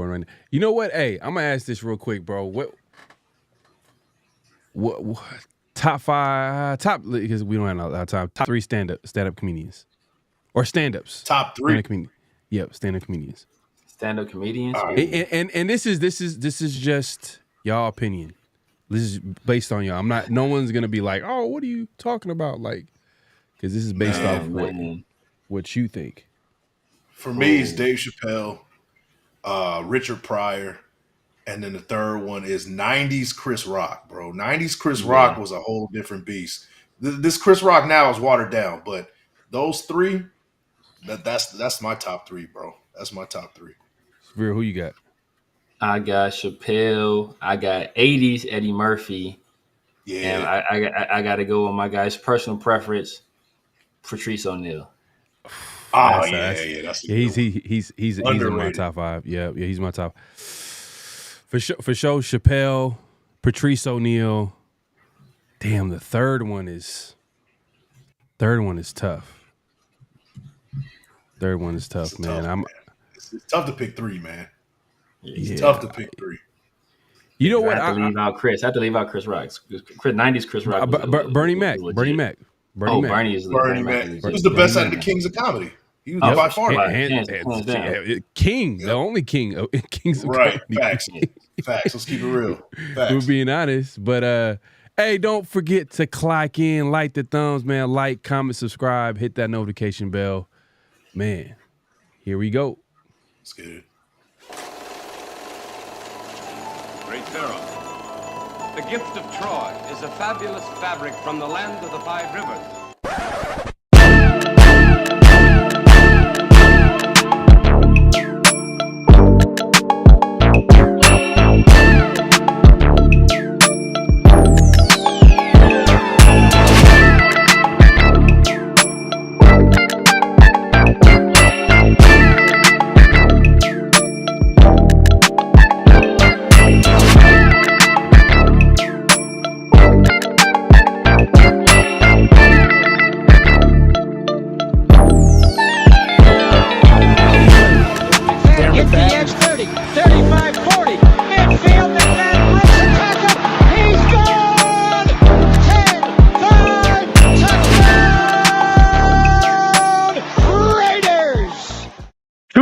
right now. You know what? Hey, I'm gonna ask this real quick, bro. What top because we don't have a lot of time. Top 3 stand-up comedians or stand-ups. Top 3. Stand-up comedians. Yep, stand-up comedians. Stand-up comedians. Right. And this is just y'all opinion. This is based on y'all. No one's gonna be like, oh, what are you talking about? Like, because this is based off what you think. For me, it's Dave Chappelle, Richard Pryor, and then the third one is 90s Chris Rock, bro. 90s Chris Rock was a whole different beast. This Chris Rock now is watered down, but those 3, that's my top 3, bro. That's my top 3. Severe, who you got? I got Chappelle. I got 80s Eddie Murphy. Yeah. And I got to go with my guy's personal preference, Patrice O'Neal. Oh, that's he's in my top 5. Yeah, he's my top. For sure, Chappelle, Patrice O'Neal. Damn, the third one is tough. Third one is tough, man. It's tough to pick 3, man. It's Yeah. tough to pick 3. You know what? I have to leave out Chris. I have to leave out Chris Rock. 90s Chris Rock. Bernie Mac. Bernie Mac. Bernie is Bernie Mac. He was the best out of the kings of comedy. He was by far king, the only king of kings of right. comedy. Facts. Let's keep it real. Facts. We're being honest, but hey, don't forget to click in, like the thumbs, man. Like, comment, subscribe, hit that notification bell, man. Here we go. Let's get it. Great Pharaoh, the gift of Troy is a fabulous fabric from the land of the 5 rivers.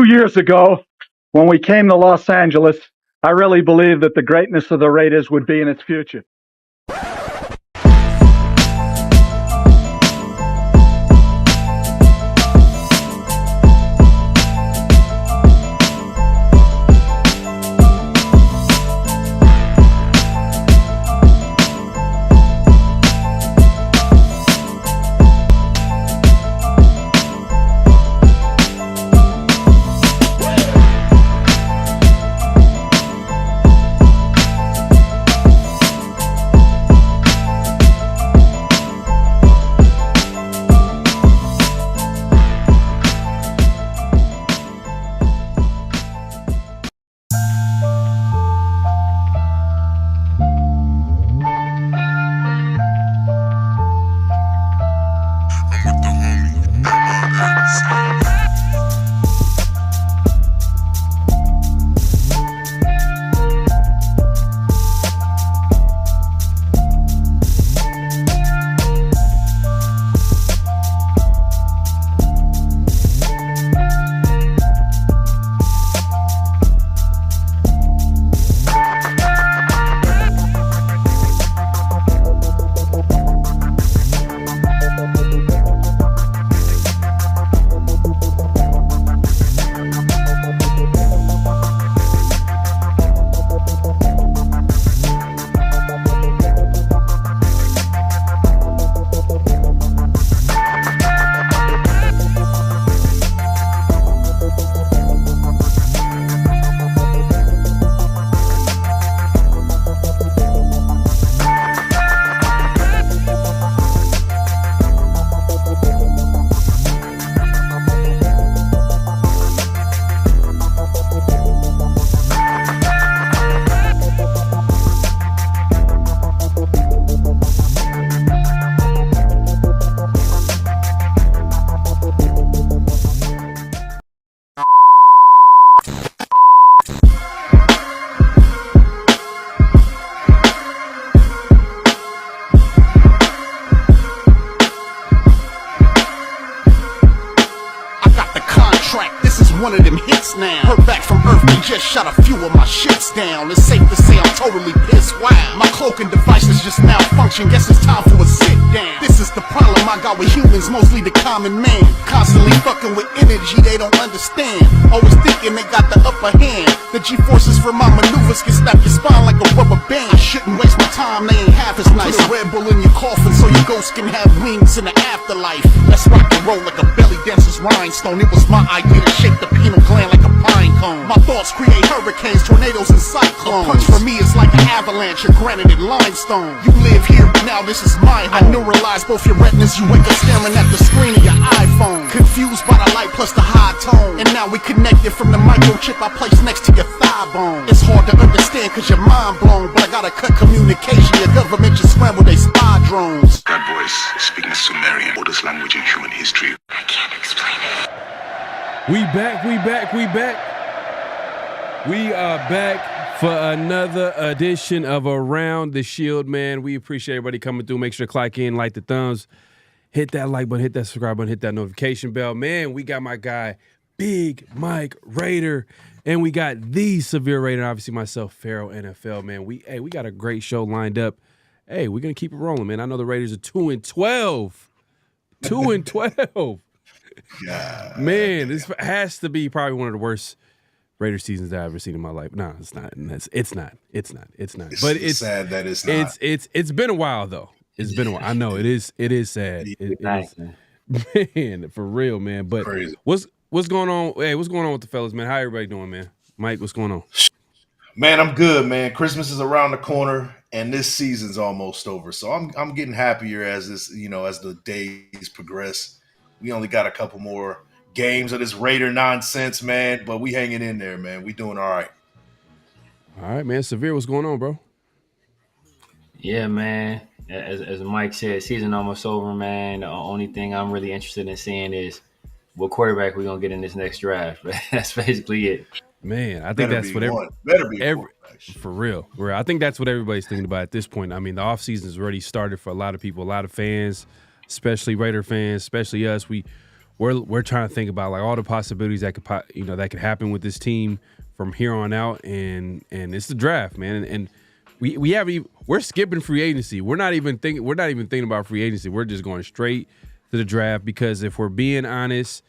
Years ago, when we came to Los Angeles, I really believed that the greatness of the Raiders would be in its future. from Earth, they just shot a few of my ships down. It's safe to say I'm totally pissed. Wow, my cloaking devices just malfunction. Guess it's time for a sit down. This is the problem I got with humans, mostly the common man. Constantly fucking with energy they don't understand. Always thinking they got the upper hand. The G-forces for my maneuvers can snap your spine like a rubber band. I shouldn't waste my time, they ain't half as nice. Put a Red Bull in your coffin so your ghost can have wings in the afterlife. Let's rock and roll like a belly dancer's rhinestone. It was my idea to shake the pineal gland like a pine cone. My thoughts create hurricanes, tornadoes, and cyclones. A punch for me is like an avalanche of granite and limestone. You live here, but now this is my home. I neuralize both your retinas, you wake up staring at the screen of your iPhone. Confused by the light plus the high tone. And now we connected from the microchip I placed next to your thigh bone. It's hard to understand cause you're mind blown, but I gotta cut communication. Your government just scrambled they spy drones. That voice speaking Sumerian, oldest language in human history. I can't explain it. We back. We are back for another edition of Around the Shield, man. We appreciate everybody coming through. Make sure to click in, like the thumbs, hit that like button, hit that subscribe button, hit that notification bell. Man, we got my guy, Big Mike Raider, and we got the Severe Raider, obviously myself, Pharaoh NFL, man. We got a great show lined up. Hey, we're going to keep it rolling, man. I know the Raiders are 2-12. 2-12. God. Man, this has to be probably one of the worst Raider seasons that I've ever seen in my life. No, it's not. It's not. But it's sad that it's not. It's been a while though. It's been a while. I know it is. It is sad. Man, for real, man. But Crazy. what's going on? Hey, what's going on with the fellas, man? How everybody doing, man? Mike, what's going on? Man, I'm good, man. Christmas is around the corner, and this season's almost over. So I'm getting happier as this, as the days progress. We only got a couple more games of this Raider nonsense, man. But we hanging in there, man. We doing all right. All right, man. Severe, what's going on, bro? Yeah, man. As Mike said, season almost over, man. The only thing I'm really interested in seeing is what quarterback we're going to get in this next draft. That's basically it. Man, I think that's what for real. I think that's what everybody's thinking about at this point. I mean, the offseason has already started for a lot of people, a lot of fans, especially Raider fans, especially us. We're trying to think about like all the possibilities that could happen with this team from here on out, and it's the draft, man. And we're skipping free agency. We're not even thinking about free agency. We're just going straight to the draft because if we're being honest,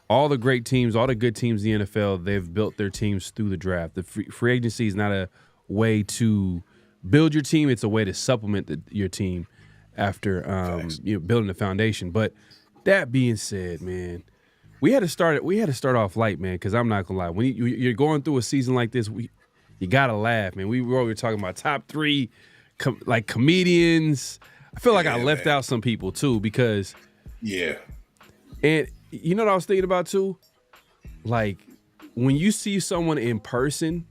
all the great teams, all the good teams in the NFL, they've built their teams through the draft. The free agency is not a way to build your team; it's a way to supplement your team after building the foundation. But that being said, man, we had to start off light, man. Because I'm not gonna lie, when you're going through a season like this, you gotta laugh, man. We were talking about top 3, comedians. I feel like I left out some people too because and. You know what I was thinking about too? Like when you see someone in person,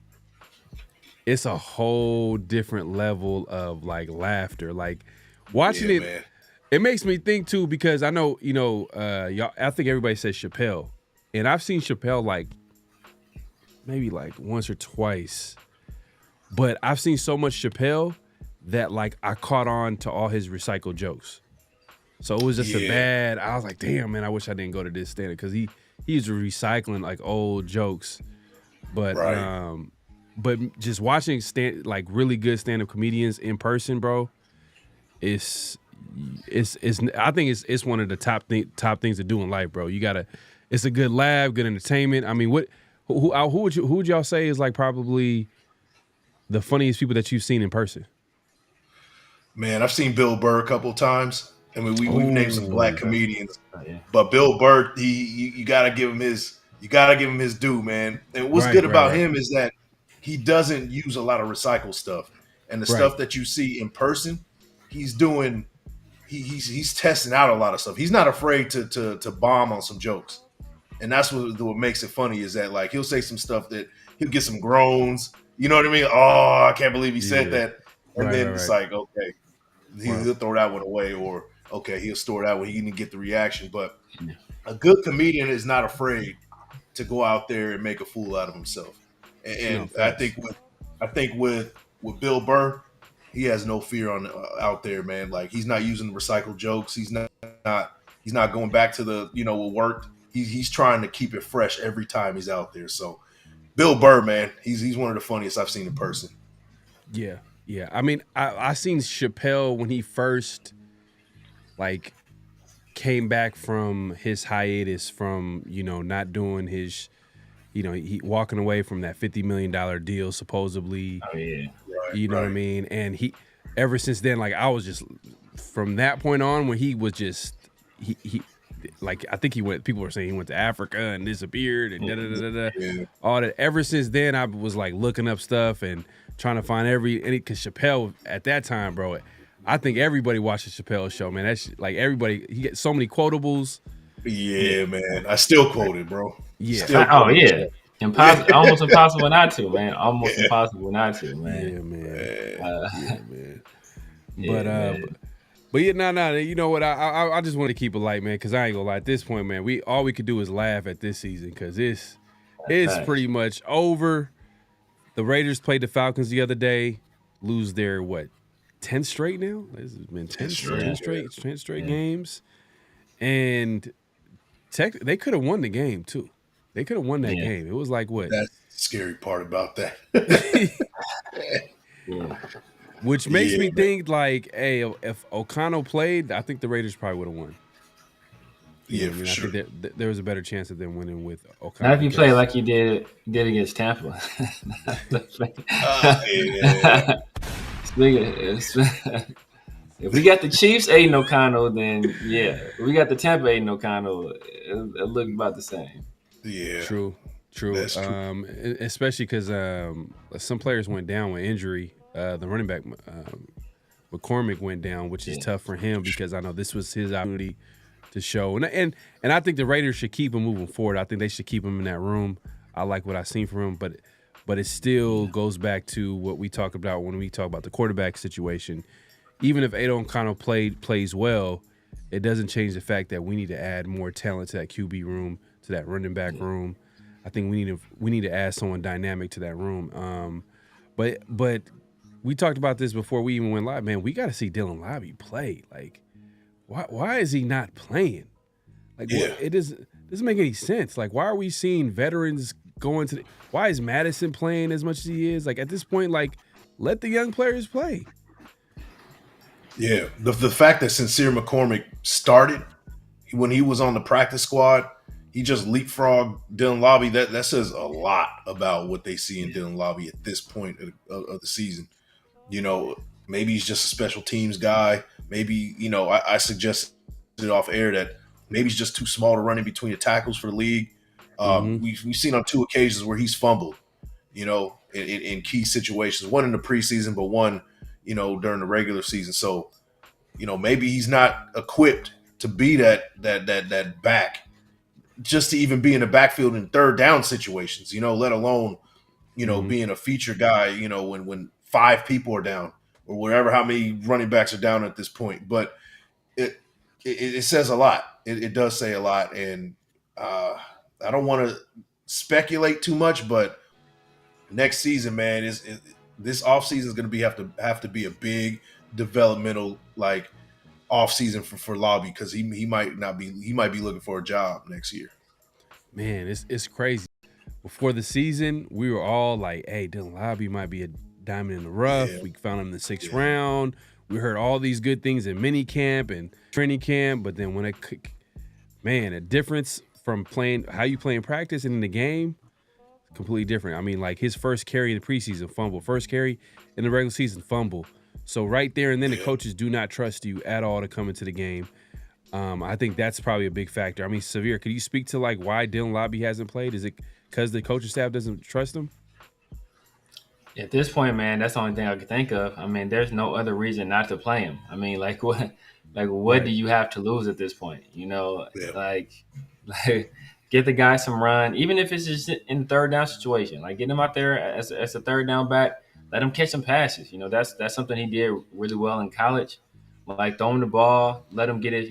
it's a whole different level of like laughter. Like watching it, man. It makes me think too because I know y'all. I think everybody says Chappelle, and I've seen Chappelle like maybe like once or twice, but I've seen so much Chappelle that like I caught on to all his recycled jokes. So it was just I was like, damn, man, I wish I didn't go to this standard because he's recycling like old jokes. But but just watching really good stand-up comedians in person, bro, I think it's one of the top things to do in life, bro. It's a good laugh, good entertainment. I mean, who would y'all say is like probably the funniest people that you've seen in person? Man, I've seen Bill Burr a couple of times. I mean, we've named some black comedians, but Bill Burr, you gotta give him his due, man. And what's good about him is that he doesn't use a lot of recycled stuff, and the stuff that you see in person, he's doing. He's testing out a lot of stuff. He's not afraid to bomb on some jokes, and that's what makes it funny. Is that like he'll say some stuff that he'll get some groans. You know what I mean? Oh, I can't believe he said that, and then it's like okay, he'll throw that one away or. Okay, he'll store that when he didn't get the reaction. But a good comedian is not afraid to go out there and make a fool out of himself. And I think with Bill Burr, he has no fear out there, man. Like he's not using recycled jokes. He's not going back to the what worked. He's trying to keep it fresh every time he's out there. So Bill Burr, man, he's one of the funniest I've seen in person. Yeah. I mean, I seen Chappelle when he first like came back from his hiatus from not doing his, he walking away from that $50 million deal supposedly. Oh yeah, you know what I mean? And he ever since then, like I was just from that point on when he was just he like I think he went. People were saying he went to Africa and disappeared and all that. Ever since then, I was like looking up stuff and trying to find because Chappelle at that time, bro. I think everybody watched the Chappelle show, man. That's like everybody. He gets so many quotables. Yeah, man. I still quote it, bro. Yeah. Almost impossible not to, man. Almost impossible not to, man. Yeah, man. Man. But yeah, no. You know what? I just want to keep it light, man, because I ain't gonna lie. At this point, man, all we could do is laugh at this season because it's pretty much over. The Raiders played the Falcons the other day, lose their 10th straight now. This has been 10 straight games, and they could have won the game too. They could have won that game. It was like what? That's the scary part about that. Which makes me think like, hey, if O'Connell played, I think the Raiders probably would have won. For sure. I think there was a better chance of them winning with O'Connell. Not if you play like you did against Tampa. If we got the Chiefs Aiden O'Connell, then yeah. If we got the Tampa Aiden O'Connell, it looked about the same. Yeah. True. That's true. Especially because some players went down with injury. The running back McCormick went down, which is tough for him because I know this was his opportunity to show. And I think the Raiders should keep him moving forward. I think they should keep him in that room. I like what I've seen from him, but it still goes back to what we talk about when we talk about the quarterback situation. Even if Aiden O'Connell plays well, it doesn't change the fact that we need to add more talent to that QB room, to that running back room. I think we need to add someone dynamic to that room. But we talked about this before we even went live, man. We got to see Dylan Lobby play. Like, why is he not playing? Like, it doesn't make any sense. Like, why are we seeing veterans going to? Why is Madison playing as much as he is? Like, at this point, like, let the young players play. Yeah, the fact that Sincere McCormick started when he was on the practice squad, he just leapfrogged Dylan Lobby. That says a lot about what they see in Dylan Lobby at this point of the season. Maybe he's just a special teams guy. Maybe, I suggested off air that maybe he's just too small to run in between the tackles for the league. We've seen on 2 occasions where he's fumbled, in key situations. One in the preseason, but one, during the regular season. So, maybe he's not equipped to be that back, just to even be in the backfield in third down situations, let alone, being a feature guy, when 5 people are down or whatever, how many running backs are down at this point. But it says a lot. It does say a lot. And I don't want to speculate too much, but next season, man, this offseason is going to have to be a big developmental offseason for Lobby, because he might be looking for a job next year. Man, it's crazy. Before the season, we were all like, "Hey, Dylan Lobby might be a diamond in the rough." Yeah. We found him in the 6th round. We heard all these good things in mini camp and training camp, but then when a difference from how you play in practice and in the game, completely different. I mean, like his first carry in the preseason, fumble. First carry in the regular season, fumble. So right there and then the coaches do not trust you at all to come into the game. I think that's probably a big factor. I mean, Severe, could you speak to why Dylan Lobby hasn't played? Is it because the coaching staff doesn't trust him? At this point, man, that's the only thing I could think of. I mean, there's no other reason not to play him. I mean, what do you have to lose at this point? Get the guy some run, even if it's just in the third down situation. Like, get him out there as a third down back. Let him catch some passes. That's something he did really well in college. Like, throw him the ball, let him get his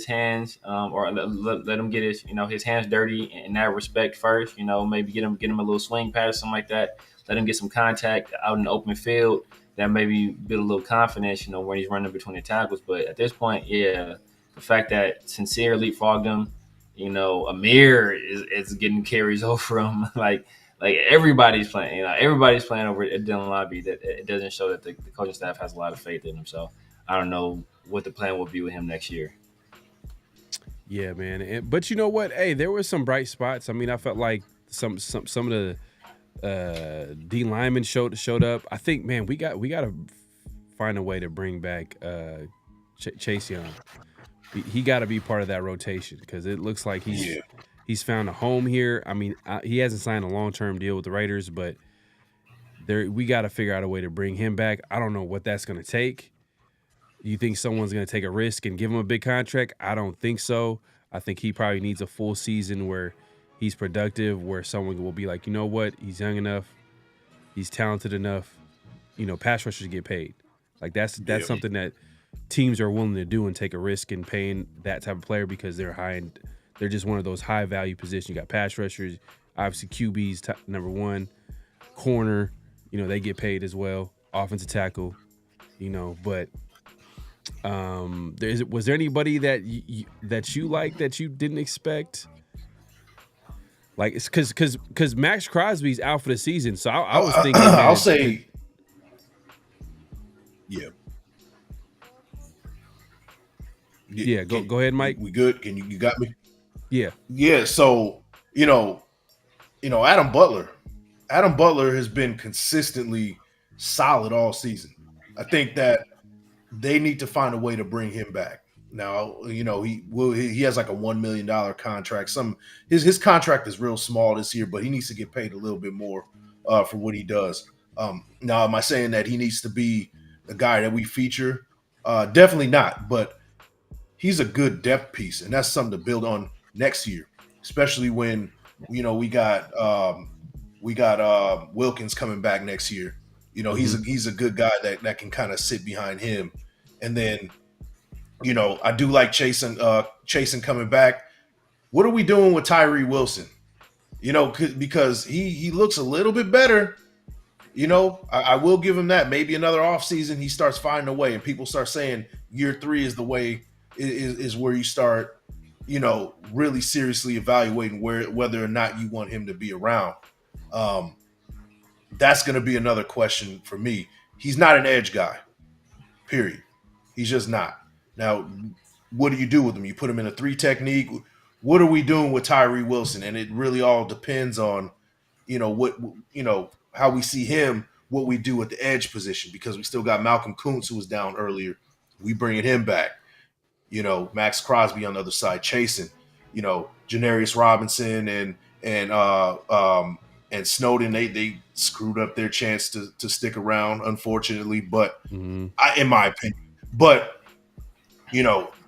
hands, or let him get his hands dirty in that respect first. Maybe get him a little swing pass, something like that. Let him get some contact out in the open field. That maybe build a little confidence, when he's running between the tackles. But at this point, the fact that Sincere leapfrogged him, Amir is getting carries over him. Like like everybody's playing. Everybody's playing over at Dylan Lobby. That it doesn't show that the coaching staff has a lot of faith in him. So I don't know what the plan will be with him next year. Yeah, man. But you know what? Hey, there were some bright spots. I mean, I felt like some of the D linemen showed up. I think, man, we got to find a way to bring back Chase Young. He got to be part of that rotation because it looks like he's found a home here. I mean, he hasn't signed a long-term deal with the Raiders, but we got to figure out a way to bring him back. I don't know what that's going to take. You think someone's going to take a risk and give him a big contract? I don't think so. I think he probably needs a full season where he's productive, where someone will be like, you know what, he's young enough, he's talented enough. Pass rushers get paid. Like that's something that teams are willing to do and take a risk in paying that type of player because they're high and they're just one of those high value positions. You got pass rushers, obviously QBs number one, corner. They get paid as well. Offensive tackle. But. Was there anybody that you like that you didn't expect? Like it's because Max Crosby's out for the season, so I was thinking. I'll say, yeah. Go ahead, Mike. We good? Can you got me? Yeah. So Adam Butler has been consistently solid all season. I think that they need to find a way to bring him back. Now, he has like a $1 million contract. His contract is real small this year, but he needs to get paid a little bit more for what he does. Now, am I saying that he needs to be the guy that we feature? Definitely not, but he's a good depth piece, and that's something to build on next year, especially when, we got Wilkins coming back next year. He's a good guy that can kind of sit behind him. And then, I do like Chasen coming back. What are we doing with Tyree Wilson? Because he looks a little bit better. I will give him that. Maybe another offseason he starts finding a way and people start saying year 3 is the way is where you start, really seriously evaluating whether or not you want him to be around. That's going to be another question for me. He's not an edge guy, period. He's just not. Now, what do you do with him? You put him in a 3 technique. What are we doing with Tyree Wilson? And it really all depends on, how we see him, what we do at the edge position, because we still got Malcolm Kuntz, who was down earlier. We bringing him back. Max Crosby on the other side, chasing. Janarius Robinson and Snowden, they screwed up their chance to stick around, unfortunately. But in my opinion,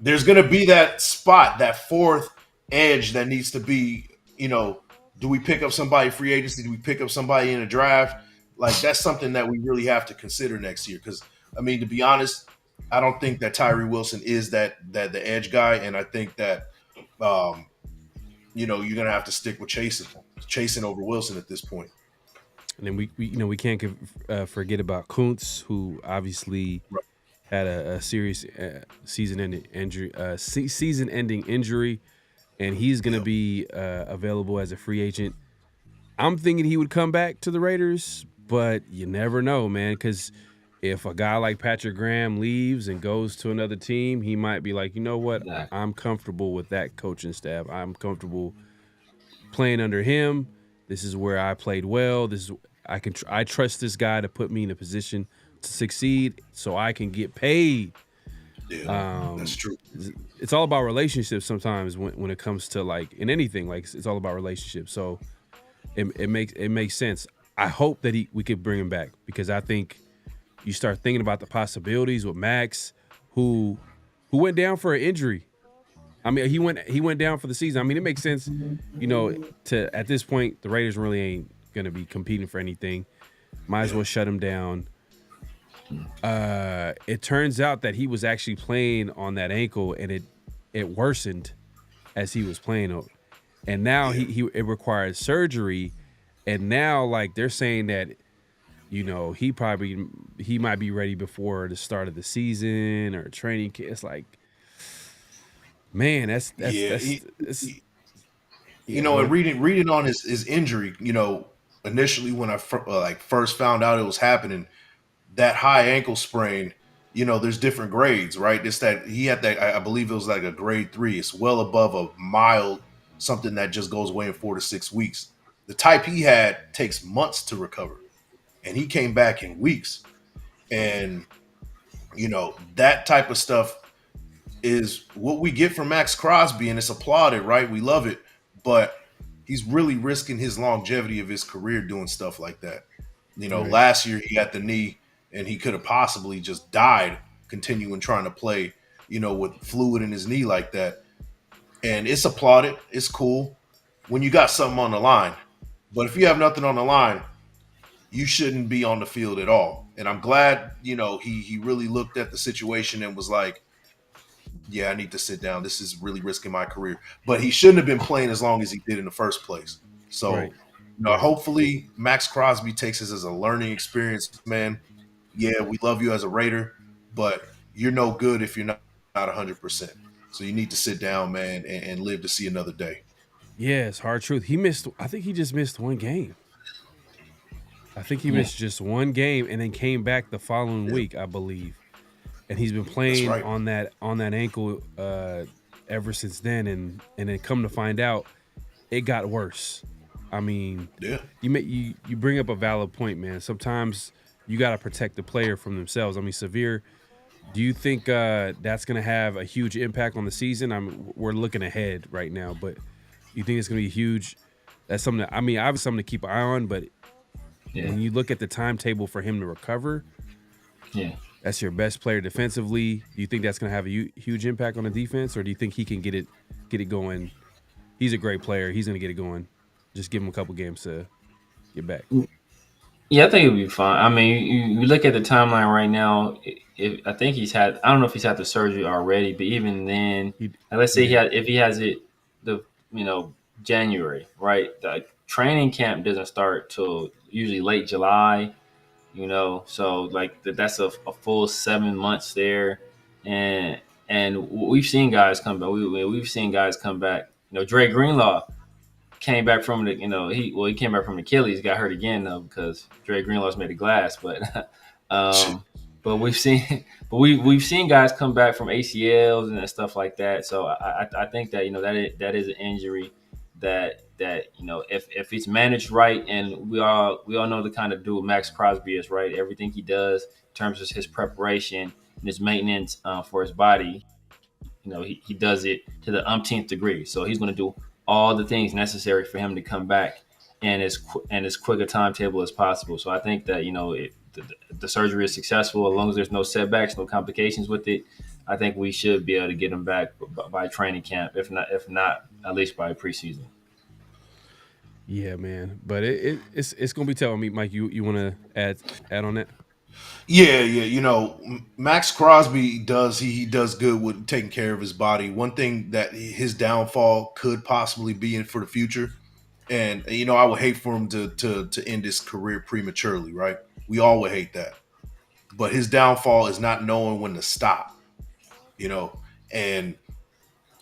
there's going to be that spot, that 4th edge that needs to be, do we pick up somebody free agency? Do we pick up somebody in a draft? Like, that's something that we really have to consider next year. Because, to be honest, I don't think that Tyree Wilson is that the edge guy. And I think that, you're going to have to stick with chasing over Wilson at this point. And then we can't forget about Kuntz, who obviously had a serious season-ending injury, and he's going to be available as a free agent. I'm thinking he would come back to the Raiders, but you never know, man, because if a guy like Patrick Graham leaves and goes to another team, he might be like, you know what, I'm comfortable with that coaching staff. I'm comfortable playing under him. This is where I played well. I trust this guy to put me in a position to succeed so I can get paid. Yeah, that's true. It's all about relationships sometimes when it comes to, like, in anything, like, it's all about relationships. So it makes sense. I hope that we could bring him back, because I think you start thinking about the possibilities with Max, who went down for an injury. He went down for the season. It makes sense, to at this point the Raiders really ain't gonna be competing for anything. Might as well shut him down. It turns out that he was actually playing on that ankle, and it worsened as he was playing, and now it required surgery, and now, like, they're saying that he might be ready before the start of the season or training camp. It's like, man, and reading on his injury, initially when I first found out it was happening, that high ankle sprain, there's different grades, right? It's that he had that, I believe it was like a grade 3. It's well above a mild, something that just goes away in 4 to 6 weeks. The type he had takes months to recover, and he came back in weeks. And, that type of stuff is what we get from Max Crosby, and it's applauded, right? We love it, but he's really risking his longevity of his career doing stuff like that. Right. Last year he had the knee, and he could have possibly just died continuing trying to play, with fluid in his knee like that. And it's applauded. It's cool when you got something on the line. But if you have nothing on the line, you shouldn't be on the field at all. And I'm glad, he really looked at the situation and was like, yeah, I need to sit down. This is really risking my career. But he shouldn't have been playing as long as he did in the first place. So, Right. Hopefully Max Crosby takes this as a learning experience, man. Yeah, we love you as a Raider, but you're no good if you're not 100%. So you need to sit down, man, and live to see another day. Yeah, it's hard truth. I think he just missed one game. I think he missed just one game and then came back the following week, I believe. And he's been playing on that ankle ever since then, and then come to find out, it got worse. I mean, you bring up a valid point, man. Sometimes you got to protect the player from themselves. I mean, Severe, do you think that's going to have a huge impact on the season? We're looking ahead right now, but you think it's going to be huge? That's something obviously something to keep an eye on, but when you look at the timetable for him to recover, that's your best player defensively. Do you think that's going to have a huge impact on the defense, or do you think he can get it going? He's a great player. He's going to get it going. Just give him a couple games to get back. Yeah, I think it'll be fine. I mean, you look at the timeline right now. I think I don't know if he's had the surgery already, but even then, let's say if he has it, January, right? The training camp doesn't start till usually late July. So like that's a full 7 months there, and we've seen guys come back. We've seen guys come back. Dre Greenlaw came back from he came back from Achilles, got hurt again though because Dre Greenlaw's made of glass. But but we've seen guys come back from ACLs and stuff like that. So I think that that is an injury that if it's managed right, and we all know the kind of dude Max Crosby is, right? Everything he does in terms of his preparation and his maintenance for his body, he does it to the umpteenth degree. So he's going to do all the things necessary for him to come back and as quick a timetable as possible. So I think that the surgery is successful, as long as there's no setbacks, no complications with it. I think we should be able to get him back by training camp, if not at least by preseason. Yeah, man. But it's gonna be tough. I mean, Mike, you want to add on that? Yeah. Max Crosby does good with taking care of his body. One thing that his downfall could possibly be in for the future, and I would hate for him to end his career prematurely, right? We all would hate that. But his downfall is not knowing when to stop, and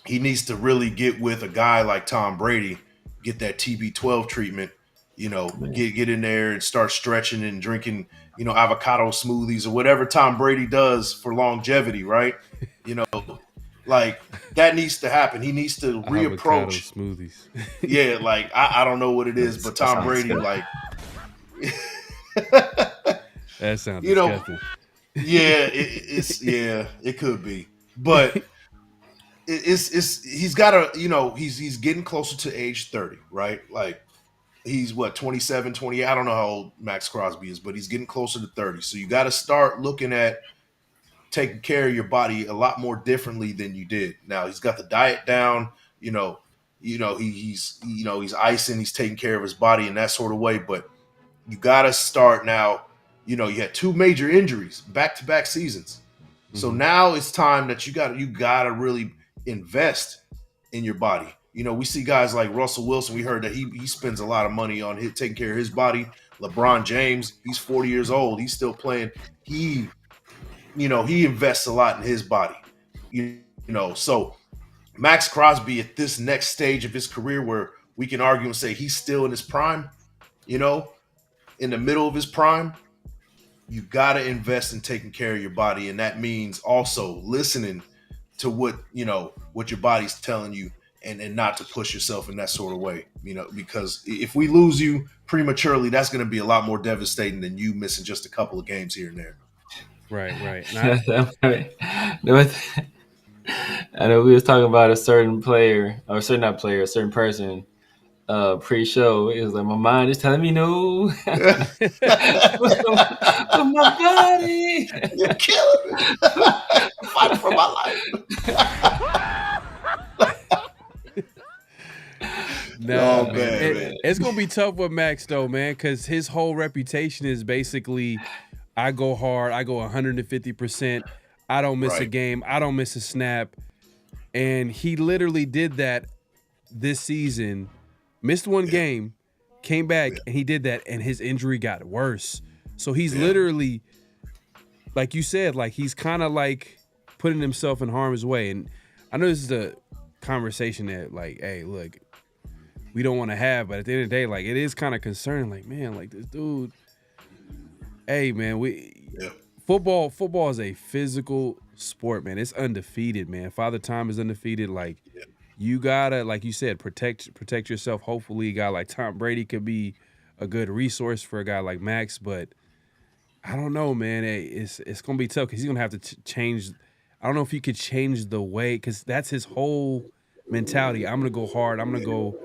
he needs to really get with a guy like Tom Brady, get that TB12 treatment, get in there and start stretching and drinking, avocado smoothies or whatever Tom Brady does for longevity, right? Like that needs to happen. He needs to reapproach smoothies. Yeah, like I don't know what it is, but Tom Brady, like that sounds disgusting. Yeah, it could be, but he's got to, he's getting closer to age 30, right? Like he's 27, 28. I don't know how old Max Crosby is, but he's getting closer to 30. So you got to start looking at taking care of your body a lot more differently than you did. Now he's got the diet down, he's icing, he's taking care of his body in that sort of way, but you got to start now. You had 2 major injuries, back-to-back seasons. So now it's time that you got to really invest in your body. We see guys like Russell Wilson. We heard that he spends a lot of money on taking care of his body. LeBron James, he's 40 years old. He's still playing. He invests a lot in his body. So Max Crosby at this next stage of his career where we can argue and say he's still in his prime, in the middle of his prime, you got to invest in taking care of your body. And that means also listening to what your body's telling you, and not to push yourself in that sort of way, because if we lose you prematurely, that's going to be a lot more devastating than you missing just a couple of games here and there. Right. I know we was talking about a certain player, or a certain person, pre-show. It was like, my mind is telling me no. But my body, you're killing me. I'm fighting for my life. No, man. It's gonna be tough with Max though, man, because his whole reputation is basically, I go hard, I go 150%, I don't miss a game, I don't miss a snap, and he literally did that this season. Missed one game, came back, and he did that, and his injury got worse. So he's literally, like you said, like he's kind of like putting himself in harm's way. And I know this is a conversation that, like, hey, look, we don't want to have, but at the end of the day, like, it is kind of concerning. Like, man, like this dude. Hey, man, football is a physical sport, man. It's undefeated, man. Father Time is undefeated. Like, you gotta, like you said, protect yourself. Hopefully, a guy like Tom Brady could be a good resource for a guy like Max. But I don't know, man. It's gonna be tough because he's gonna have to change. I don't know if he could change the way, because that's his whole mentality. I'm gonna go hard. I'm gonna go.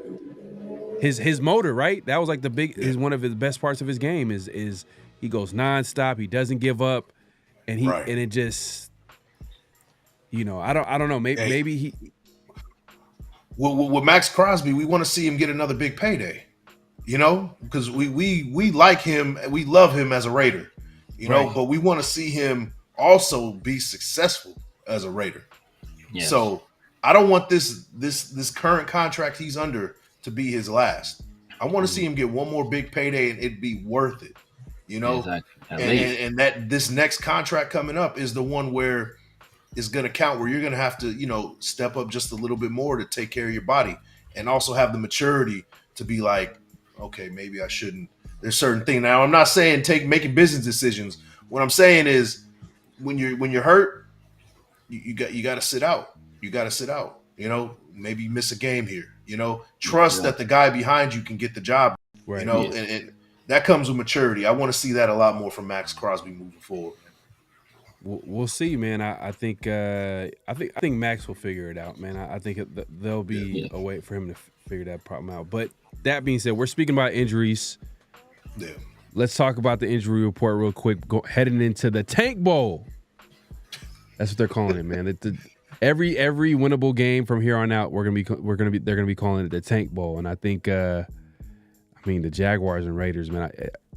His motor, right? That was like is one of the best parts of his game is he goes nonstop. He doesn't give up, and and it just, I don't know. Maybe he. Well, with Max Crosby, we want to see him get another big payday, because we like him, we love him as a Raider, but we want to see him also be successful as a Raider. Yes. So I don't want this current contract he's under to be his last. I want to see him get one more big payday and it be worth it, Exactly. And that this next contract coming up is the one where it's going to count, where you're going to have to, step up just a little bit more to take care of your body, and also have the maturity to be like, okay, maybe I shouldn't. There's certain things. Now, I'm not saying making business decisions. What I'm saying is when you're hurt, you got to sit out. You got to sit out, maybe you miss a game here, trust that the guy behind you can get the job, right. And that comes with maturity. I want to see that a lot more from Max Crosby moving forward. We'll see, man. I think Max will figure it out, man. I think there'll be a way for him to figure that problem out. But that being said, we're speaking about injuries. Yeah. Let's talk about the injury report real quick. Heading into the Tank Bowl. That's what they're calling it, man. Every winnable game from here on out, they're gonna be calling it the Tank Bowl. And I think, the Jaguars and Raiders, man.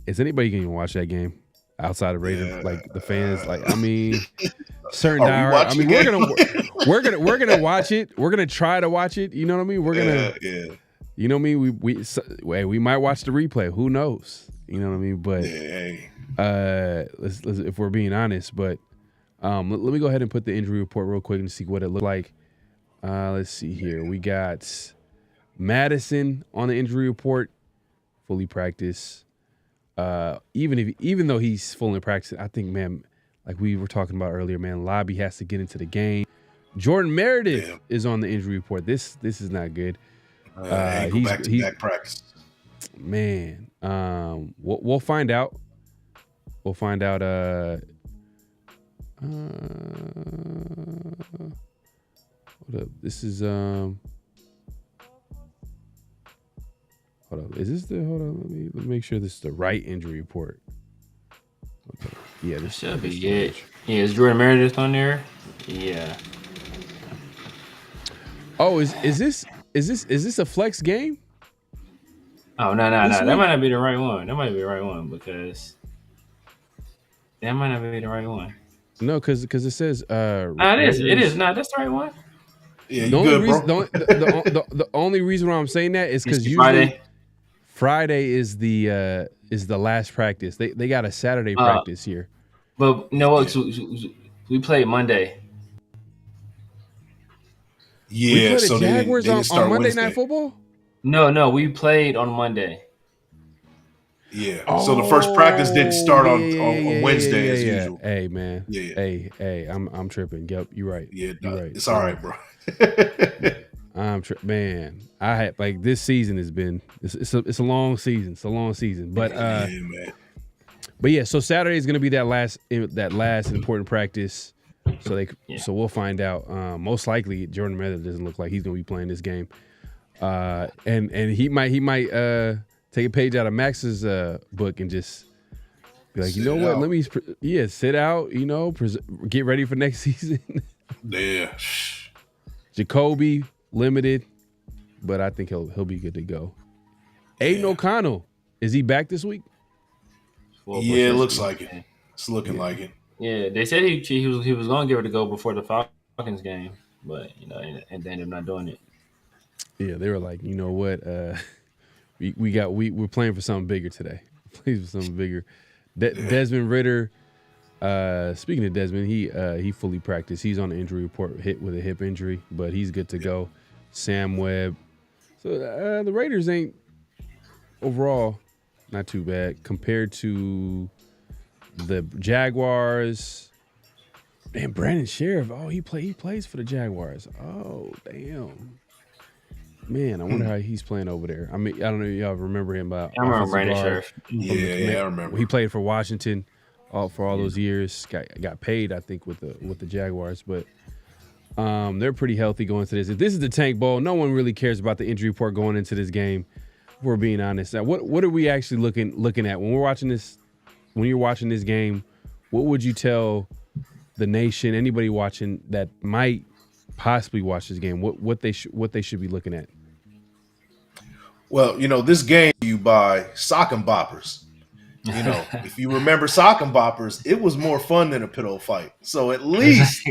Is anybody going to even watch that game outside of Raiders? Like the fans, certain diehard. I mean, we're gonna watch it. We're gonna try to watch it. You know what I mean? We're gonna, you know what I mean? We might watch the replay. Who knows? You know what I mean? But let's if we're being honest, but. Let me go ahead and put the injury report real quick and see what it looked like. Let's see here. We got Madison on the injury report, fully practiced. Even though he's fully practiced, I think, man, like we were talking about earlier, man, Lobby has to get into the game. Jordan Meredith is on the injury report. This is not good. He's back practice. Man, we'll find out. We'll find out. Hold up. This is hold up. Is this the hold on? Let me make sure this is the right injury report. Okay. Yeah, this should be. Yeah, is Jordan Meredith on there? Yeah. Oh, is this a flex game? Oh no. That might not be the right one. That might be the right one because that might not be the right one. No, because it says it is. No, that's the right one. Yeah, the only reason why I'm saying that is because usually Friday is the last practice. They got a Saturday practice here. But you know what? So we played Monday. Yeah, we played so the Jaguars they on Monday Wednesday. Night Football? No, we played on Monday. Yeah. So the first practice didn't start on Wednesday as usual. Hey man. Yeah. Hey. I'm tripping. Yep. You're right. Yeah. You're right. It's all right, bro. Man. I had like this season has been. It's a long season. It's a long season. But man. But yeah. So Saturday is going to be that last important practice. So so we'll find out. Most likely Jordan Mather doesn't look like he's going to be playing this game. And he might take a page out of Max's book and just be like, you know what? Let me sit out. You know, get ready for next season. Yeah. Jacoby limited, but I think he'll be good to go. Aiden O'Connell, is he back this week? Yeah, it looks like it. It's looking like it. Yeah, they said he was going to give it a go before the Falcons game, but and they ended up not doing it. Yeah, they were like, you know what? We're playing for something bigger today. Playing for something bigger. Desmond Ridder. Speaking of Desmond, he fully practiced. He's on the injury report, hit with a hip injury, but he's good to go. Sam Webb. So the Raiders ain't overall not too bad compared to the Jaguars. Man, Brandon Sheriff. Oh, he plays for the Jaguars. Oh, damn. Man, I wonder how he's playing over there. I mean, I don't know if y'all remember him. I remember Brandon Sheriff. Yeah, I remember. He played for Washington for all those years. Got paid, I think, with the Jaguars. But they're pretty healthy going into this. If this is the Tank Bowl, no one really cares about the injury report going into this game. If we're being honest. Now, what are we actually looking at when we're watching this? When you're watching this game, what would you tell the nation, anybody watching that might possibly watch this game, what they should be looking at? Well, this game you buy sock and boppers. If you remember sock and boppers, it was more fun than a pillow fight. So at least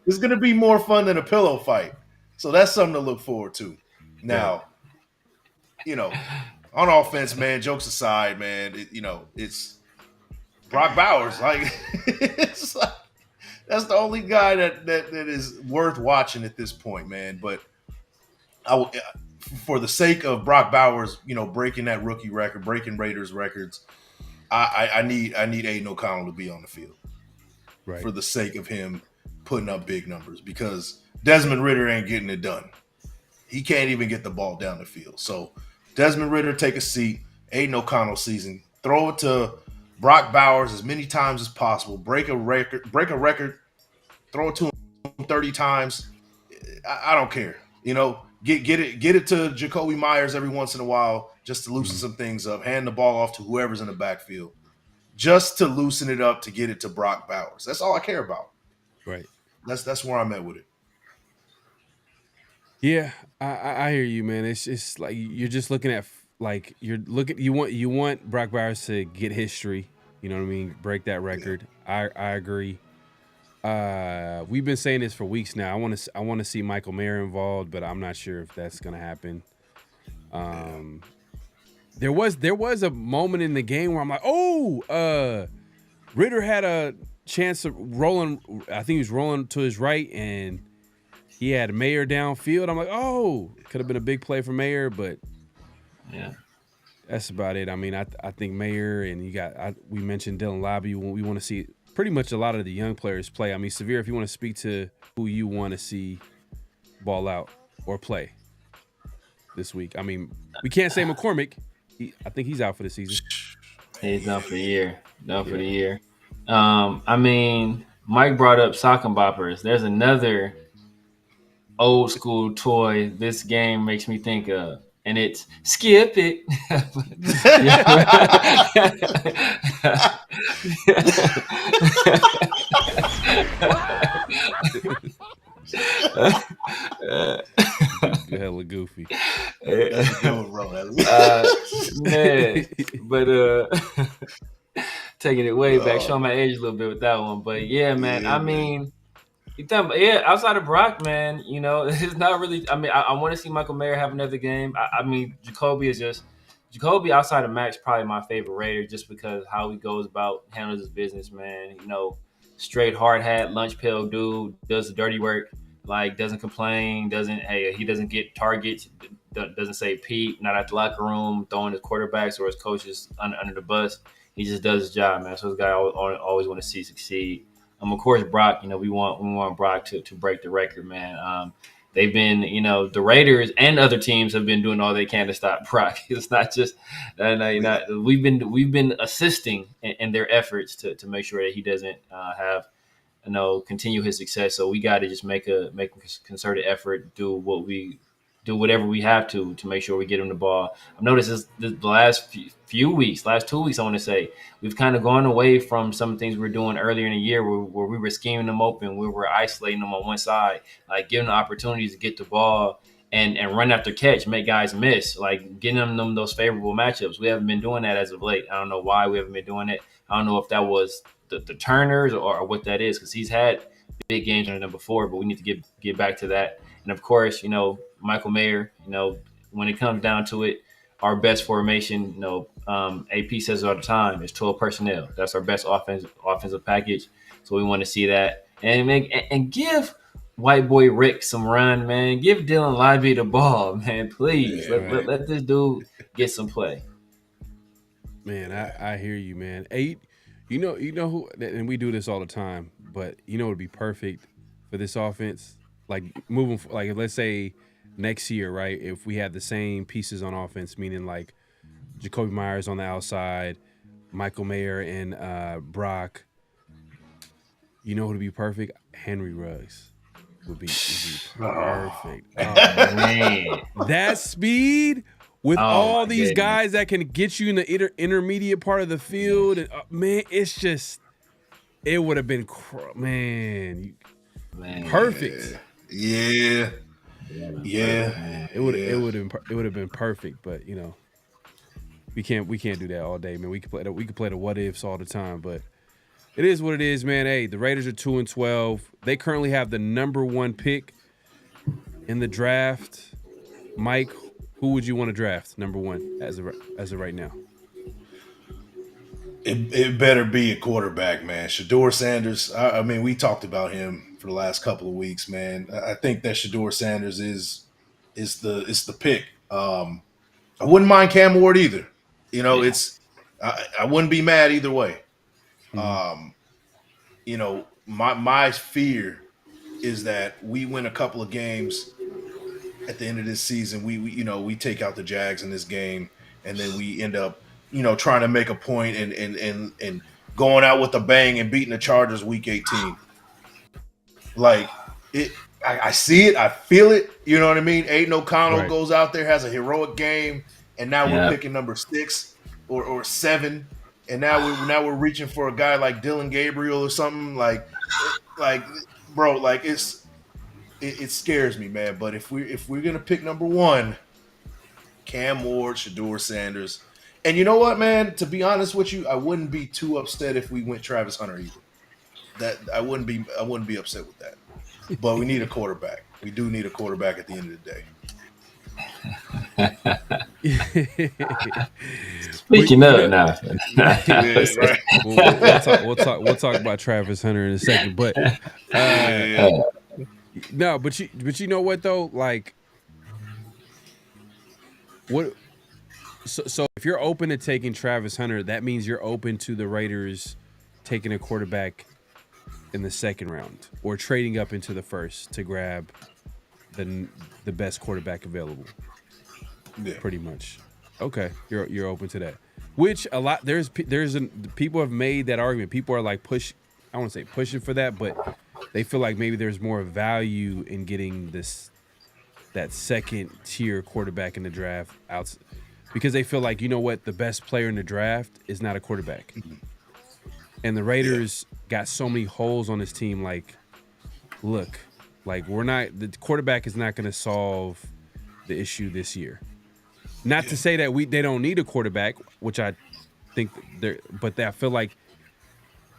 it's going to be more fun than a pillow fight. So that's something to look forward to. Now, on offense, man, jokes aside, man, it's Brock Bowers. Like, that's the only guy that is worth watching at this point, man. But for the sake of Brock Bowers, breaking that rookie record, breaking Raiders records, I need Aiden O'Connell to be on the field, right? For the sake of him putting up big numbers, because Desmond Ridder ain't getting it done. He can't even get the ball down the field. So Desmond Ridder, take a seat. Aiden O'Connell season, throw it to Brock Bowers as many times as possible. Break a record. Throw it to him 30 times. I don't care. Get it to Jacoby Myers every once in a while just to loosen some things up. Hand the ball off to whoever's in the backfield just to loosen it up, to get it to Brock Bowers. That's all I care about. Right. That's where I'm at with it. Yeah, I hear you, man. It's like you're just looking at you want Brock Bowers to get history. You know what I mean? Break that record. Yeah. I agree. We've been saying this for weeks now. I want to see Michael Mayer involved, but I'm not sure if that's gonna happen. There was a moment in the game where I'm like, Ridder had a chance of rolling. I think he was rolling to his right, and he had Mayer downfield. I'm like, could have been a big play for Mayer, but yeah, that's about it. I mean, I think Mayer, and we mentioned Dylan Lobby. We want to see pretty much a lot of the young players play. I mean, Severe, if you want to speak to who you want to see ball out or play this week. I mean, we can't say McCormick. I think he's out for the season. He's done for the year. For the year. I mean, Mike brought up sock and boppers. There's another old school toy this game makes me think of, and it's Skip It. You're hella goofy. Man, but taking it way back, showing my age a little bit with that one. But yeah, man. I mean, outside of Brock, man, it's not really. I mean, I want to see Michael Mayer have another game. I mean, Jacoby outside of Max, probably my favorite Raider, just because how he goes about handles his business, man. Straight hard hat, lunch pail dude, does the dirty work, like doesn't complain, he doesn't get targets, doesn't say Pete, not at the locker room, throwing his quarterbacks or his coaches under the bus. He just does his job, man. So this guy I always want to see succeed. Of course, Brock. We want Brock to break the record, man. They've been, the Raiders and other teams have been doing all they can to stop Brock. It's not just, we've been assisting in their efforts to make sure that he doesn't have, continue his success. So we got to just make a concerted effort, do whatever we have to make sure we get him the ball. I've noticed the last few weeks, last 2 weeks, I want to say, we've kind of gone away from some things we were doing earlier in the year where we were scheming them open, we were isolating them on one side, like giving them opportunities to get the ball and run after catch, make guys miss, like getting them those favorable matchups. We haven't been doing that as of late. I don't know why we haven't been doing it. I don't know if that was the Turners or what that is, because he's had big games under them before, but we need to get back to that. And of course, Michael Mayer, when it comes down to it, our best formation, AP says it all the time, is 12 personnel. That's our best offensive package. So we want to see that. And give white boy Rick some run, man. Give Dylan Libby the ball, man. Please. Let this dude get some play. Man, I hear you, man. You know who, and we do this all the time, but it would be perfect for this offense. Like let's say next year, right? If we had the same pieces on offense, meaning like Jacoby Myers on the outside, Michael Mayer and Brock, who'd be perfect? Henry Ruggs would be perfect. Oh, man. That speed with all these guys that can get you in the intermediate part of the field, and man, it would have been perfect. Yeah. It would have been perfect, but we can't do that all day, man. We could play the what ifs all the time, but it is what it is, man. Hey, the Raiders are 2-12. They currently have the number 1 pick in the draft. Mike, who would you want to draft number 1 as of right now? It better be a quarterback, man. Shedeur Sanders. I mean, we talked about him for the last couple of weeks, man. I think that Shedeur Sanders is the pick. I wouldn't mind Cam Ward either. I wouldn't be mad either way. My fear is that we win a couple of games at the end of this season. We take out the Jags in this game, and then we end up trying to make a point and going out with a bang and beating the Chargers week 18. Like it, I see it, I feel it. You know what I mean? Aiden O'Connell goes out there, has a heroic game, and now we're picking number 6 or 7, and now we're reaching for a guy like Dylan Gabriel or something. Like bro, like it scares me, man. But if we're gonna pick number 1, Cam Ward, Shedeur Sanders. And you know what, man? To be honest with you, I wouldn't be too upset if we went Travis Hunter either. That I wouldn't be upset with that. But we need a quarterback. We do need a quarterback at the end of the day. Speaking of now, we'll talk about Travis Hunter in a second. But no, but you know what though? Like, what? So if you're open to taking Travis Hunter, that means you're open to the Raiders taking a quarterback in the second round or trading up into the first to grab the best quarterback available. Yeah. Pretty much. Okay, you're open to that. Which people have made that argument. People are like I won't say pushing for that, but they feel like maybe there's more value in getting that second tier quarterback in the draft out. Because they feel like, the best player in the draft is not a quarterback. And the Raiders got so many holes on this team. Like, look, like the quarterback is not going to solve the issue this year. Not to say that they don't need a quarterback, which I think but I feel like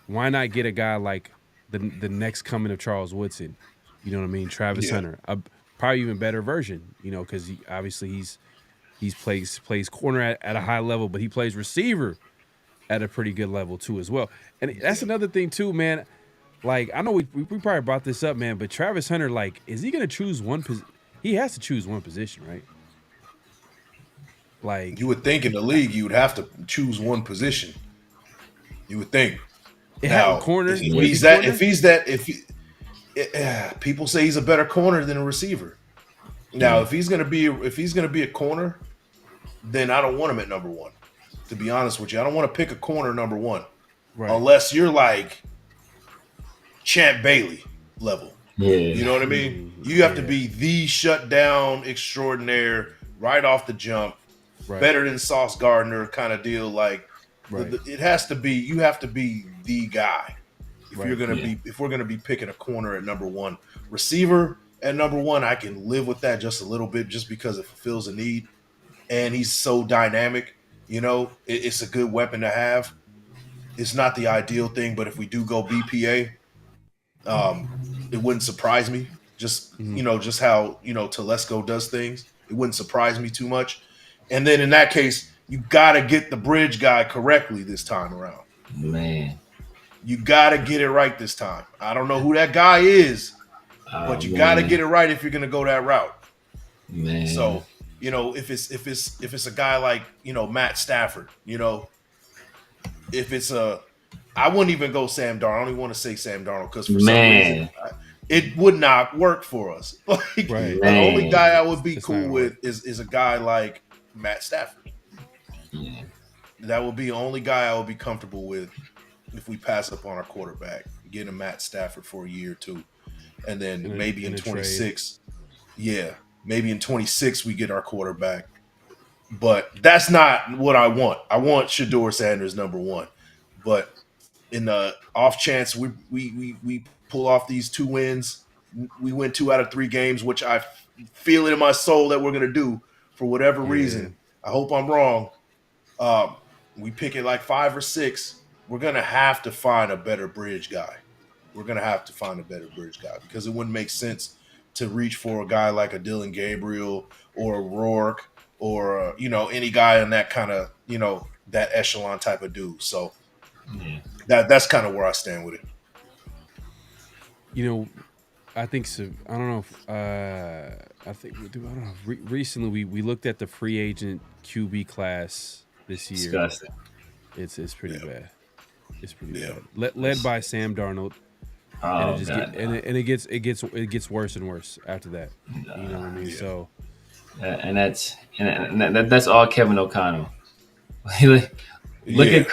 why not get a guy like the next coming of Charles Woodson? You know what I mean? Travis Hunter, probably even better version, because obviously he plays corner at a high level, but he plays receiver at a pretty good level too as well. And that's another thing too, man. Like, I know we probably brought this up, man, but Travis Hunter, like, is he going to choose one position? He has to choose one position, right? Like you would think in the league, you would have to choose one position. You would think. Now, people say he's a better corner than a receiver. Now, if he's gonna be a corner, then I don't want him at number 1. To be honest with you, I don't want to pick a corner number 1, unless you're like Champ Bailey level. Yeah, you know what I mean. You have to be the shutdown extraordinaire right off the jump, better than Sauce Gardner kind of deal. Like it has to be. You have to be the guy if you're gonna be. If we're gonna be picking a corner at number 1, receiver at number 1, I can live with that just a little bit, just because it fulfills a need, and he's so dynamic. You know, it's a good weapon to have. It's not the ideal thing, but if we do go BPA, it wouldn't surprise me. Just just how Telesco does things. It wouldn't surprise me too much. And then in that case, you got to get the bridge guy correctly this time around. Man, you got to get it right this time. I don't know who that guy is, but you got to get it right if you're going to go that route. Man. So, if it's a guy like, Matt Stafford, if it's I wouldn't even go Sam Darnold. I don't even want to say Sam Darnold because for some reason it would not work for us. The only guy I would be cool with is a guy like Matt Stafford. Yeah. That would be the only guy I would be comfortable with if we pass up on our quarterback, getting a Matt Stafford for a year or two. And then maybe in 26, maybe in 26 we get our quarterback. But that's not what I want. I want Shedeur Sanders number 1. But in the off chance we pull off these 2 wins, we win 2 out of 3 games, which I feel it in my soul that we're going to do for whatever reason. I hope I'm wrong. We pick it like 5 or 6. We're going to have to find a better bridge guy. Because it wouldn't make sense to reach for a guy like a Dylan Gabriel or a Rourke or, any guy in that kind of, that echelon type of dude. So that's kind of where I stand with it. I think so. I don't know. Recently, we looked at the free agent QB class this year. Disgusting. It's pretty bad. It's pretty bad. Led by Sam Darnold. It gets worse and worse after that. You know what I mean? So, and that's all Kevin O'Connell. Look at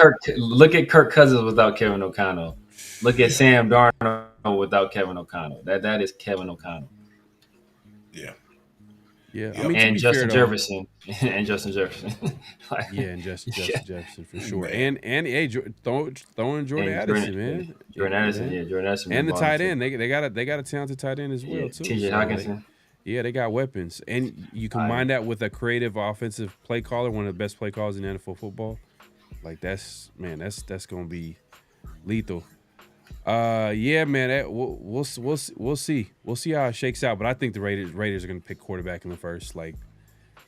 Kirk Cousins without Kevin O'Connell. Look at Sam Darnold without Kevin O'Connell. That is Kevin O'Connell. Yeah. Yeah. I mean, and Justin Jefferson. And Justin Jefferson. And Justin Jefferson for sure. And throwing Jordan Addison, man. Jordan Addison. And the tight end. They got a talented tight end as well, too. TJ Hawkinson. They got weapons. And you combine that with a creative offensive play caller, one of the best play callers in NFL football. Like that's gonna be lethal. Man, we'll see. We'll see how it shakes out. But I think the Raiders are gonna pick quarterback in the first. Like,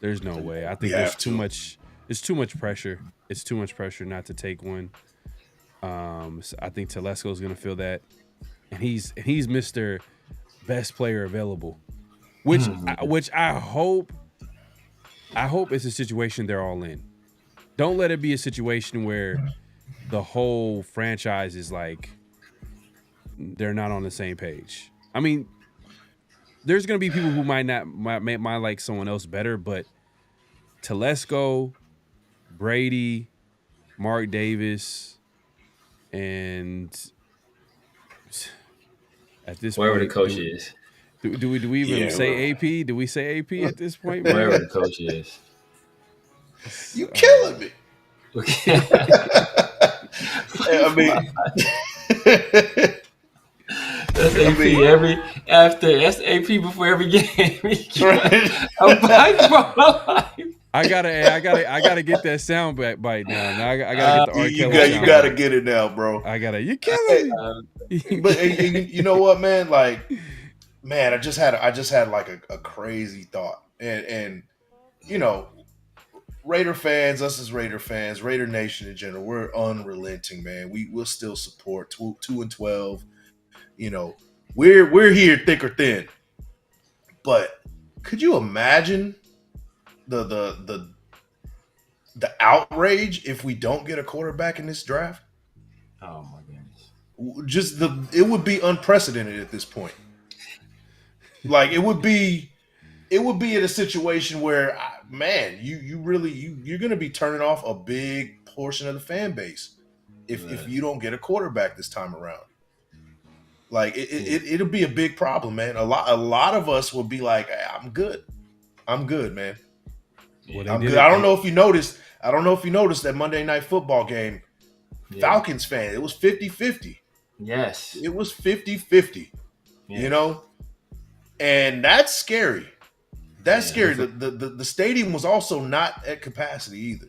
there's no way. I think there's too much. It's too much pressure. It's too much pressure not to take one. So I think Telesco is gonna feel that, and he's Mr. Best player available, which I hope it's a situation they're all in. Don't let it be a situation where the whole franchise is like they're not on the same page. I mean, there's gonna be people who might like someone else better, but Telesco, Brady, Mark Davis, and at this wherever point, the coach is. Do we even say AP? Do we say AP at this point? Wherever the coach is. You killing me. I mean, that's AP before every game. I gotta get that sound bite now. Now I gotta get the R. Kelly you gotta get it now, bro. You killing me. But you know what, man? Like, man, I just had like a crazy thought, and Raider fans, us as Raider fans, Raider Nation in general, we're unrelenting, man. We'll still support 2-12. We're here thick or thin. But could you imagine the the outrage if we don't get a quarterback in this draft. Oh my goodness! Just it would be unprecedented at this point. Like it would be in a situation where, man, you're going to be turning off a big portion of the fan base if you don't get a quarterback this time around. Like it'll be a big problem, man. A lot of us will be like, hey, I'm good, man. I'm good. I don't know if you noticed that Monday Night Football game, Falcons fan, it was 50-50. Yes, it was 50-50. Yes. You know, and that's scary. That's scary. The stadium was also not at capacity either.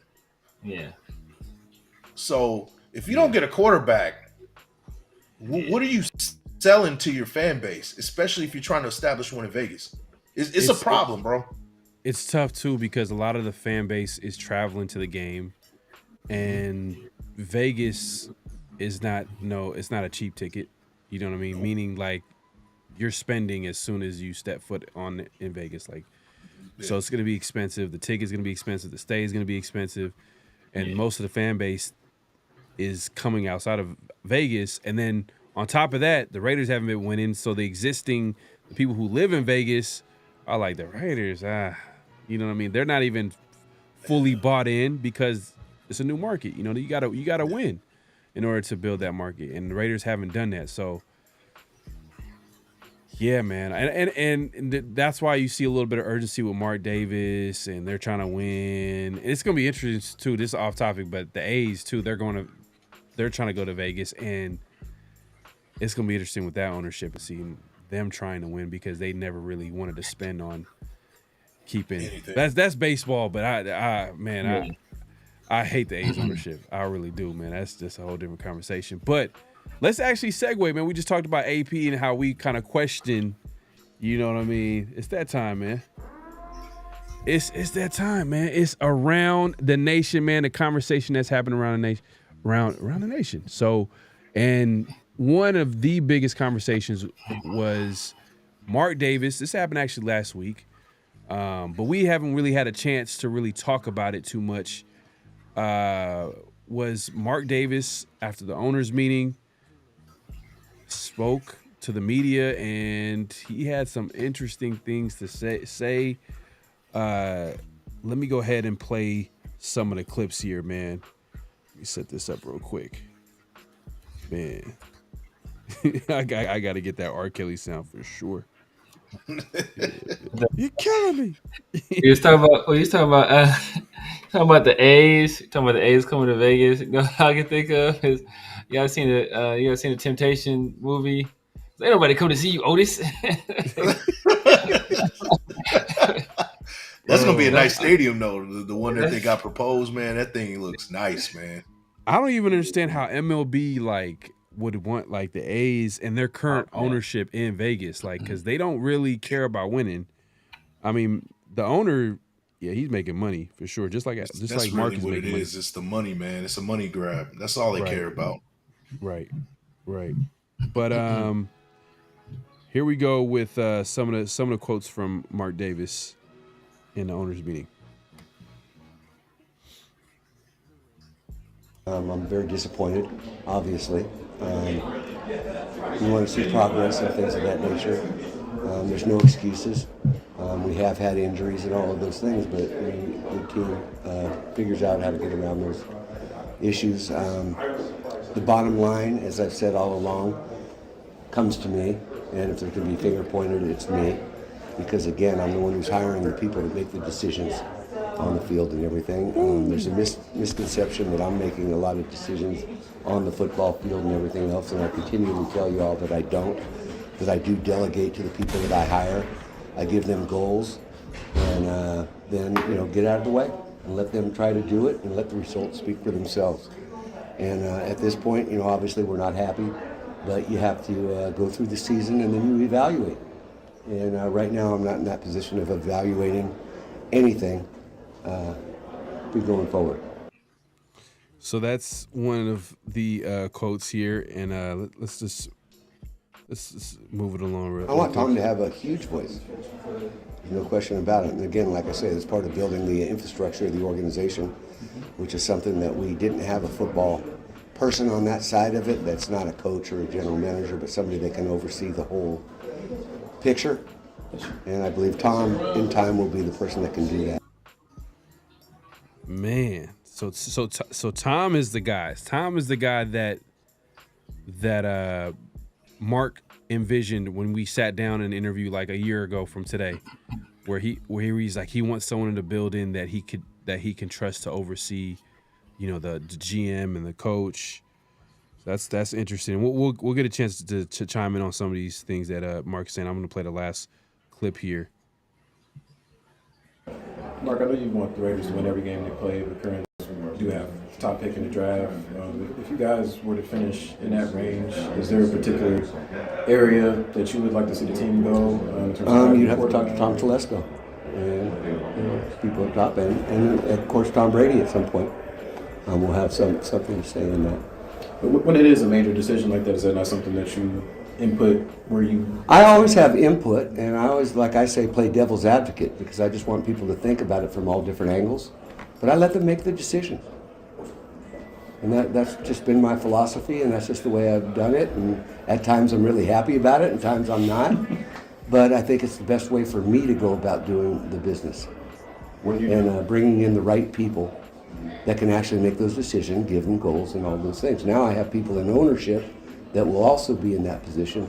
Yeah. So if you don't get a quarterback, what are you selling to your fan base, especially if you're trying to establish one in Vegas? It's a problem, bro. It's tough too because a lot of the fan base is traveling to the game, and Vegas is not it's not a cheap ticket. You know what I mean? Meaning like you're spending as soon as you step foot in Vegas, like. So it's going to be expensive. The ticket's going to be expensive. The stay is going to be expensive. And most of the fan base is coming outside of Vegas. And then on top of that, the Raiders haven't been winning. So the people who live in Vegas are like, the Raiders, you know what I mean? They're not even fully bought in because it's a new market. You know, you gotta win in order to build that market. And the Raiders haven't done that. So yeah, man, and that's why you see a little bit of urgency with Mark Davis, and they're trying to win. And it's gonna be interesting too. This is off topic, but the A's too. They're trying to go to Vegas, and it's gonna be interesting with that ownership and seeing them trying to win because they never really wanted to spend on keeping. Anything. That's baseball, but I hate the A's ownership. I really do, man. That's just a whole different conversation, but. Let's actually segue, man. We just talked about AP and how we kind of question, you know what I mean? It's that time, man. It's that time, man. It's around the nation, man. The conversation that's happening around the nation, around the nation. So, and one of the biggest conversations was Mark Davis. This happened actually last week, but we haven't really had a chance to really talk about it too much. Was Mark Davis after the owners' meeting? Spoke to the media, and he had some interesting things to say. Let me go ahead and play some of the clips here, man. Let me set this up real quick. Man, I got to get that R. Kelly sound for sure. You're killing me. He was talking about the A's. Talking about the A's coming to Vegas. All I can think of is you guys seen the Temptation movie. Ain't nobody come to see you, Otis. That's gonna be a nice stadium though. The one that they got proposed, man. That thing looks nice, man. I don't even understand how MLB would want the A's and their current ownership in Vegas, because they don't really care about winning. I mean, the owner, he's making money for sure. Just like Mark is making money. It's the money, man. It's a money grab. That's all they care about. Right. But here we go with some of the quotes from Mark Davis in the owners' meeting. I'm very disappointed, obviously. We want to see progress and things of that nature. There's no excuses. We have had injuries and all of those things, but the team figures out how to get around those issues. The bottom line, as I've said all along, comes to me, and if there can be finger pointed, it's me. Because again, I'm the one who's hiring the people to make the decisions on the field and everything. There's a misconception that I'm making a lot of decisions on the football field and everything else, and I continually tell you all that I don't, that I do delegate to the people that I hire. I give them goals, and then get out of the way and let them try to do it and let the results speak for themselves. And at this point, obviously we're not happy, but you have to go through the season and then you evaluate. And right now I'm not in that position of evaluating anything. Be going forward. So that's one of the quotes here, and let's let's move it along. Real I want Tom to have a huge voice. No question about it. And again, like I say, it's part of building the infrastructure of the organization, which is something that we didn't have a football person on that side of it that's not a coach or a general manager, but somebody that can oversee the whole picture. And I believe Tom, in time, will be the person that can do that. Man, so Tom is the guy. Tom is the guy that Mark envisioned when we sat down and interviewed like a year ago from today, where he's like he wants someone in the building that he can trust to oversee, you know, the GM and the coach. So that's interesting. We'll get a chance to chime in on some of these things that Mark's saying. I'm going to play the last clip here. Mark, I know you want the Raiders to win every game they play, but currently do have top pick in the draft. If you guys were to finish in that range, is there a particular area that you would like to see the team go? You'd have to talk to Tom Telesco and people up top, and of course Tom Brady at some point. We'll have something to say in that. But when it is a major decision like that, is that not something that you input where you... I always have input, and I always, like I say, play devil's advocate, because I just want people to think about it from all different angles. But I let them make the decision. And that's just been my philosophy, and that's just the way I've done it. And at times I'm really happy about it, and times I'm not. But I think it's the best way for me to go about doing the business. And bringing in the right people that can actually make those decisions, give them goals and all those things. Now I have people in ownership that will also be in that position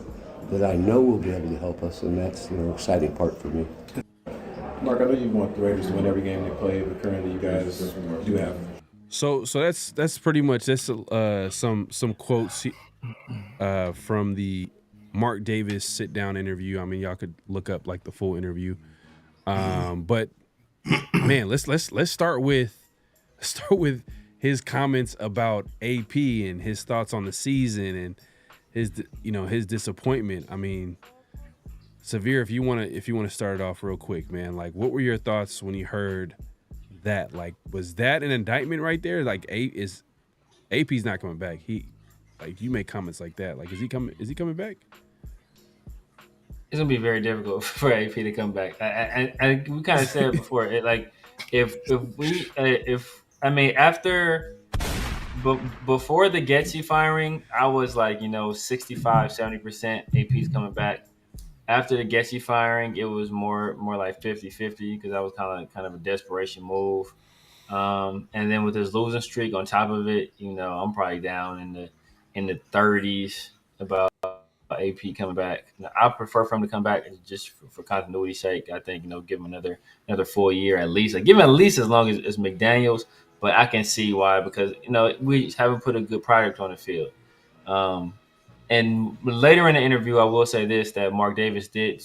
that I know will be able to help us, and that's the exciting part for me. Mark, I know you want the Raiders to win every game they play, but currently you guys do have. So that's pretty much some quotes from the Mark Davis sit down interview. I mean, y'all could look up like the full interview, but man, let's start with his comments about AP and his thoughts on the season and his disappointment. I mean, Severe, if you want to start it off real quick, man, like what were your thoughts when you heard that? Like, was that an indictment right there? Like, AP's not coming back. You make comments like that. Like, is he coming back? It's gonna be very difficult for AP to come back. And we kind of said it before. Before the Getsy firing, I was like, 65, 70% AP's coming back. After the Getsy firing, it was more like 50-50 because that was kind of a desperation move. And then with this losing streak on top of it, I'm probably down in the 30s about AP coming back. Now, I prefer for him to come back just for continuity's sake. I think give him another full year at least. Like, give him at least as long as McDaniels. But I can see why, because we haven't put a good product on the field. And later in the interview, I will say this: that Mark Davis did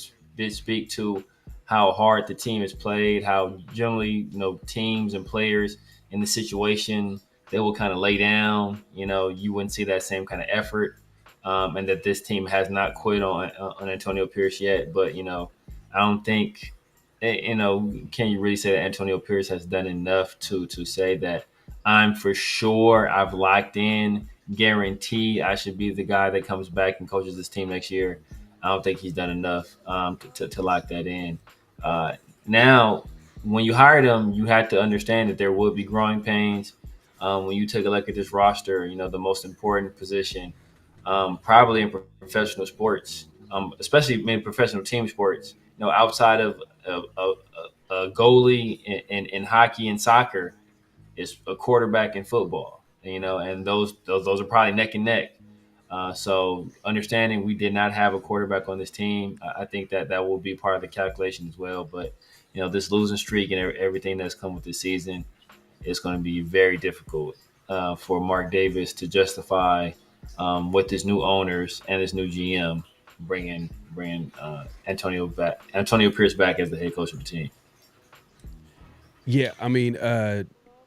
speak to how hard the team has played, how generally teams and players in the situation they will kind of lay down. You wouldn't see that same kind of effort. And that this team has not quit on Antonio Pierce yet. But, I don't think, can you really say that Antonio Pierce has done enough to say that I'm for sure I've locked in, guarantee I should be the guy that comes back and coaches this team next year? I don't think he's done enough to lock that in. Now, when you hired him, you had to understand that there would be growing pains. When you take a look at this roster, the most important position probably in professional sports, especially in professional team sports, outside of a goalie in hockey and soccer, is a quarterback in football, and those are probably neck and neck. So understanding we did not have a quarterback on this team, I think that will be part of the calculation as well. But, this losing streak and everything that's come with this season is going to be very difficult for Mark Davis to justify with his new owners and his new GM bringing Antonio Pierce back as the head coach of the team. Yeah, I mean,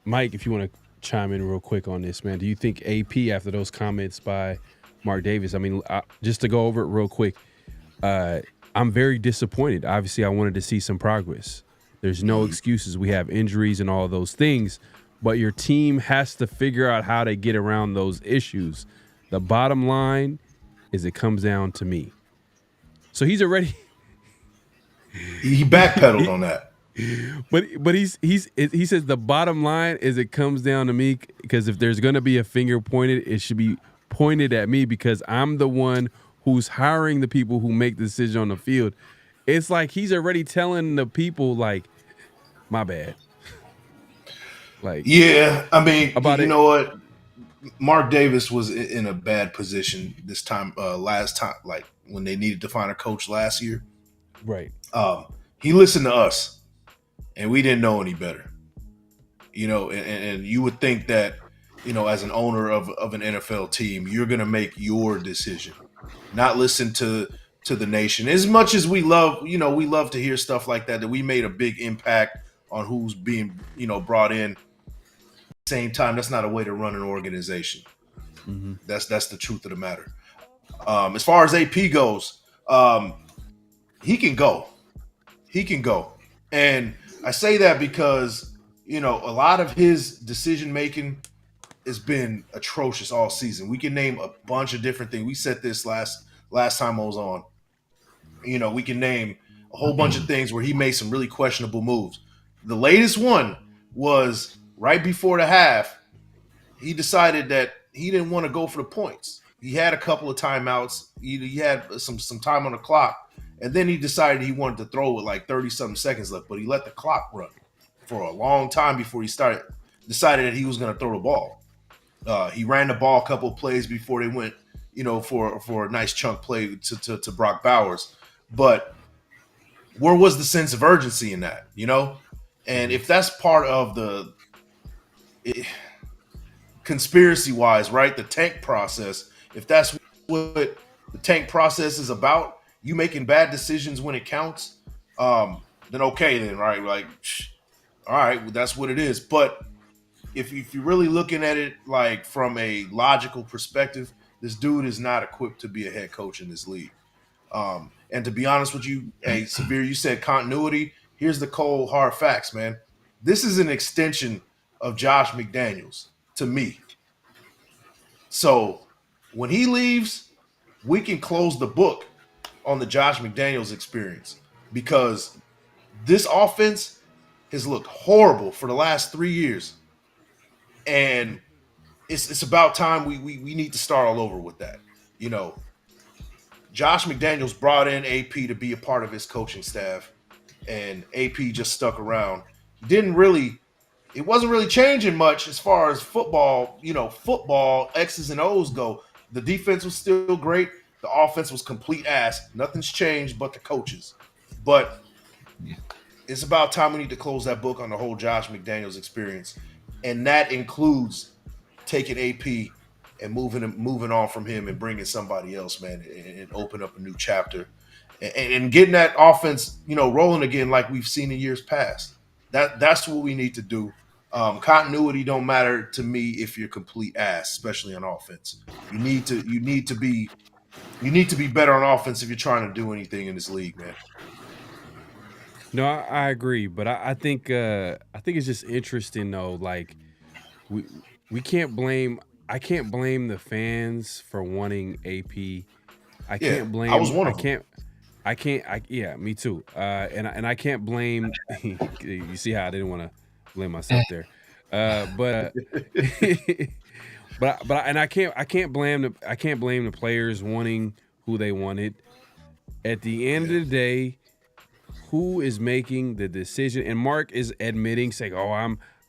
Mike, if you want to chime in real quick on this, man, do you think AP, after those comments by Mark Davis, I mean, just to go over it real quick, I'm very disappointed. Obviously, I wanted to see some progress. There's no excuses. We have injuries and all of those things, but your team has to figure out how to get around those issues. The bottom line is it comes down to me. So he's already he backpedaled on that. But he says the bottom line is it comes down to me, because if there's going to be a finger pointed, it should be pointed at me because I'm the one who's hiring the people who make the decision on the field. It's like he's already telling the people, like, my bad. Like, yeah, I mean, about you know what? Mark Davis was in a bad position this time, last time, like when they needed to find a coach last year. Right. He listened to us, and we didn't know any better. You know, and you would think that, you know, as an owner of an NFL team, you're going to make your decision, not listen to the nation. As much as we love, you know, we love to hear stuff like that we made a big impact on who's being, you know, brought in. Same time, that's not a way to run an organization. Mm-hmm. That's the truth of the matter. As far as AP goes, he can go. And I say that because, you know, a lot of his decision making has been atrocious all season. We can name a bunch of different things. We said this last time I was on. You know, we can name a whole bunch of things where he made some really questionable moves. The latest one was right before the half. He decided that he didn't want to go for the points. He had a couple of timeouts. He had some time on the clock. And then he decided he wanted to throw with like 30-something seconds left, but he let the clock run for a long time before he decided that he was going to throw the ball. He ran the ball a couple of plays before they went, you know, for a nice chunk play to Brock Bowers. But where was the sense of urgency in that, you know? And if that's part of the conspiracy-wise, right, the tank process, if that's what the tank process is about, you making bad decisions when it counts, then okay, then, right? Like, all right, well, that's what it is. But if you're really looking at it like from a logical perspective, this dude is not equipped to be a head coach in this league. And to be honest with you, hey, Sabir, you said continuity. Here's the cold, hard facts, man. This is an extension of Josh McDaniels to me. So when he leaves, we can close the book on the Josh McDaniels experience, because this offense has looked horrible for the last 3 years. And it's about time we need to start all over with that. You know, Josh McDaniels brought in AP to be a part of his coaching staff, and AP just stuck around. It wasn't really changing much as far as football, you know, football X's and O's go. The defense was still great. The offense was complete ass. Nothing's changed but the coaches. But it's about time we need to close that book on the whole Josh McDaniels experience. And that includes taking AP and moving on from him and bringing somebody else, man, and open up a new chapter and getting that offense, you know, rolling again like we've seen in years past. That's what we need to do. Continuity don't matter to me if you're complete ass, especially on offense. You need to be better on offense if you're trying to do anything in this league, man. No, I agree, but I think it's just interesting though. Like we can't blame. I can't blame the fans for wanting AP. I can't blame. I was one of them. Yeah, me too. And I can't blame. You see how I didn't want to blame myself there, but I can't blame the players wanting who they wanted. At the end of the day, who is making the decision? And Mark is admitting, saying, "Oh,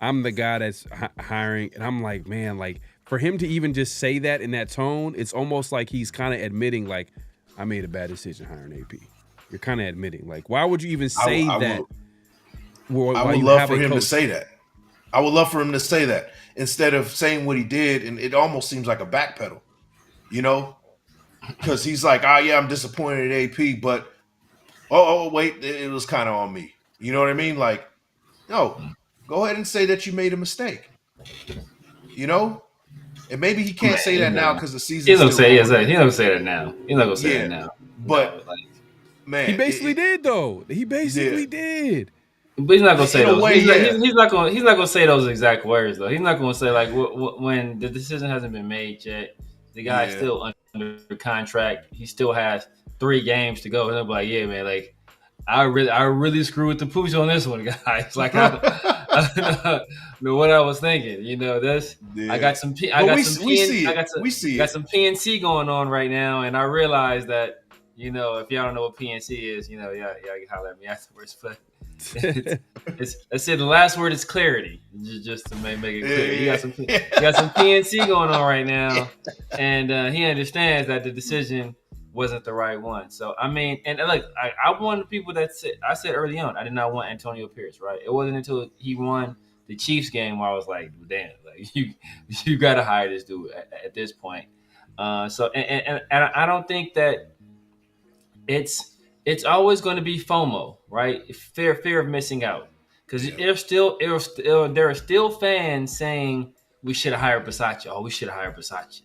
I'm the guy that's hiring," and I'm like, man, like for him to even just say that in that tone, it's almost like he's kind of admitting, like, I made a bad decision hiring AP. You're kind of admitting, like, why would you even say that? I would love for him to say that. I would love for him to say that instead of saying what he did, and it almost seems like a backpedal, you know, because he's like, yeah, I'm disappointed at AP, but wait, it was kind of on me. You know what I mean? Like, no, go ahead and say that you made a mistake. You know, and maybe he can't say that now because the season. He's not gonna say that now. He's not gonna say that now. But man, he basically did though. He basically did. But he's not gonna say those. He's not gonna say those exact words though. He's not gonna say like when the decision hasn't been made yet. The guy's still under contract. He still has 3 games to go, and I'm like, yeah, man, like I really screwed with the pooch on this one, guys. Like I know what I was thinking. You know, I got some PNC going on right now, and I realized that, you know, if y'all don't know what PNC is, you know, y'all can holler at me afterwards. But let's say the last word is clarity, just to make it clear. You got some PNC going on right now, and he understands that the decision wasn't the right one. So I mean, and look, I'm one of the people that I said early on I did not want Antonio Pierce. Right? It wasn't until he won the Chiefs game where I was like, damn, like you got to hire this dude at this point. So I don't think that it's always going to be FOMO, right? Fear of missing out, because there are still fans saying we should have hired Bisaccia. Oh, we should have hired Bisaccia.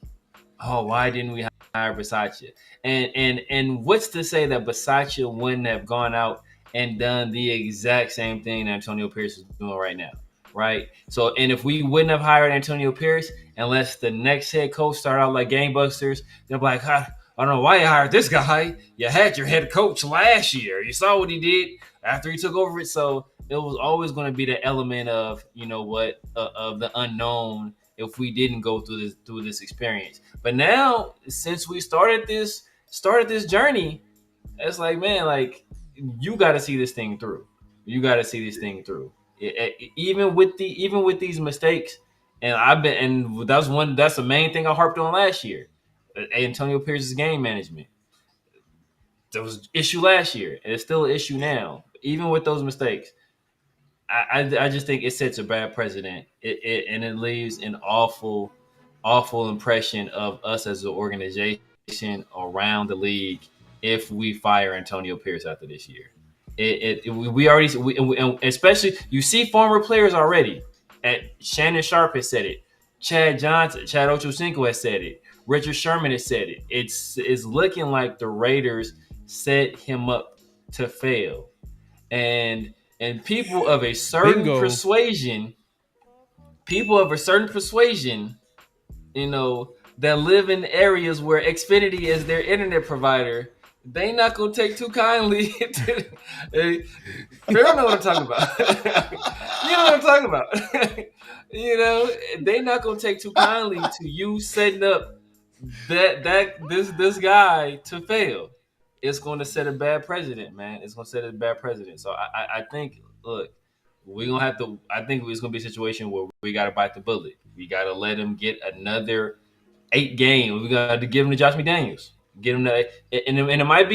Oh, why didn't we hire Bisaccia? And what's to say that Bisaccia wouldn't have gone out and done the exact same thing that Antonio Pierce is doing right now, right? So, and if we wouldn't have hired Antonio Pierce, unless the next head coach started out like gangbusters, they're like, I don't know why you hired this guy. You had your head coach last year. You saw what he did after he took over it. So it was always going to be the element of, you know what, of the unknown if we didn't go through this experience. But now, since we started this journey, it's like, man, like you got to see this thing through. You got to see this thing through. Even with these mistakes, and that's the main thing I harped on last year. Antonio Pierce's game management. There was an issue last year, and it's still an issue now. Even with those mistakes, I just think it sets a bad precedent. It leaves an awful impression of us as an organization around the league if we fire Antonio Pierce after this year. Especially you see former players already. Shannon Sharp has said it. Chad Ochocinco has said it. Richard Sherman has said it. It's looking like the Raiders set him up to fail, and people of a certain persuasion, you know, that live in areas where Xfinity is their internet provider, they not gonna take too kindly to. You don't know what I'm talking about. You know what I'm talking about. You know, they not gonna take too kindly to you setting up this guy to fail. It's going to set a bad precedent, man. It's going to set a bad precedent. So I think, look, we're going to have to. I think it's going to be a situation where we got to bite the bullet. We got to let him get another 8 games. We got to give him to Josh McDaniels. Get him that, and it might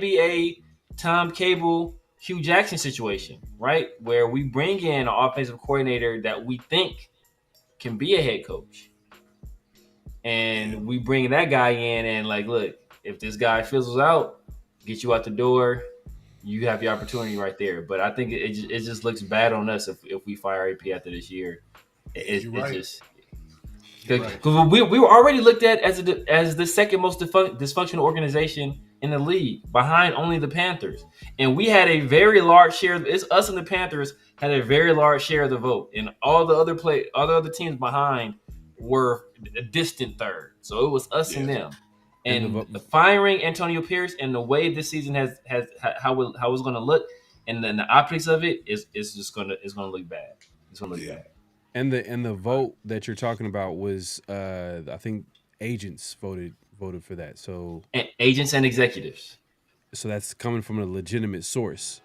be a Tom Cable, Hugh Jackson situation, right? Where we bring in an offensive coordinator that we think can be a head coach, and we bring that guy in, and like, look, if this guy fizzles out, get you out the door, you have your opportunity right there. But I think it just looks bad on us if we fire AP after this year. It's just because we were already looked at as the second most dysfunctional organization in the league, behind only the Panthers, and we had a very large share. It's us and the Panthers had a very large share of the vote, and all the other teams behind were a distant third. So it was us and them. And the firing Antonio Pierce and the way this season has how it's going to look, and then the optics of it is going to look bad. It's going to look bad. And the vote that you're talking about was I think agents voted for that. So agents and executives. So that's coming from a legitimate source.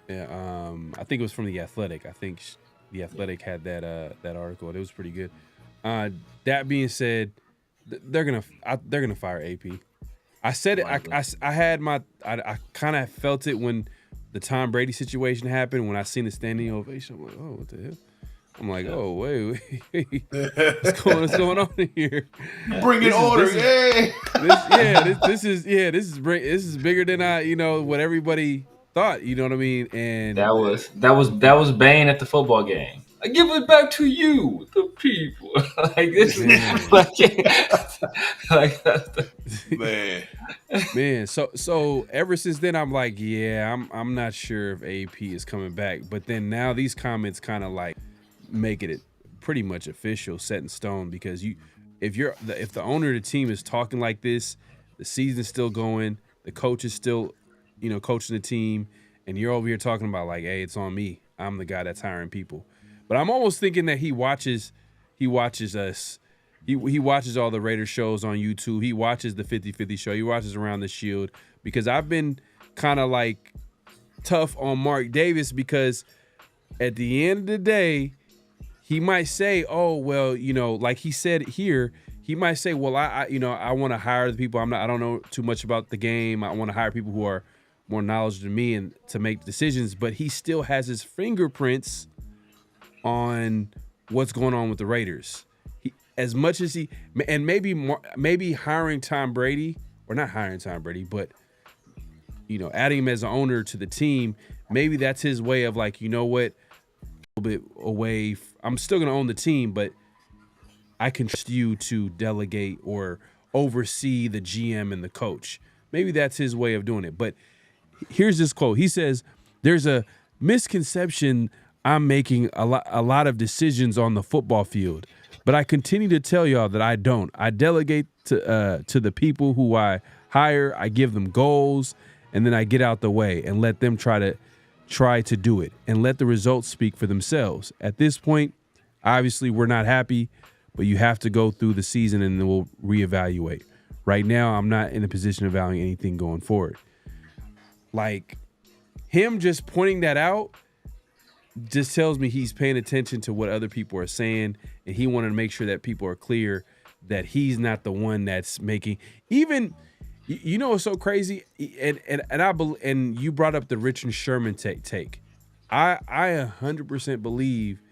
Yeah, I think it was from The Athletic. I think The Athletic had that article. It was pretty good. That being said, they're gonna fire AP. I said it. I kind of felt it when the Tom Brady situation happened. When I seen the standing ovation, I'm like, oh, what the hell? I'm like, oh, wait. What's going on here? Bringing order, This is bigger than what everybody thought. You know what I mean? And that was Bane at the football game. I give it back to you, the people. Like this, man. So ever since then, I'm like, I'm not sure if AP is coming back. But then now these comments kind of like make it pretty much official, set in stone. Because if the owner of the team is talking like this, The season's still going. The coach is still, coaching the team, and you're over here talking about like, hey, it's on me. I'm the guy that's hiring people. But I'm almost thinking that he watches us. He watches all the Raiders shows on YouTube. He watches the 50-50 show. He watches Around the Shield, because I've been kind of like tough on Mark Davis, because at the end of the day, he might say, oh, well, like he said here, he might say, well, I want to hire the people. I don't know too much about the game. I want to hire people who are more knowledgeable than me and to make decisions. But he still has his fingerprints on what's going on with the Raiders. As much as and maybe hiring Tom Brady, or not hiring Tom Brady, but adding him as an owner to the team, maybe that's his way of like, you know what, a little bit away. I'm still going to own the team, but I can trust you to delegate or oversee the GM and the coach. Maybe that's his way of doing it. But here's this quote. He says, "There's a misconception I'm making a lot of decisions on the football field, but I continue to tell y'all that I don't. I delegate to the people who I hire. I give them goals, and then I get out the way and let them try to do it and let the results speak for themselves. At this point, obviously we're not happy, but you have to go through the season and then we'll reevaluate. Right now, I'm not in a position of valuing anything going forward." Like, him just pointing that out just tells me he's paying attention to what other people are saying, and he wanted to make sure that people are clear that he's not the one that's making even. What's so crazy, and you brought up the Richard Sherman take. I 100% believe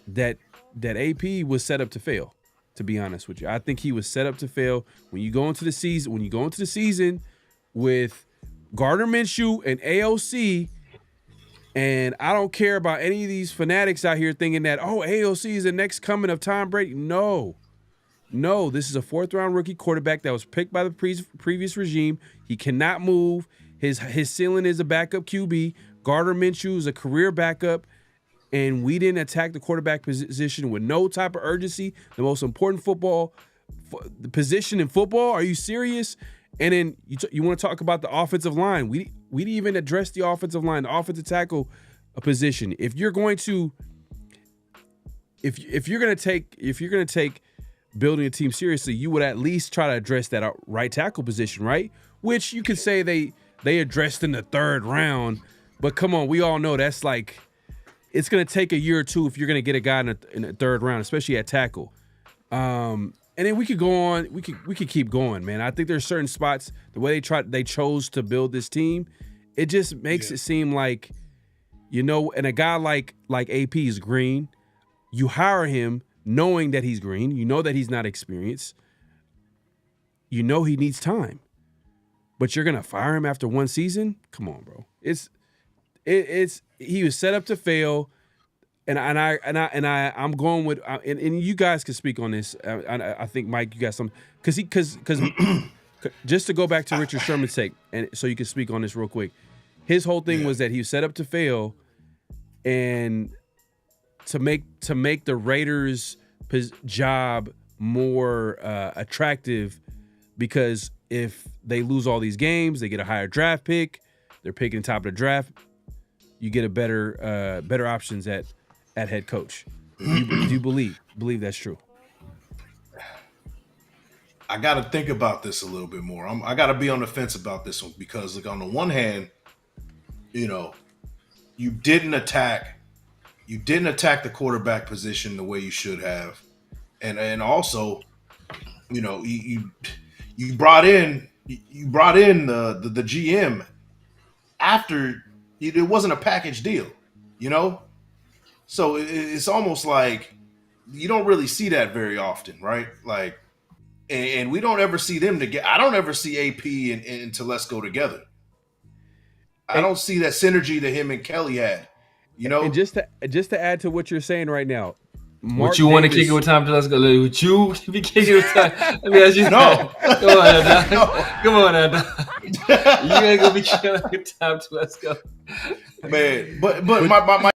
that AP was set up to fail. To be honest with you, I think he was set up to fail. When you go into the season with Gardner Minshew and AOC, and I don't care about any of these fanatics out here thinking that, oh, AOC is the next coming of Tom Brady. No, this is a 4th-round rookie quarterback that was picked by the previous regime. He cannot move. His ceiling is a backup QB. Gardner Minshew is a career backup, and we didn't attack the quarterback position with no type of urgency. The most important the position in football. Are you serious? And then you want to talk about the offensive line. We didn't even address the offensive line, the offensive tackle position. If you're going to take building a team seriously, you would at least try to address that right tackle position, right? Which you could say they addressed in the 3rd round, but come on, we all know that's like, it's going to take a year or two if you're going to get a guy in the 3rd round, especially at tackle. And then we could go on. We could keep going, man. I think there's certain spots, the way they chose to build this team, it just makes it seem like, and a guy like AP is green. You hire him knowing that he's green. You know that he's not experienced. You know he needs time. But you're gonna fire him after one season? Come on, bro. He was set up to fail. And I'm going with and you guys can speak on this. I think Mike, you got some because just to go back to Richard Sherman's take, and so you can speak on this real quick. His whole thing was that he was set up to fail, and to make the Raiders' job more attractive, because if they lose all these games, they get a higher draft pick. They're picking top of the draft. You get a better options at head coach. Do you believe that's true? I got to think about this a little bit more. I got to be on the fence about this one, because like, on the one hand, you didn't attack the quarterback position the way you should have, and also, you brought in the GM after it wasn't a package deal, So it's almost like you don't really see that very often, right? Like, and we don't ever see them together. I don't ever see AP and Telesco together. I don't see that synergy that him and Kelly had, And just to add to what you're saying right now, Would you want to kick it with Tom Telesco? Would you be kicking it with Tom? Let me ask you. No. Come on, Adam. No. Come on, Adam. You ain't gonna be kicking it with Tom Telesco, man. But my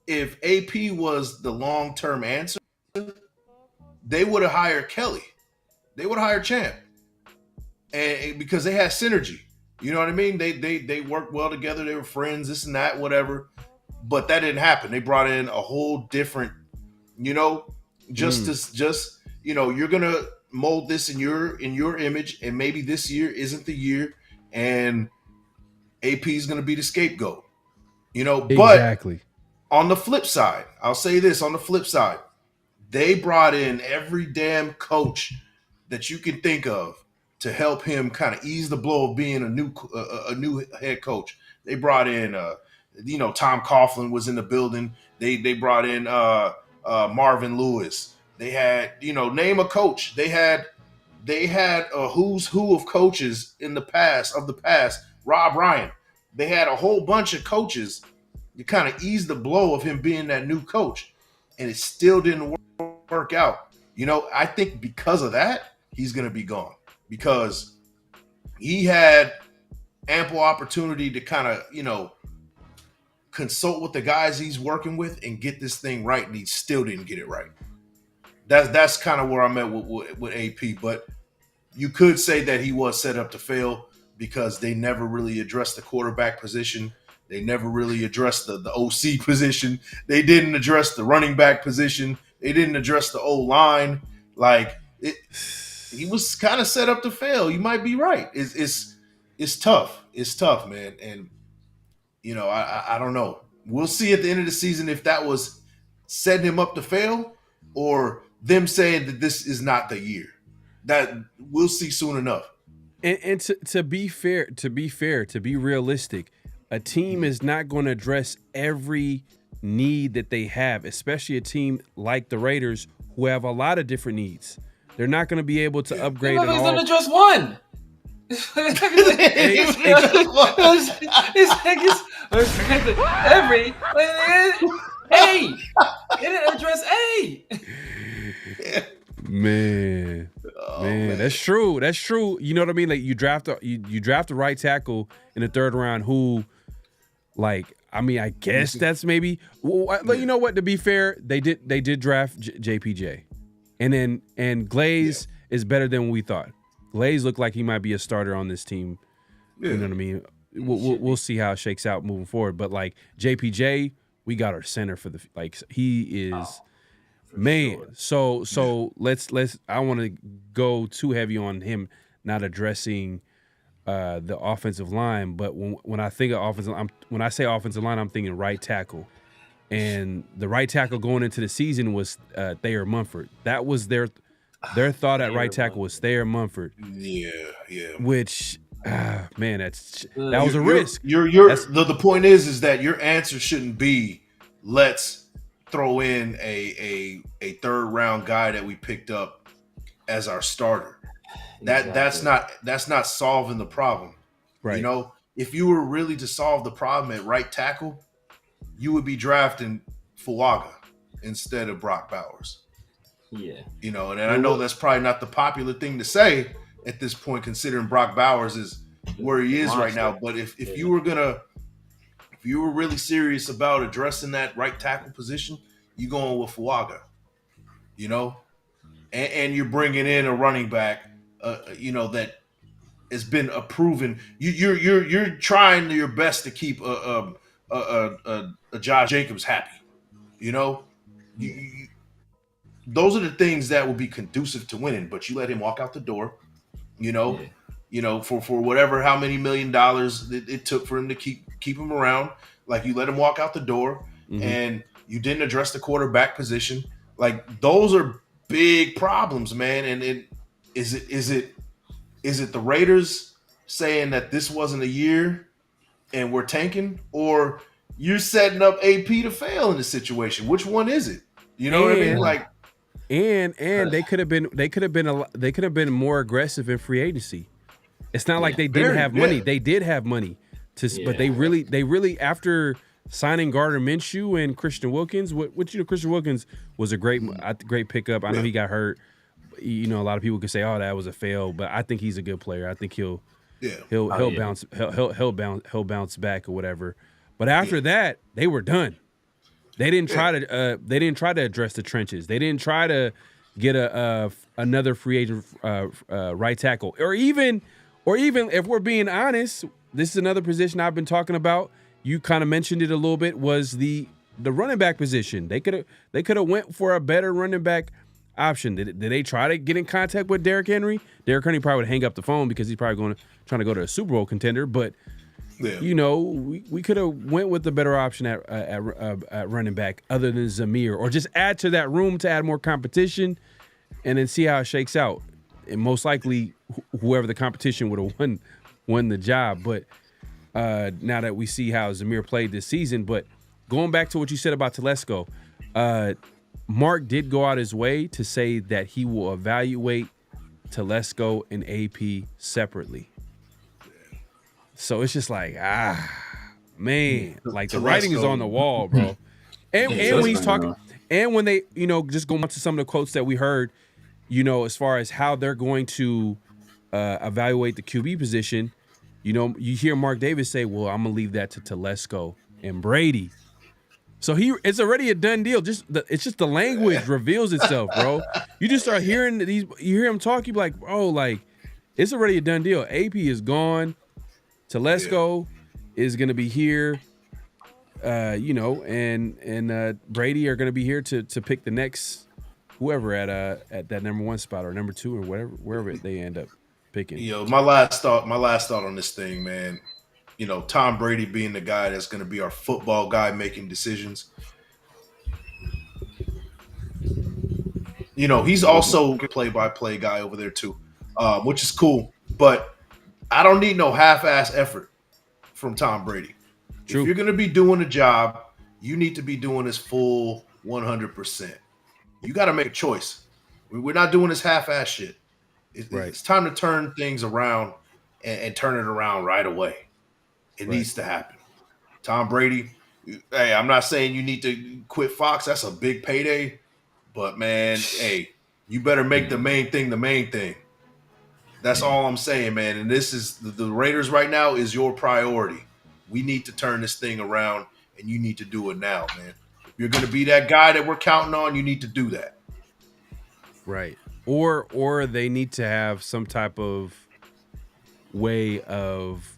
if AP was the long-term answer, they would have hired Kelly. They would have hired Champ. and because they had synergy. You know what I mean? They worked well together. They were friends, this and that, whatever. But that didn't happen. They brought in a whole different, just you're gonna mold this in your image, and maybe this year isn't the year, and AP is gonna be the scapegoat. Exactly. But on the flip side, I'll say this: on the flip side, they brought in every damn coach that you can think of to help him kind of ease the blow of being a new head coach. They brought in, Tom Coughlin was in the building. They brought in Marvin Lewis. They had, name a coach. They had a who's who of coaches in the past. Rob Ryan. They had a whole bunch of coaches to kind of ease the blow of him being that new coach, and it still didn't work out. I think because of that, he's going to be gone, because he had ample opportunity to kind of, consult with the guys he's working with and get this thing right, and he still didn't get it right. That's kind of where I'm at with AP, but you could say that he was set up to fail because they never really addressed the quarterback position. They never really addressed the OC position. They didn't address the running back position. They didn't address the O-line. He was kind of set up to fail. You might be right. It's tough. It's tough, man. And, I don't know. We'll see at the end of the season if that was setting him up to fail or them saying that this is not the year. That we'll see soon enough. And to be fair, to be realistic, a team is not going to address every need that they have, especially a team like the Raiders who have a lot of different needs. They're not going to be able to upgrade at all. He's going to address one. It address A. Man, that's true. That's true. You know what I mean? Like you draft the right tackle in the third round. Who, I guess that's maybe. Well, you know what? To be fair, they did draft JPJ, and Glaze is better than we thought. Glaze looked like he might be a starter on this team. Yeah. You know what I mean? We'll see how it shakes out moving forward. But JPJ, we got our center for the he is man. Sure. So let's. I want to go too heavy on him not addressing the offensive line. But when I think of offensive, when I say offensive line, I'm thinking right tackle. And the right tackle going into the season was Thayer Munford. That was their thought at right tackle was Thayer Munford. Yeah. Which, man, that was a risk. The point is that your answer shouldn't be let's throw in a third round guy that we picked up as our starter. That's not solving the problem. Right. If you were really to solve the problem at right tackle, you would be drafting Fuaga instead of Brock Bowers. Yeah. And I know that's probably not the popular thing to say at this point, considering Brock Bowers is where he is right now. But if you were really serious about addressing that right tackle position, you going with Fuaga, and you're bringing in a running back, that has been a proven. You're trying your best to keep a Josh Jacobs happy, those are the things that will be conducive to winning. But you let him walk out the door, for whatever how many $1 million it took for him to keep him around. You let him walk out the door, and you didn't address the quarterback position. Those are big problems, man. And is it the Raiders saying that this wasn't a year and we're tanking, or you're setting up AP to fail in this situation? Which one is it? You know what I mean? And they could have been more aggressive in free agency. It's not like they didn't have money. They did have money but they really after signing Gardner Minshew and Christian Wilkins, Christian Wilkins was a great pickup. I know he got hurt. A lot of people could say, "Oh, that was a fail," but I think he's a good player. I think he'll bounce back or whatever. But after that, they were done. They didn't try to address the trenches. They didn't try to get another free agent right tackle, or even if we're being honest, this is another position I've been talking about. You kind of mentioned it a little bit. Was the running back position? They could have went for a better running back option. Did they try to get in contact with Derrick Henry? Derrick Henry probably would hang up the phone because he's probably trying to go to a Super Bowl contender. But we could have went with the better option at running back other than Zamir, or just add to that room to add more competition, and then see how it shakes out. And most likely, whoever the competition would have won the job. But now that we see how Zamir played this season, but going back to what you said about Telesco, Mark did go out his way to say that he will evaluate Telesco and AP separately. So it's just like, man, like the writing is on the wall, bro. And when he's talking, and when they, just going to some of the quotes that we heard, as far as how they're going to evaluate the QB position, you hear Mark Davis say, well, I'm going to leave that to Telesco and Brady. So it's already a done deal. It's just the language reveals itself, bro. You just start hearing you hear him talk, you be like, bro, like, it's already a done deal. AP is gone. Telesco is going to be here, and Brady are going to be here to pick the next whoever at that number 1 spot or number 2 or wherever they end up picking. My last thought on this thing, man. Tom Brady being the guy that's going to be our football guy making decisions. He's also a play-by-play guy over there too, which is cool. But I don't need no half-ass effort from Tom Brady. True. If you're going to be doing a job, you need to be doing this full 100%. You got to make a choice. We're not doing this half-ass shit. It's time to turn things around and turn it around right away. It needs to happen. Tom Brady, hey, I'm not saying you need to quit Fox. That's a big payday. But, man, hey, you better make the main thing the main thing. That's all I'm saying, man. And this is the Raiders right now is your priority. We need to turn this thing around, and you need to do it now, man. If you're going to be that guy that we're counting on, you need to do that. Right. Or they need to have some type of way of,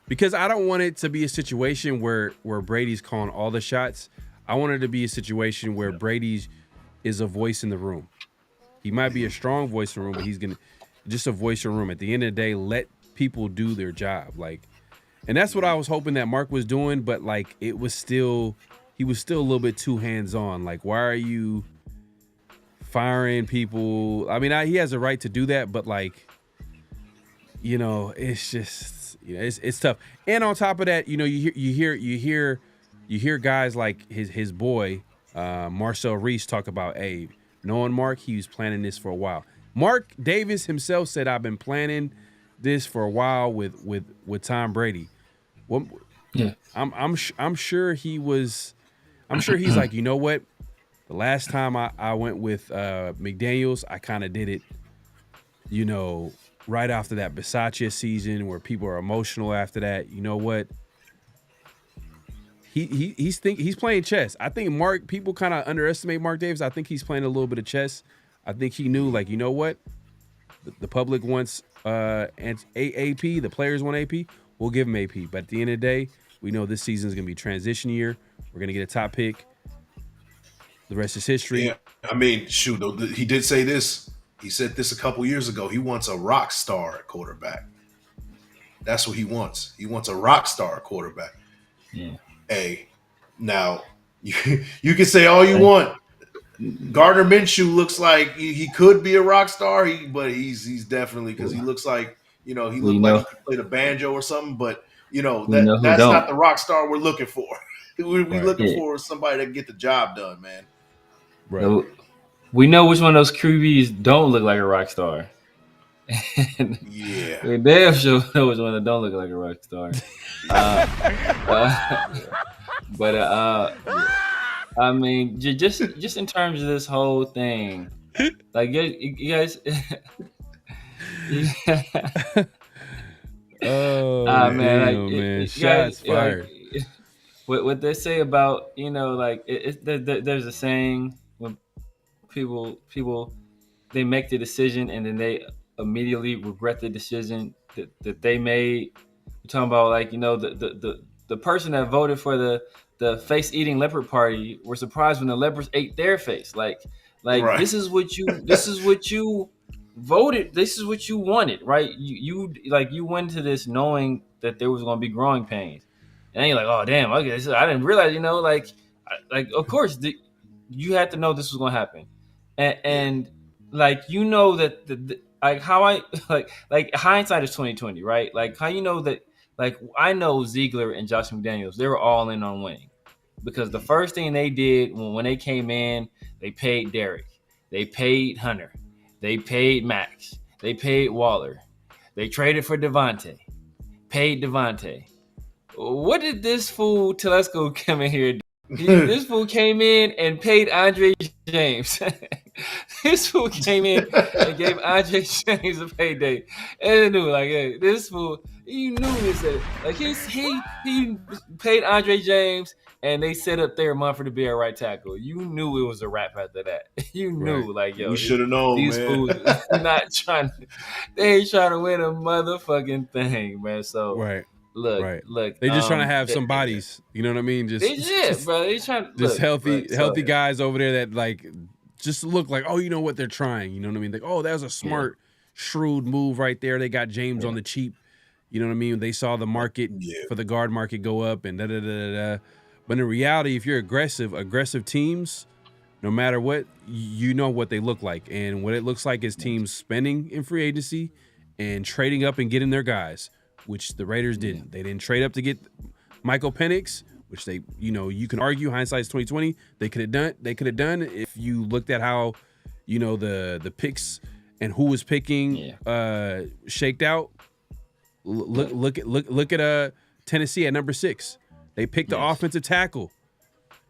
because I don't want it to be a situation where Brady's calling all the shots. I want it to be a situation where Brady's is a voice in the room. He might be a strong voice in the room, but he's going to just a voice in the room. At the end of the day, let people do their job. And that's what I was hoping that Mark was doing, but he was still a little bit too hands-on. Why are you firing people? I mean, he has a right to do that, but it's just, it's tough. And on top of that, you hear guys like his boy, Marcel Reese talk about, hey, knowing Mark, he was planning this for a while. Mark Davis himself said, I've been planning this for a while with Tom Brady. Well, yeah, I'm sure he was. I'm sure he's like, you know what? The last time I went with McDaniels, I kind of did it, right after that Bisaccia season where people are emotional after that. You know what? He's playing chess. I think people kind of underestimate Mark Davis. I think he's playing a little bit of chess. I think he knew, you know what? The public wants AP. The players want AP. We'll give him AP. But at the end of the day, we know this season is going to be transition year. We're going to get a top pick. The rest is history. Yeah, I mean, shoot, he did say this. He said this a couple years ago. He wants a rock star at quarterback. That's what he wants. He wants a rock star at quarterback. Yeah. Hey, now, you can say all you want. Gardner Minshew looks like he could be a rock star, but he's definitely, because he looks like, he looked like he played a banjo or something, but, that's not the rock star we're looking for. We're looking for somebody that can get the job done, man. Right. We know which one of those QBs don't look like a rock star. Yeah. We damn sure know which one that don't look like a rock star. I mean, just in terms of this whole thing, you guys. Man, shots fired. What they say about there's a saying when people they make the decision and then they immediately regret the decision that they made. You're talking about like, you know, the person that voted for the face eating leopard party were surprised when the leopards ate their face. Like Right. this is what you voted. This is what you wanted, right? You went to this knowing that there was going to be growing pains, and then you're like, oh damn, okay, I didn't realize, you know, like of course you had to know this was going to happen, and like, you know, that like how I like hindsight is 20/20, right? Like how you know that, like, I know Ziegler and Josh McDaniels, they were all in on winning, because the first thing they did when they came in, they paid Derek, they paid Hunter, they paid Max, they paid Waller, they traded for Devontae, paid Devontae. What did this fool Telesco come in here do? This fool came in and paid Andre James. This fool came in and gave Andre James a payday. And they knew, like, hey, this fool, you knew this. Like, he paid Andre James, and they set up their Mumford to be a right tackle. You knew it was a wrap after that. You knew, like, yo, we should have known, these man. fools not trying. They ain't trying to win a motherfucking thing, man. So look. They're just trying to have some bodies. You know what I mean? Bro. They trying just healthy guys over there that like just look like, oh, you know what, they're trying. You know what I mean? Like, oh, that was a smart, shrewd move right there. They got James on the cheap. You know what I mean? They saw the market for the guard market go up and da da da da. But in reality, if you're aggressive teams, no matter what, you know what they look like, and what it looks like is teams spending in free agency and trading up and getting their guys, which the Raiders didn't. They didn't trade up to get Michael Penix, which they, you know, you can argue hindsight's 20/20. They could have done if you looked at how, you know, the picks and who was picking shaked out. Look at Tennessee at number 6. They picked the offensive tackle.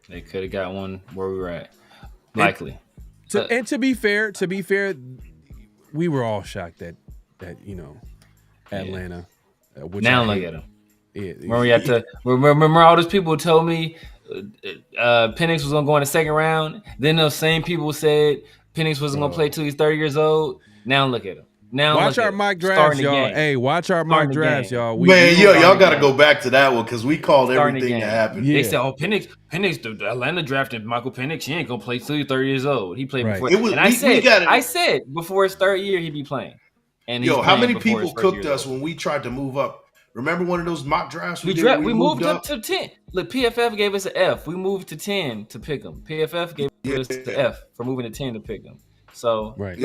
They could have got one where we were at, likely. And to be fair, we were all shocked that you know, Atlanta. Now look at him. Yeah. Remember all those people told me Penix was gonna go in the second round. Then those same people said Penix wasn't gonna play till he's 30 years old. Now look at him. Now watch our mock drafts, y'all. Hey, watch our mock drafts, y'all. Y'all got to go back to that one because we called everything that happened. They said, "Oh, Penix, the Atlanta drafted Michael Penix. He ain't gonna play till he's 30 years old. He played before." I said before his third year he'd be playing. And how many people cooked us when we tried to move up? Remember one of those mock drafts we moved up to 10. Look, PFF gave us an F. We moved to 10 to pick him. PFF gave us the F for moving to 10 to pick him. So, but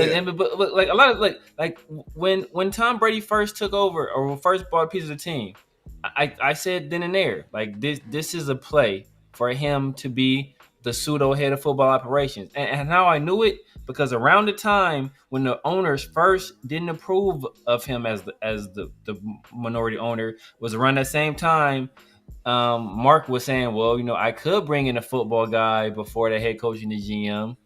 like a lot of like when Tom Brady first took over or first bought a piece of the team, I said then and there, like this is a play for him to be the pseudo head of football operations. And how I knew it, because around the time when the owners first didn't approve of him as the minority owner, was around that same time Mark was saying, well, you know, I could bring in a football guy before the head coach and the GM.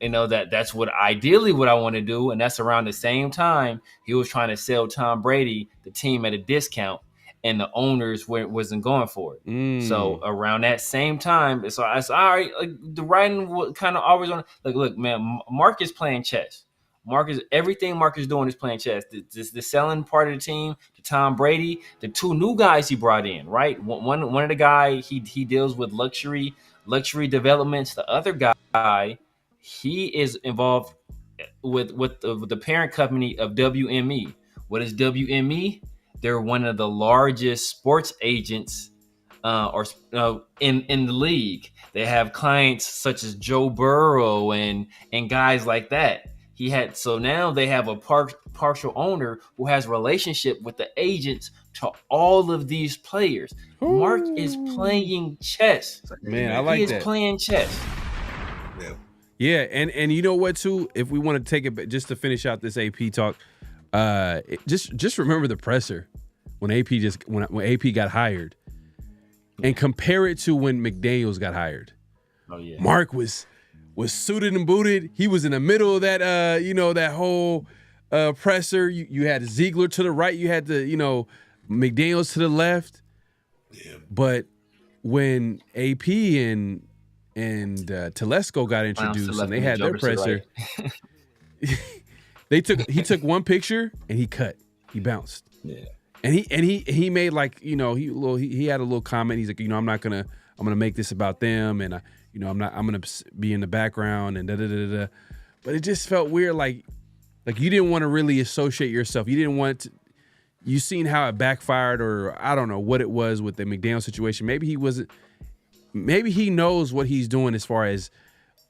You know, that's what ideally what I want to do. And that's around the same time he was trying to sell Tom Brady the team at a discount, and the owners wasn't going for it. So around that same time, so I said, all right, like the writing kind of always on. Like, look, man, Mark is playing chess. Everything Mark is doing is playing chess. The selling part of the team, the Tom Brady, the two new guys he brought in, right? One of the guy he deals with luxury developments. The other guy, he is involved with the parent company of WME. What is WME? They're one of the largest sports agents in the league. They have clients such as Joe Burrow and guys like that. So now they have a partial owner who has a relationship with the agents to all of these players. Ooh. Mark is playing chess. Man, I like that. He is playing chess. Yeah, and you know what too? If we want to take it just to finish out this AP talk, just remember the presser when AP got hired, and compare it to when McDaniels got hired. Oh yeah, Mark was suited and booted. He was in the middle of that that whole presser. You had Ziegler to the right. You had McDaniels to the left. Yeah. But when AP and Telesco got introduced and they had their presser, he took one picture and he cut. He bounced. Yeah. And he made like, he had a little comment. He's like, I'm gonna make this about them, and I'm gonna be in the background and da da da da. But it just felt weird, like you didn't want to really associate yourself. You didn't want to. You seen how it backfired, or I don't know what it was with the McDaniel situation. Maybe he wasn't. Maybe he knows what he's doing as far as,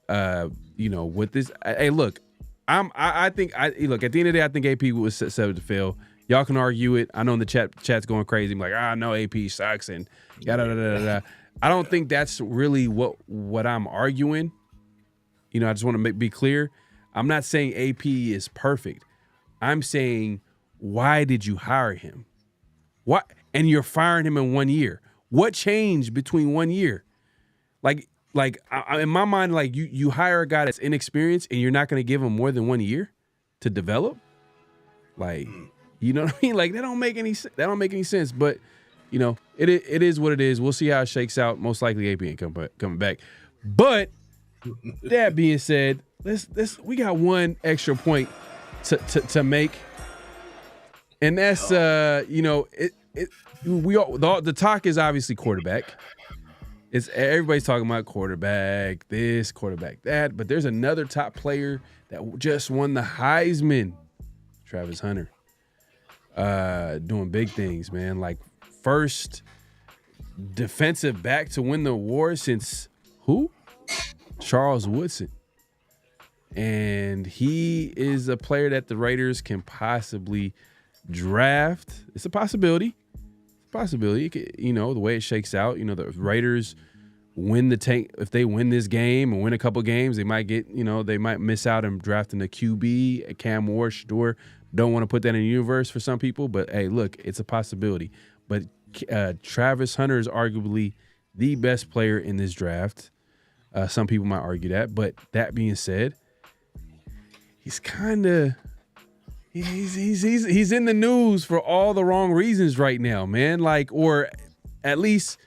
with this. Hey, look, I think look at the end of the day, I think AP was set up to fail. Y'all can argue it. I know the chat's going crazy. I'm like, no, AP sucks and yada da da da. I don't think that's really what I'm arguing. I just want to be clear. I'm not saying AP is perfect. I'm saying, why did you hire him? What? And you're firing him in 1 year. What changed between 1 year? Like in my mind, like you hire a guy that's inexperienced and you're not going to give him more than 1 year to develop. Like, you know what I mean? Like that don't make any sense. But it is what it is. We'll see how it shakes out. Most likely AP ain't coming back. But that being said, we got one extra point to make, and that's the talk is obviously quarterback. Everybody's talking about quarterback this, quarterback that, but there's another top player that just won the Heisman, Travis Hunter, doing big things, man. Like first defensive back to win the award since who? Charles Woodson. And he is a player that the Raiders can possibly draft. It's a possibility. The way it shakes out, the Raiders win the tank. If they win this game and win a couple games, they might they might miss out on drafting a QB, a Cam Ward, Shador. Don't want to put that in the universe for some people, but hey, look, it's a possibility. But Travis Hunter is arguably the best player in this draft. Some people might argue that, but that being said, he's in the news for all the wrong reasons right now, man. Like, or at least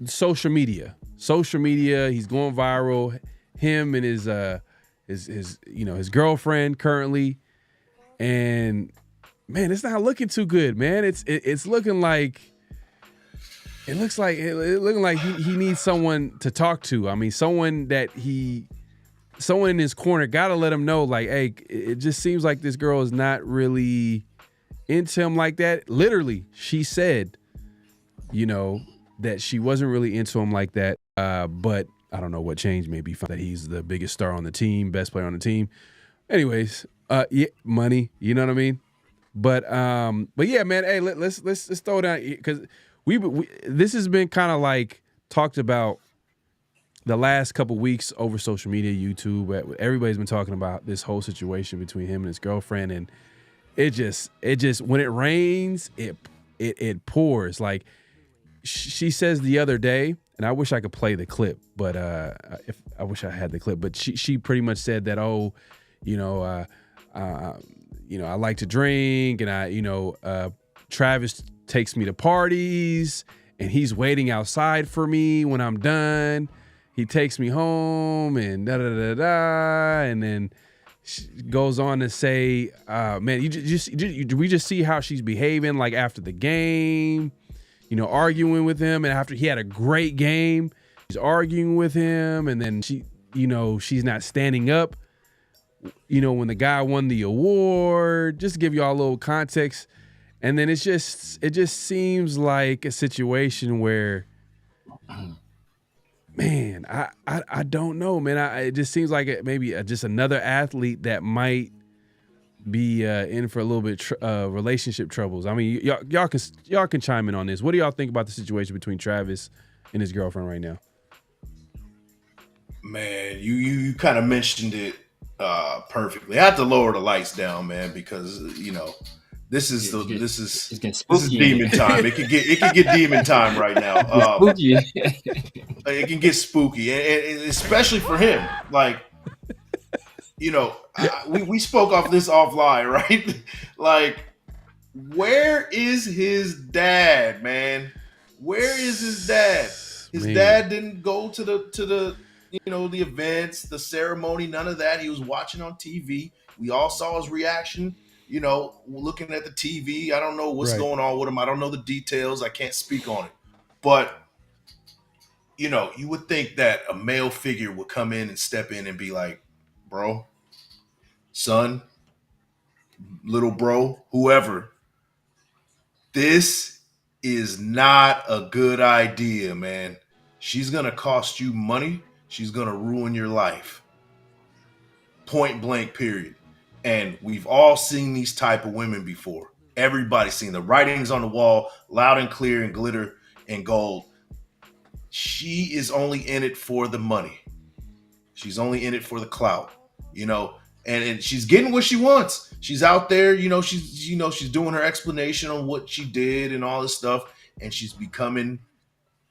social media. He's going viral. Him and his girlfriend currently, and man, it's not looking too good, man. It's looking like. It looks like he needs someone to talk to. I mean, someone in his corner got to let him know, like, hey, it just seems like this girl is not really into him like that. Literally, she said, that she wasn't really into him like that. But I don't know what changed. Maybe that he's the biggest star on the team, best player on the team. Anyways, money. You know what I mean? But yeah, man. Hey, let's throw it down because. This has been kind of like talked about the last couple weeks over social media, YouTube. Everybody's been talking about this whole situation between him and his girlfriend, and it just when it rains, it pours. Like she says the other day, and I wish I could play the clip, but I wish I had the clip. But she pretty much said that, I like to drink, and Travis takes me to parties and he's waiting outside for me when I'm done. He takes me home and da da da da, and then she goes on to say, man, we just see how she's behaving, like after the game, arguing with him, and after he had a great game, she's arguing with him, and then she's not standing up, when the guy won the award. Just to give y'all a little context. And then it just seems like a situation where, man, I don't know, man. It just seems like maybe just another athlete that might be in for a little bit relationship troubles. I mean, y'all can chime in on this. What do y'all think about the situation between Travis and his girlfriend right now? Man, you kind of mentioned it perfectly. I have to lower the lights down, man, because This is demon time. It can get demon time right now. It can get spooky, and especially for him. Like, we spoke off this offline, right? Like, where is his dad, man? Where is his dad? His dad didn't go to the the events, the ceremony, none of that. He was watching on TV. We all saw his reaction, you know, looking at the TV. I don't know what's going on with him. I don't know the details. I can't speak on it. But, you know, you would think that a male figure would come in and step in and be like, bro, son, little bro, whoever, this is not a good idea, man. She's going to cost you money. She's going to ruin your life. Point blank, period. And we've all seen these type of women before. Everybody's seen the writings on the wall, loud and clear and glitter and gold. She is only in it for the money. She's only in it for the clout, you know, and she's getting what she wants. She's out there, she's doing her explanation on what she did and all this stuff, and she's becoming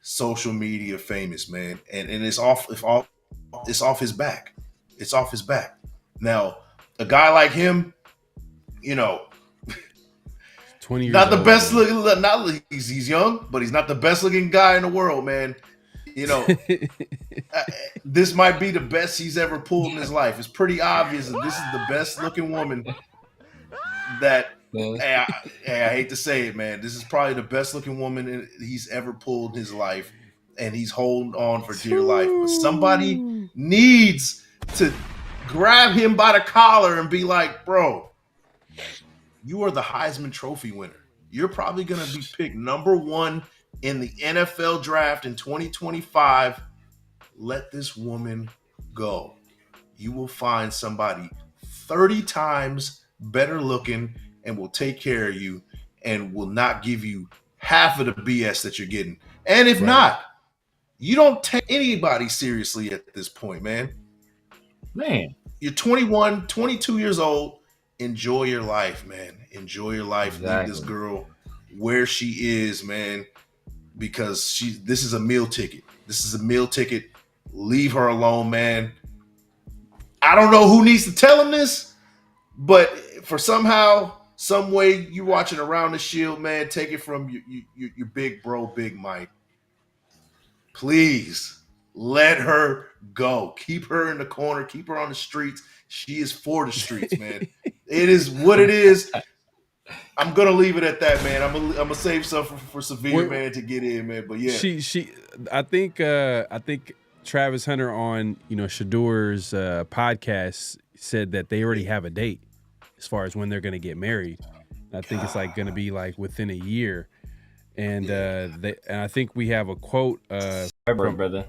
social media famous, man. And it's off his back. It's off his back. Now, a guy like him, you know, 20 years not the old, best looking. He's young, but he's not the best looking guy in the world, man. You know, this might be the best he's ever pulled in his life. It's pretty obvious that this is the best looking woman that. I hate to say it, man. This is probably the best looking woman he's ever pulled in his life, and he's holding on for dear life. But somebody needs to grab him by the collar and be like, bro, you are the Heisman Trophy winner. You're probably going to be picked number 1 in the NFL draft in 2025. Let this woman go. You will find somebody 30 times better looking and will take care of you and will not give you half of the BS that you're getting. And if not, you don't take anybody seriously at this point, man. You're 21, 22 years old. Enjoy your life, man. Enjoy your life. Exactly. Leave this girl where she is, man, because this is a meal ticket. This is a meal ticket. Leave her alone, man. I don't know who needs to tell him this, but for some way, you watching Around the Shield, man, take it from your big bro, Big Mike. Please let her go. Keep her in the corner. Keep her on the streets. She is for the streets, man. It is what it is. I'm gonna leave it at that, man. I'm gonna save something for Severe, man, to get in, man. But yeah, I think Travis Hunter on Shadur's podcast said that they already have a date as far as when they're gonna get married. I think it's like gonna be like within a year, and and I think we have a quote. Brother.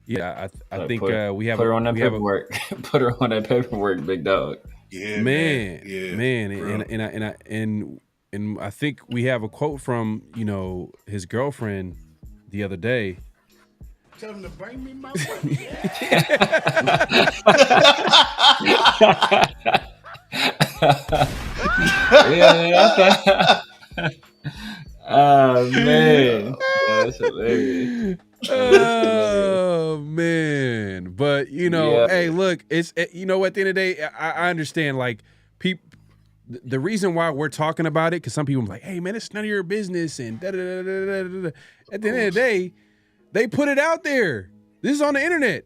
Yeah, I think we have. Put her on that paperwork. Put her on that paperwork, big dog. Yeah, man. Yeah, and I think we have a quote from his girlfriend the other day. Tell him to bring me my money. Oh man, that's hilarious. Oh man, but hey, look, it's at the end of the day, I understand like people. The reason why we're talking about it, because some people are like, hey man, it's none of your business, and da da da da da da. At the end of the day, they put it out there. This is on the internet.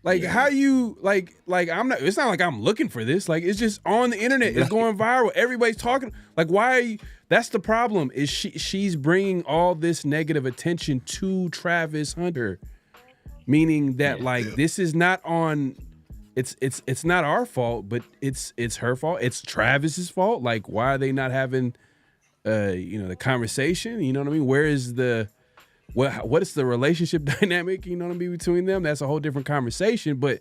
Like how you like I'm not. It's not like I'm looking for this. Like it's just on the internet. It's going viral. Everybody's talking. Like why are you? That's the problem. Is she's bringing all this negative attention to Travis Hunter, meaning that this is not on. It's not our fault, but it's her fault. It's Travis's fault. Like why are they not having, the conversation? You know what I mean? Where is the what is the relationship dynamic? You know what I mean, between them? That's a whole different conversation. But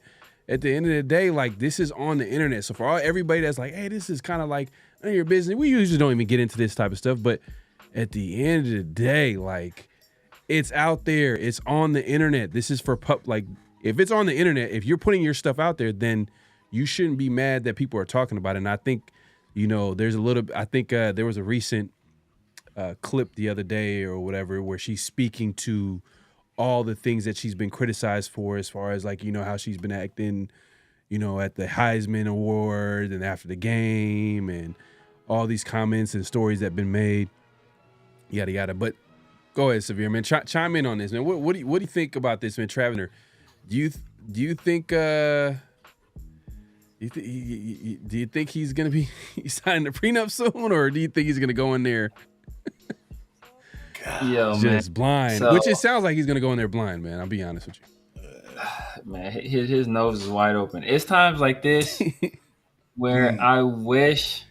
at the end of the day, like this is on the internet. So for everybody that's like, hey, this is kind of like none of your business. We usually don't even get into this type of stuff. But at the end of the day, like it's out there. It's on the internet. This is for if it's on the internet, if you're putting your stuff out there, then you shouldn't be mad that people are talking about it. And I think, there's there was a recent clip the other day or whatever where she's speaking to all the things that she's been criticized for as far as like, how she's been acting, at the Heisman Award and after the game and all these comments and stories that have been made, yada, yada. But go ahead, Severe, man. Chime in on this, man. What do you think about this, man, Travis? Do you think Do you think he's going to be signing the prenup soon, or do you think he's going to go in there just blind? So, which it sounds like he's going to go in there blind, man. I'll be honest with you. Man, his nose is wide open. It's times like this where I wish,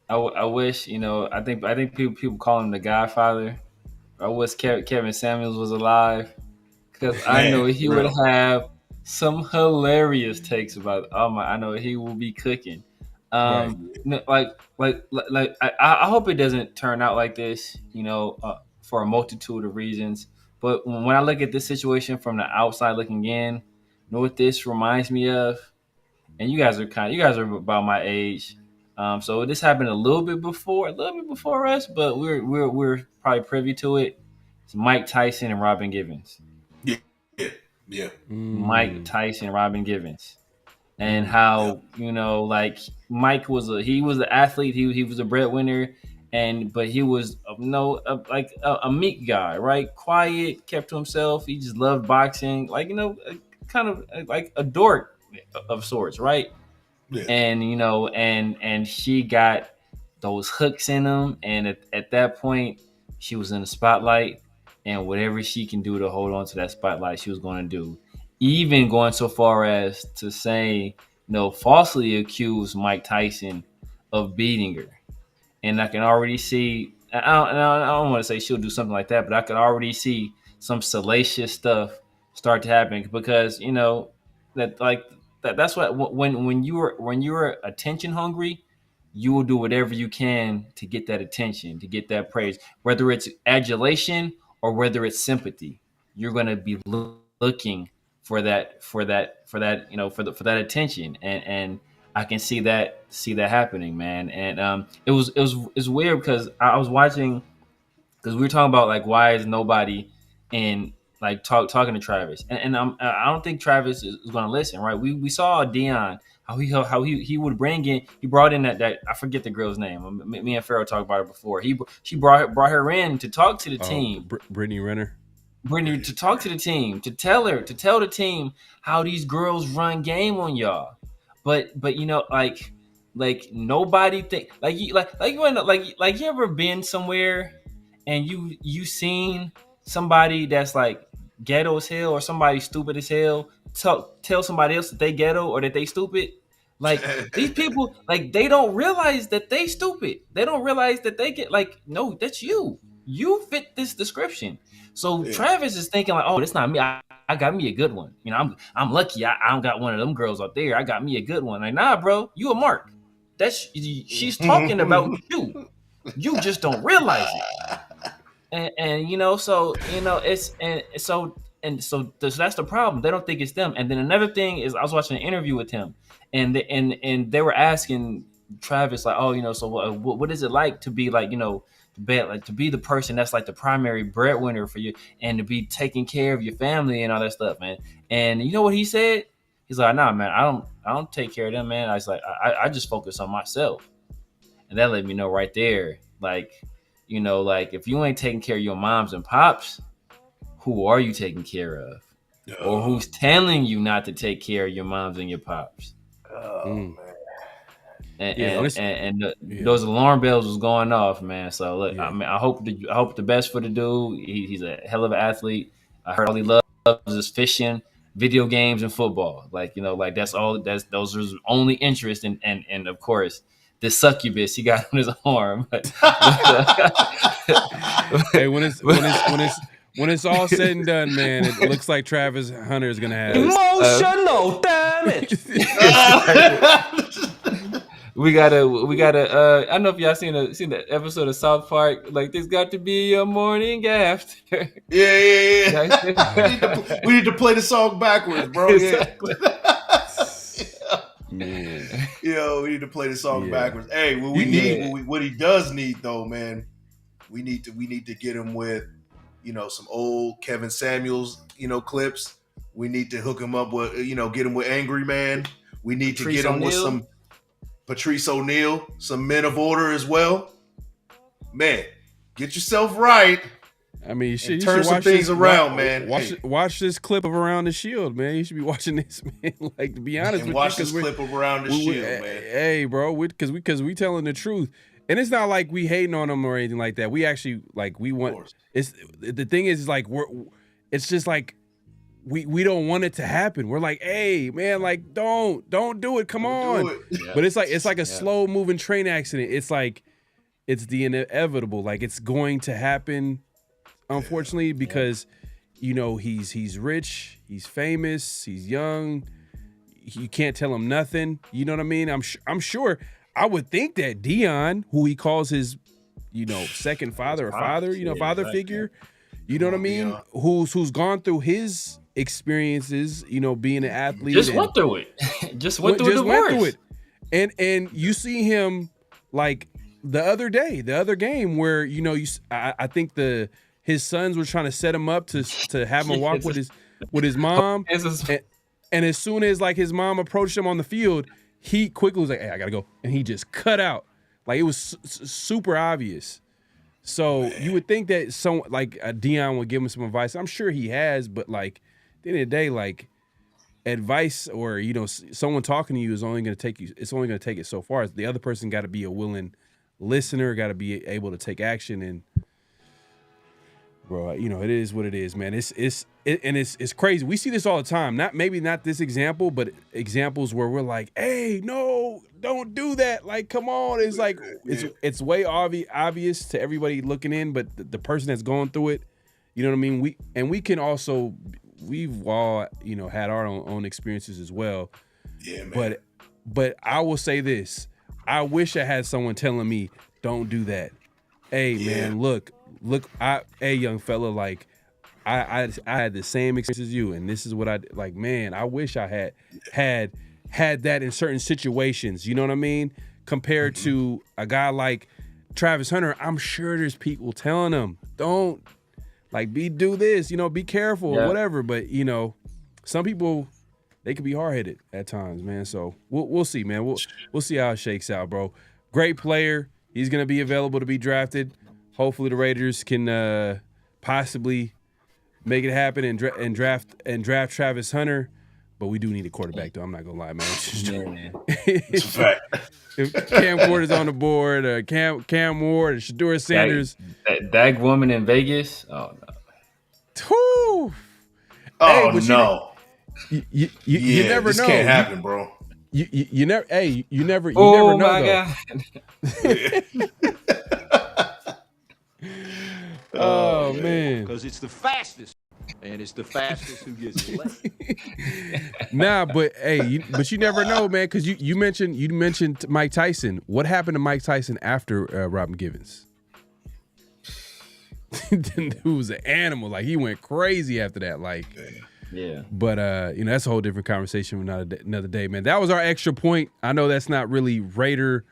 you know, I think people call him the Godfather. I wish Kevin Samuels was alive, because I know he would have some hilarious takes about. I know he will be cooking. Right. I hope it doesn't turn out like this, you know, for a multitude of reasons. But when I look at this situation from the outside looking in, you know what this reminds me of? And you guys are about my age. So this happened a little bit before us, but we're probably privy to it. It's Mike Tyson and Robin Givens. Yeah. Mike Tyson, Robin Givens, and how you know, like Mike was an athlete. He was a breadwinner, but he was a meek guy, right? Quiet, kept to himself. He just loved boxing, like, you know, kind of like a dork of sorts, right? Yeah. And you know, and she got those hooks in him, and at that point, she was in the spotlight. And whatever she can do to hold on to that spotlight, she was going to do. Even going so far as to say, falsely accuse Mike Tyson of beating her. And I can already see, I don't want to say she'll do something like that, but I can already see some salacious stuff start to happen, because, you know, that's what, when you're attention hungry, you will do whatever you can to get that attention, to get that praise, whether it's adulation or whether it's sympathy. You're going to be looking for that, you know, for that attention, and I can see that happening, man. And it's weird, because I was watching, because we were talking about, like, why is nobody in, like, talking to Travis, and I don't think Travis is going to listen, right? We saw Dion, how he would bring in, he brought in that I forget the girl's name. Me and Farrell talked about it before. She brought her in to talk to the team. Brittany Renner. Brittany, to talk to the team, to tell the team how these girls run game on y'all. But you know, like nobody think you ever been somewhere and you seen somebody that's like ghetto as hell, or somebody stupid as hell, tell somebody else that they ghetto or that they stupid. Like, these people, like, they don't realize that they stupid. They don't realize that they get, like, no, that's you. You fit this description. So Travis is thinking, like, oh, it's not me. I got me a good one. You know, I'm lucky. I don't got one of them girls out there. I got me a good one. Like, nah, bro, you a mark. She's talking about you. You just don't realize it. And you know, so you know, so that's the problem. They don't think it's them. And then another thing is, I was watching an interview with him, and they were asking Travis, like, oh, you know, so what is it like to be, like, you know, to be the person that's like the primary breadwinner for you, and to be taking care of your family and all that stuff, man. And you know what he said? He's like, nah, man, I don't take care of them, man. I was like, I just focus on myself. And that let me know right there, like, you know, like, if you ain't taking care of your moms and pops, who are you taking care of? Or who's telling you not to take care of your moms and your pops? Man. And those alarm bells was going off, man. So look, I mean, I hope the best for the dude. He's a hell of an athlete. I heard all he loves is fishing, video games, and football. Like, you know, like those are his only interest, and of course, the succubus he got on his arm. Hey, when it's all said and done, man, it looks like Travis Hunter is gonna have emotional damage. We gotta. I don't know if y'all seen that episode of South Park. Like, there's got to be a morning after. Yeah. We need to play the song backwards, bro. Exactly. Man. Yo, we need to play the song backwards. Hey, what he does need, though, man, we need to get him with, you know, some old Kevin Samuels, you know, clips. We need to hook him up with, you know, get him with Angry Man. We need to get him with some Patrice O'Neal, some Men of Order as well. Man, get yourself right. I mean, shit, turn some things around, man. Watch this clip of Around the Shield, man. You should be watching this, man. Like, to be honest with you, watch this clip of Around the Shield, man. Hey, bro, because we telling the truth, and it's not like we hating on them or anything like that. We actually we want. It's the thing is like it's just like we don't want it to happen. We're like, hey, man, like don't do it. Come on, Yeah. But it's like a slow moving train accident. It's like it's the inevitable. Like it's going to happen. Unfortunately, because he's rich, he's famous, he's young. You can't tell him nothing. You know what I mean? I'm sure. I would think that Dion, who he calls his, second father or father, father figure. You know what I mean? Who's gone through his experiences, being an athlete. Just went through it. Just went through it. And you see him like the other game where I think his sons were trying to set him up to have him walk with his mom. And as soon as like his mom approached him on the field, he quickly was like, "Hey, I gotta go," and he just cut out. Like it was super obvious. So you would think that someone like Dion would give him some advice. I'm sure he has, but like at the end of the day, like advice or someone talking to you is only going to take you. It's only going to take it so far. The other person got to be a willing listener, got to be able to take action. And bro, it is what it is, man. It's crazy. We see this all the time. Maybe not this example, but examples where we're like, hey, no, don't do that. Like, come on. It's like it's way obvious to everybody looking in, but the person that's going through it, you know what I mean? We've all, had our own experiences as well. Yeah, man. But I will say this. I wish I had someone telling me, don't do that. Hey, man, look, hey, young fella, like, I had the same experience as you, and this is what I like. Man, I wish I had that in certain situations. You know what I mean? Compared to a guy like Travis Hunter, I'm sure there's people telling him, don't do this. Be careful or whatever. But some people, they could be hard headed at times, man. So we'll see, man. We'll see how it shakes out, bro. Great player. He's gonna be available to be drafted. Hopefully the Raiders can possibly make it happen and draft Travis Hunter, but we do need a quarterback, though. I'm not gonna lie, man. It's a fact. If Cam Ward is on the board, Cam Ward, and Shedeur Sanders, that woman in Vegas. Oh no. Whew. Oh no. You never this know. This can't happen, bro. You never. Hey, you never. You oh never know. My God. Oh man. Because it's the fastest, and it's the fastest who gets left. Nah, but hey, you never know, man. Because you mentioned Mike Tyson. What happened to Mike Tyson after Robin Givens? Dude was an animal. Like he went crazy after that. Like, yeah. But that's a whole different conversation for another day, man. That was our extra point. I know that's not really Raider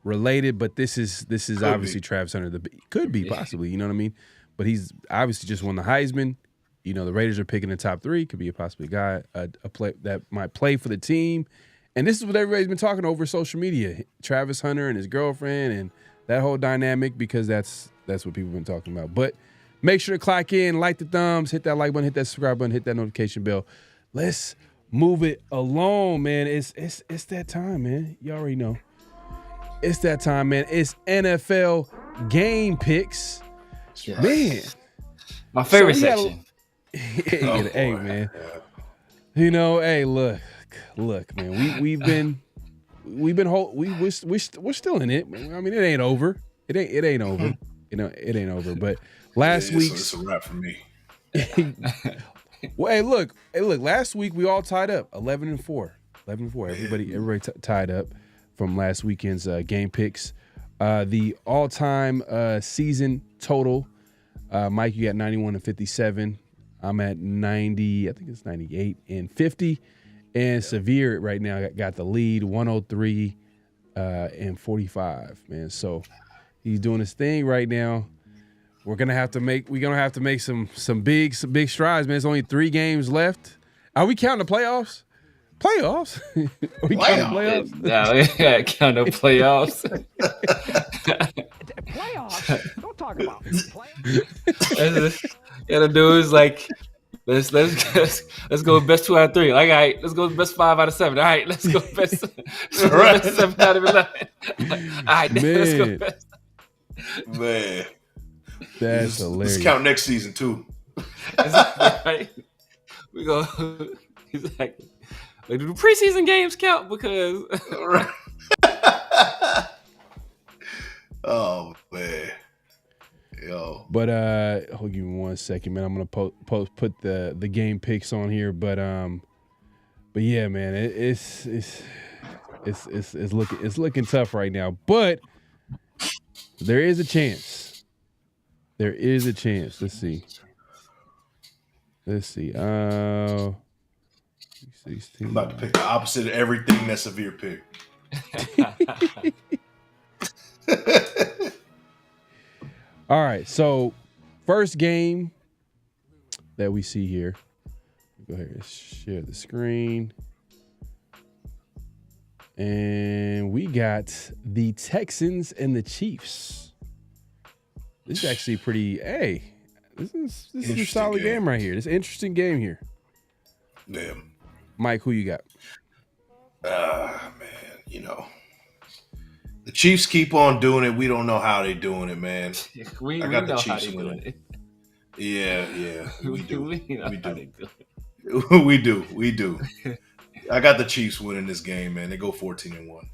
related, but this is obviously Travis Hunter. Could be possibly, you know what I mean? But he's obviously just won the Heisman. The Raiders are picking the top 3. Could be a possibly guy, a play that might play for the team. And this is what everybody's been talking over social media: Travis Hunter and his girlfriend and that whole dynamic, because that's what people have been talking about. But make sure to clock in, like the thumbs, hit that like button, hit that subscribe button, hit that notification bell. Let's move it along, man. It's that time, man. You already know. It's that time, man. It's NFL game picks. Yes. Man. My favorite section. Hey, man. Hey, look, man. We're still in it. I mean, it ain't over. It ain't over. It ain't over. But last week, it's a wrap for me. Well, hey, look. Last week we all tied up 11-4. 11-4. Everybody tied up from last weekend's game picks. The all-time season total, Mike, you got 91-57. I'm at 90. I think it's 98 and 50. And Severe right now got the lead, 103 and 45. Man, so he's doing his thing right now. We're gonna have to make some big strides, man. There's only 3 games left. Are we counting the playoffs? Playoffs? Are we counting playoffs? No, we gotta count the playoffs. Playoffs? Don't talk about playoffs. And the dude's like, let's go best 2 out of 3. Like, all right, let's go best 5 out of 7. All right, let's go best 7 out of 11. All right, let's go best. Man, that's hilarious. Let's count next season too. Exactly, right? We go exactly. Like, do the preseason games count? Because oh man, yo. But hold give me 1 second, man. I'm gonna put the game picks on here, but yeah, man, it's looking tough right now. But there is a chance. There is a chance. Let's see. I'm about to pick the opposite of everything that Severe picked. All right, so first game that we see here. Go ahead and share the screen. And we got the Texans and the Chiefs. This is actually pretty, this is a solid game right here. This is an interesting game here. Damn. Mike, who you got? Man, the Chiefs keep on doing it. We don't know how they're doing it, man. I got the Chiefs winning. Yeah, we do. We do. I got the Chiefs winning this game, man. They go 14-1.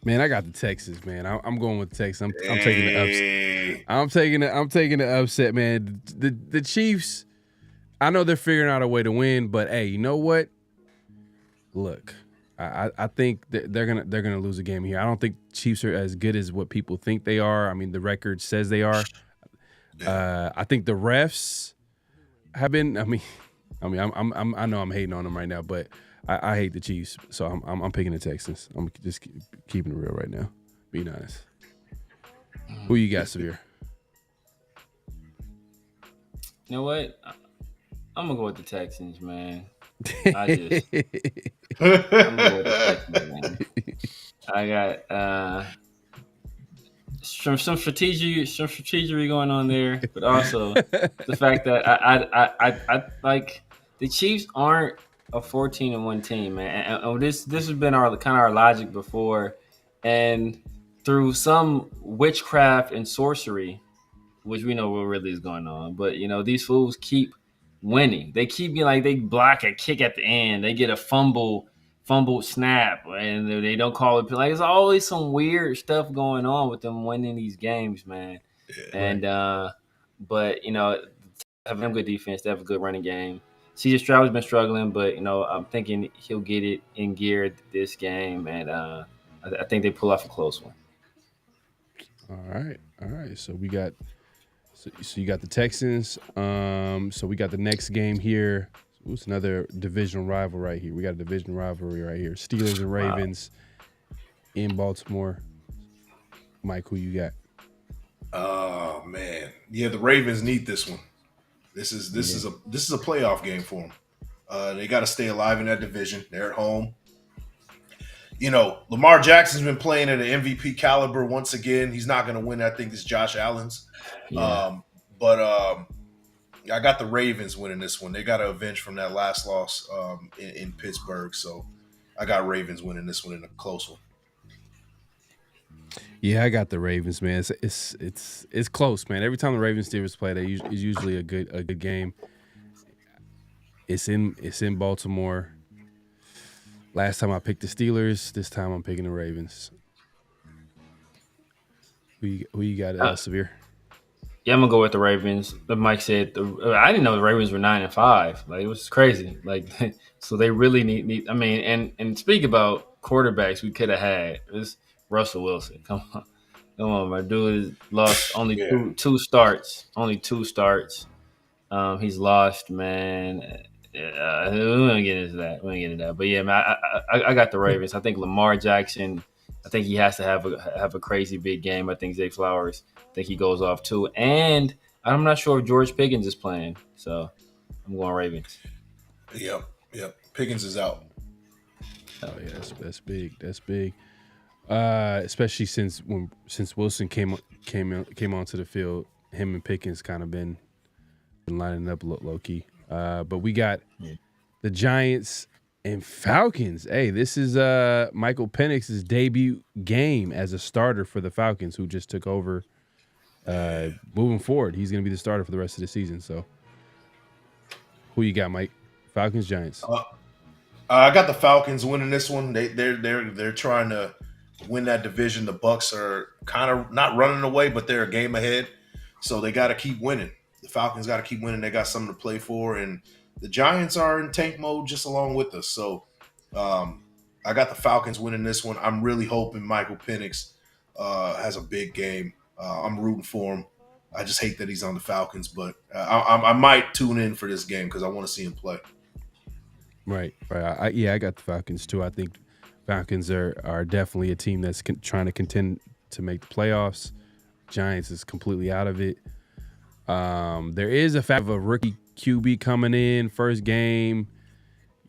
Man, I got the Texans, man. I'm going with the Texans. I'm taking the upset. I'm taking the upset, man. The Chiefs, I know they're figuring out a way to win, but hey, you know what? Look, I think they're gonna lose a game here. I don't think Chiefs are as good as what people think they are. I mean, the record says they are. I think the refs have been. I know I'm hating on them right now, but I hate the Chiefs, so I'm picking the Texans. I'm just keeping it real right now, being honest. Who you got, Severe? You know what? I'm gonna go with the Texans, man. I'm gonna go with the Texans, man. I got some strategy going on there, but also the fact that I like the Chiefs aren't a 14-1 team, man. And this has been our logic before, and through some witchcraft and sorcery, which we know what really is going on. But these fools keep winning. They keep being like, they block a kick at the end, they get a fumbled snap, and they don't call it. Like, there's always some weird stuff going on with them winning these games, man. Yeah, and right. But have a good defense. They have a good running game. C.J. Stroud has been struggling, but I'm thinking he'll get it in gear this game, and I think they pull off a close one. All right. So we got, so you got the Texans. So we got the next game here. It's another divisional rival right here. We got a division rivalry right here. Steelers and Ravens in Baltimore. Mike, who you got? Oh man, yeah, the Ravens need this one. This is a playoff game for them. They got to stay alive in that division. They're at home. Lamar Jackson's been playing at an MVP caliber once again. He's not going to win. I think it's Josh Allen's. Yeah. But I got the Ravens winning this one. They got to avenge from that last loss in Pittsburgh. So I got Ravens winning this one in a close one. Yeah, I got the Ravens, man. It's close, man. Every time the Ravens Steelers play, it's usually a good game. It's in Baltimore. Last time I picked the Steelers. This time I'm picking the Ravens. Who you got, Severe? Yeah, I'm gonna go with the Ravens. But Mike said I didn't know the Ravens were 9-5. Like, it was crazy. Like, so they really need. I mean, and speak about quarterbacks we could have had. It's Russell Wilson. Come on, my dude has lost only two starts. Only 2 starts. He's lost, man. We won't get into that. But yeah, man, I got the Ravens. I think Lamar Jackson. I think he has to have a crazy big game. I think Zay Flowers. I think he goes off too. And I'm not sure if George Pickens is playing. So I'm going Ravens. Yep. Pickens is out. Oh yeah, that's big. That's big. Especially since Wilson came onto the field. him and Pickens kind of been lining up low key. But we got the Giants and Falcons. Hey, this is Michael Penix's debut game as a starter for the Falcons, who just took over. Moving forward, he's going to be the starter for the rest of the season. So, who you got, Mike? Falcons, Giants. I got the Falcons winning this one. They're trying to win that division. The Bucs are kind of not running away, but they're a game ahead. So they got to keep winning. The Falcons got to keep winning. They got something to play for, and the Giants are in tank mode just along with us. So I got the Falcons winning this one. I'm really hoping Michael Penix has a big game. I'm rooting for him. I just hate that he's on the Falcons, but I might tune in for this game because I want to see him play. Right. I got the Falcons too. I think Falcons are definitely a team that's trying to contend to make the playoffs. Giants is completely out of it. There is a fact of a rookie QB coming in first game,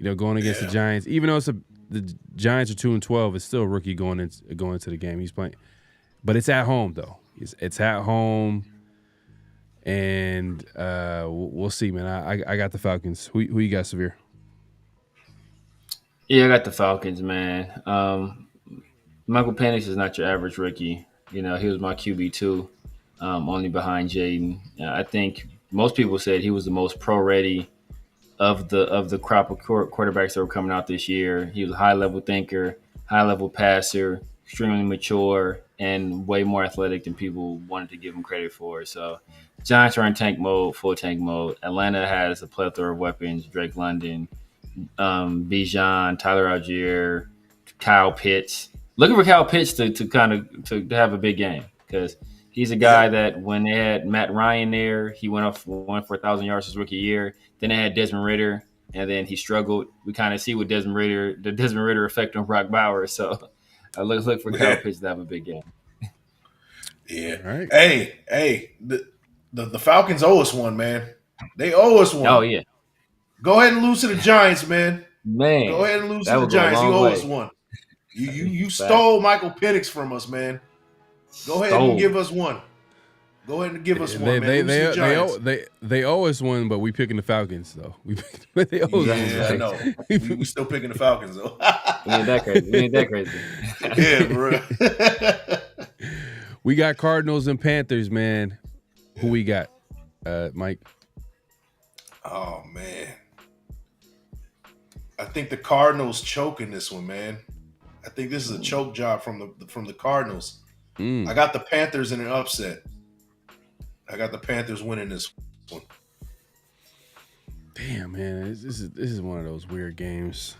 going against the Giants. Even though the Giants are 2-12, it's still a rookie going into the game. He's playing, but it's at home though. It's at home, and we'll see, man. I got the Falcons. Who you got, Severe? Yeah, I got the Falcons, man. Michael Penix is not your average rookie. He was my QB too, only behind Jaden. I think most people said he was the most pro-ready of the crop of quarterbacks that were coming out this year. He was a high-level thinker, high-level passer, extremely mature, and way more athletic than people wanted to give him credit for. So Giants are in full tank mode. Atlanta has a plethora of weapons: Drake London, Bijan, Tyler Algier, Kyle Pitts. Looking for Kyle Pitts to have a big game, because he's a guy that when they had Matt Ryan there, he went for 1,000 yards his rookie year. Then they had Desmond Ridder, and then he struggled. We kind of see what the Desmond Ridder effect on Brock Bowers. So I look for Kyle Pitts to have a big game. Yeah. Right. Hey, the Falcons owe us one, man. They owe us one. Oh yeah. Go ahead and lose to the Giants, man. Man, go ahead and lose to the Giants. You owe us one. You stole Michael Penix from us, man. Go ahead and give us one. Go ahead and give us one, man. They owe us one, but we picking the Falcons though. They owe us. Yeah, I know. We still picking the Falcons though. We ain't that crazy. Yeah, bro. We got Cardinals and Panthers, man. Who we got, Mike? Oh man, I think the Cardinals choking this one, man. I think this is a choke job from the Cardinals. I got the Panthers in an upset. I got the Panthers winning this one. Damn, man, this is one of those weird games.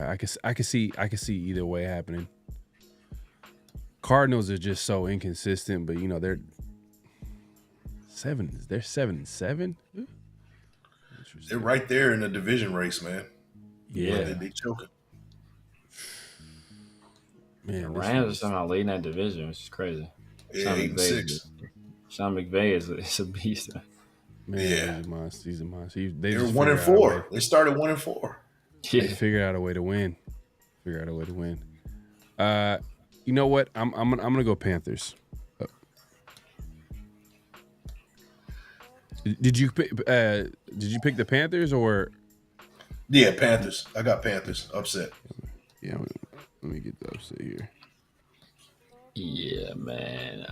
I can see either way happening. Cardinals are just so inconsistent, but they're 7-7. They're right there in the division race, man. Yeah, they choking. Man, the Rams are somehow leading that division, which is crazy. Yeah, 8-6. Sean McVay is a beast. Man, yeah, he's a monster. They're 1-4. They started 1-4. Yeah. They figured out a way to win. You know what? I'm gonna go Panthers. Did you pick the Panthers or? Yeah, Panthers. I got Panthers upset. Yeah, let me get the upset here. Yeah, man.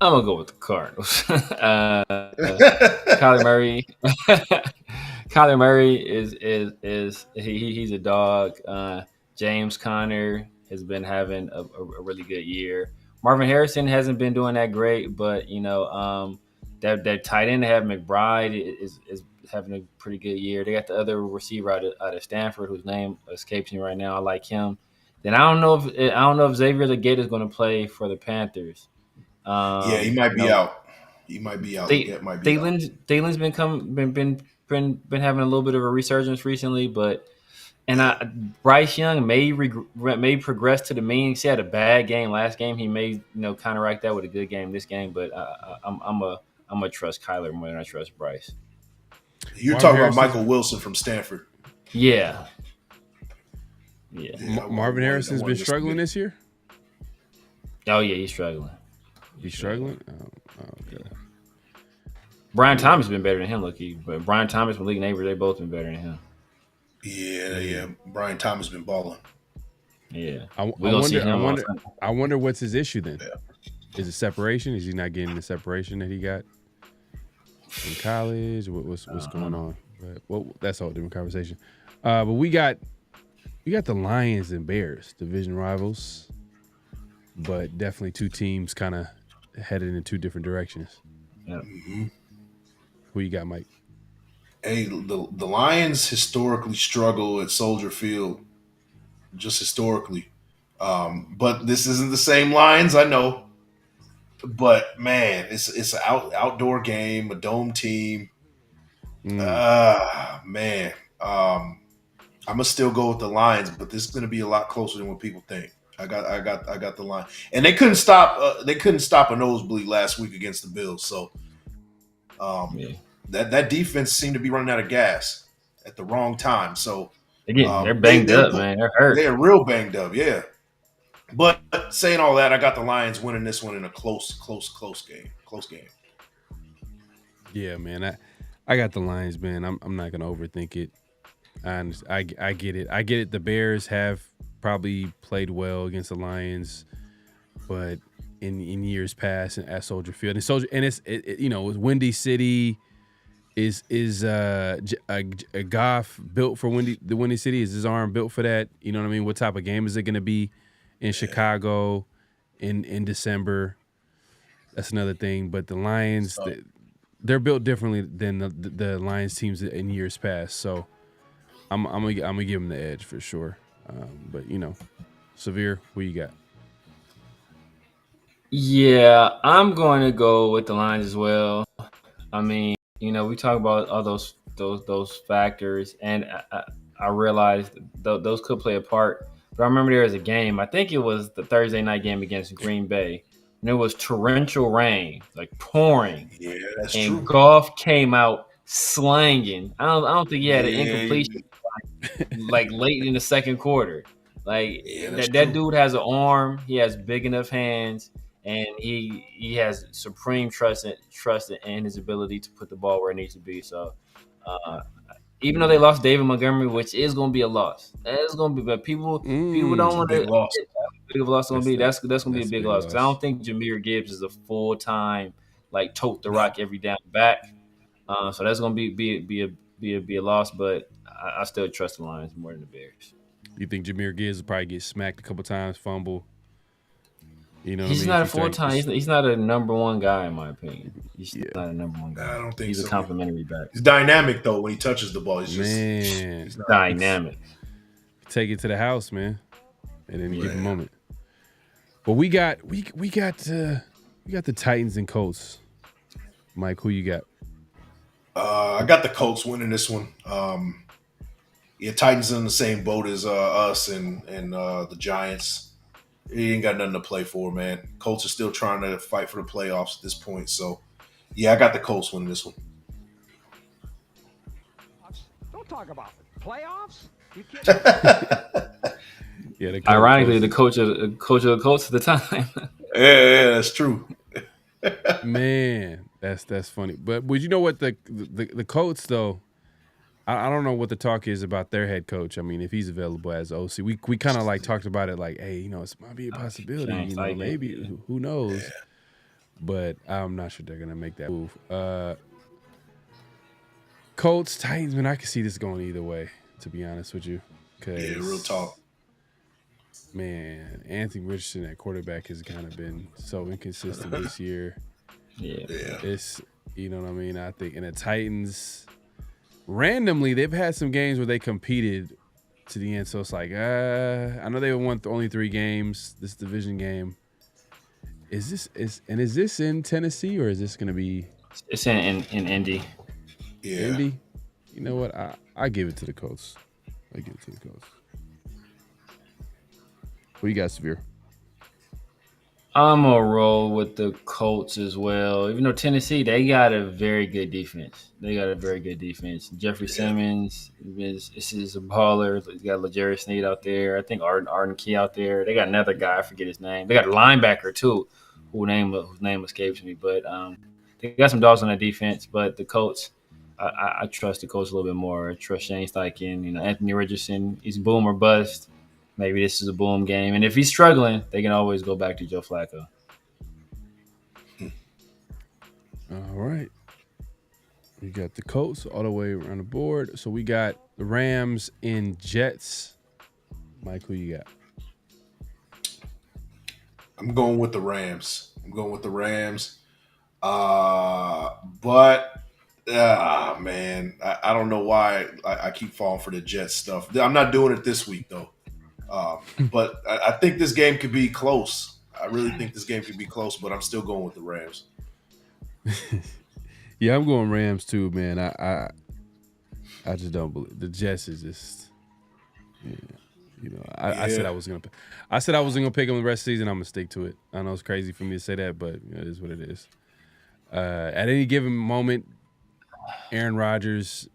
I'm gonna go with the Cardinals. Kyler Murray is he's a dog. James Conner has been having a really good year. Marvin Harrison hasn't been doing that great, but that tight end they have, McBride, is having a pretty good year. They got the other receiver out of Stanford whose name escapes me right now. I like him. Then I don't know if Xavier Legate is going to play for the Panthers. Yeah, he might be out. He might be out. Thielen's been having a little bit of a resurgence recently, but Bryce Young may progress to the mean. He had a bad game last game. He may counteract that with a good game this game, but I'm gonna trust Kyler more than I trust Bryce. You're talking about Michael Wilson from Stanford. Yeah. Marvin Harrison's been struggling this year. Oh yeah, he's struggling. He's struggling? Okay. Brian Thomas been better than him, low-key. But Brian Thomas and Malik Neighbors, they both been better than him. Yeah. Brian Thomas been balling. Yeah. I wonder what's his issue then. Yeah. Is it separation? Is he not getting the separation that he got in college? What's going on? But that's a whole different conversation. But we got the Lions and Bears, division rivals, but definitely two teams kind of headed in two different directions. Yeah. Mm-hmm. Who you got, Mike? Hey, the Lions historically struggle at Soldier Field, just historically. But this isn't the same Lions, I know. But man, it's an outdoor game, a dome team. Man, I'm gonna still go with the Lions, but this is gonna be a lot closer than what people think. I got the line, and they couldn't stop a nosebleed last week against the Bills. So, that defense seemed to be running out of gas at the wrong time. So they're banged up, man. They're hurt. They're real banged up, yeah. But saying all that, I got the Lions winning this one in a close game. Close game. Yeah, man. I got the Lions, man. I'm not gonna overthink it. I get it. I get it. The Bears have probably played well against the Lions, but in years past at Soldier Field and it's Windy City. Is a Goff built for the Windy City? Is his arm built for that? You know what I mean? What type of game is it going to be in Chicago in December? That's another thing. But the Lions, they're built differently than the Lions teams in years past. So I'm gonna give them the edge for sure. But Severe, who you got? Yeah, I'm going to go with the Lions as well. I mean, we talk about all those factors, and I realized those could play a part. But I remember there was a game. I think it was the Thursday night game against Green Bay, and it was torrential rain, like pouring. Yeah, that's and true. Goff came out slanging. I don't think he had an incompletion like late in the second quarter. Like that dude has an arm. He has big enough hands. And he has supreme trust in his ability to put the ball where it needs to be. So, even though they lost David Montgomery, which is going to be a loss, it's going to be. But people don't want to. Big loss going to be that's going to be a big loss because I don't think Jahmyr Gibbs is a full time like tote the rock every down back. So that's going to be a loss. But I still trust the Lions more than the Bears. You think Jahmyr Gibbs will probably get smacked a couple times, fumble? He's not a full-time. He's not a number one guy, in my opinion. He's not a number one guy. I don't think he's a complimentary back. He's dynamic though when he touches the ball. He's dynamic. Take it to the house, man, at any given moment. But we got the Titans and Colts. Mike, who you got? I got the Colts winning this one. Titans in the same boat as us and the Giants. He ain't got nothing to play for, man. Colts are still trying to fight for the playoffs at this point. So, I got the Colts winning this one. Don't talk about it. Playoffs? You kidding? Ironically, the coach of the Colts at the time. yeah, that's true. Man, that's funny. But you know what? The Colts, though, I don't know what the talk is about their head coach. I mean, if he's available as OC, we kind of like talked about it like, hey, it might be a possibility. Maybe who knows? Yeah. But I'm not sure they're gonna make that move. Colts, Titans, man, I can see this going either way. To be honest with you, real talk. Man, Anthony Richardson at quarterback has kind of been so inconsistent this year. Yeah, it's what I mean. I think, and the Titans. Randomly, they've had some games where they competed to the end. So it's like, I know they won only 3 games, this division game. Is this in Tennessee or is this going to be? It's in Indy. Yeah. Indy? You know what? I give it to the Colts. What you got, Severe? I'm going to roll with the Colts as well. Even though Tennessee, they got a very good defense. Jeffrey Simmons is a baller. They got L'Jarius Sneed out there. I think Arden Key out there. They got another guy. I forget his name. They got a linebacker, too, whose name escapes me, but they got some dogs on their defense. But the Colts, I trust the Colts a little bit more. I trust Shane Steichen, Anthony Richardson. He's boom or bust. Maybe this is a boom game, and if he's struggling, they can always go back to Joe Flacco. All right. We got the Colts all the way around the board. So we got the Rams and Jets. Mike, who you got? I'm going with the Rams. Man, I don't know why I keep falling for the Jets stuff. I'm not doing it this week, though. But I think this game could be close. I really think this game could be close, but I'm still going with the Rams. Yeah, I'm going Rams too, man. I just don't believe the Jets is just. Yeah. I said I was gonna pick them the rest of the season. I'm gonna stick to it. I know it's crazy for me to say that, but it is what it is. At any given moment, Aaron Rodgers.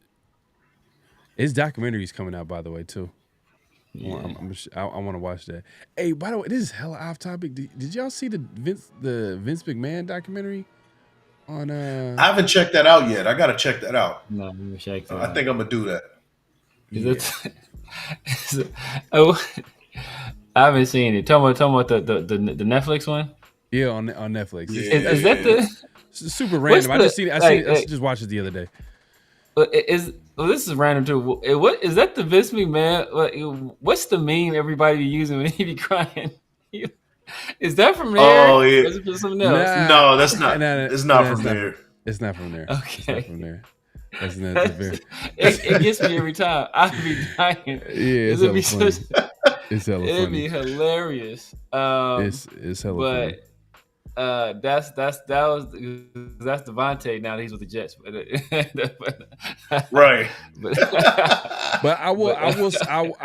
His documentary's coming out, by the way, too. Yeah. I want to watch that. Hey, by the way, this is hella off topic. Did y'all see the Vince McMahon documentary? I haven't checked that out yet. I gotta check that out. No, you check that I think I'm gonna do that. I haven't seen it. Talking about the Netflix one. Yeah, on Netflix. Yeah. Is that the super random? I just seen it. I just watched it the other day. This is random too. What is that? The Vince McMahon? What's the meme everybody be using when he be crying? Is that from there? Oh yeah. Or is it from something else? No, that's not. It's not from there. It's not from there. Okay. It's not from there. It gets me every time. I'd be dying. Yeah, it's hella funny. It's hella funny. It'd be hilarious. It's hella funny. That's Devontae now that he's with the Jets. Right. But I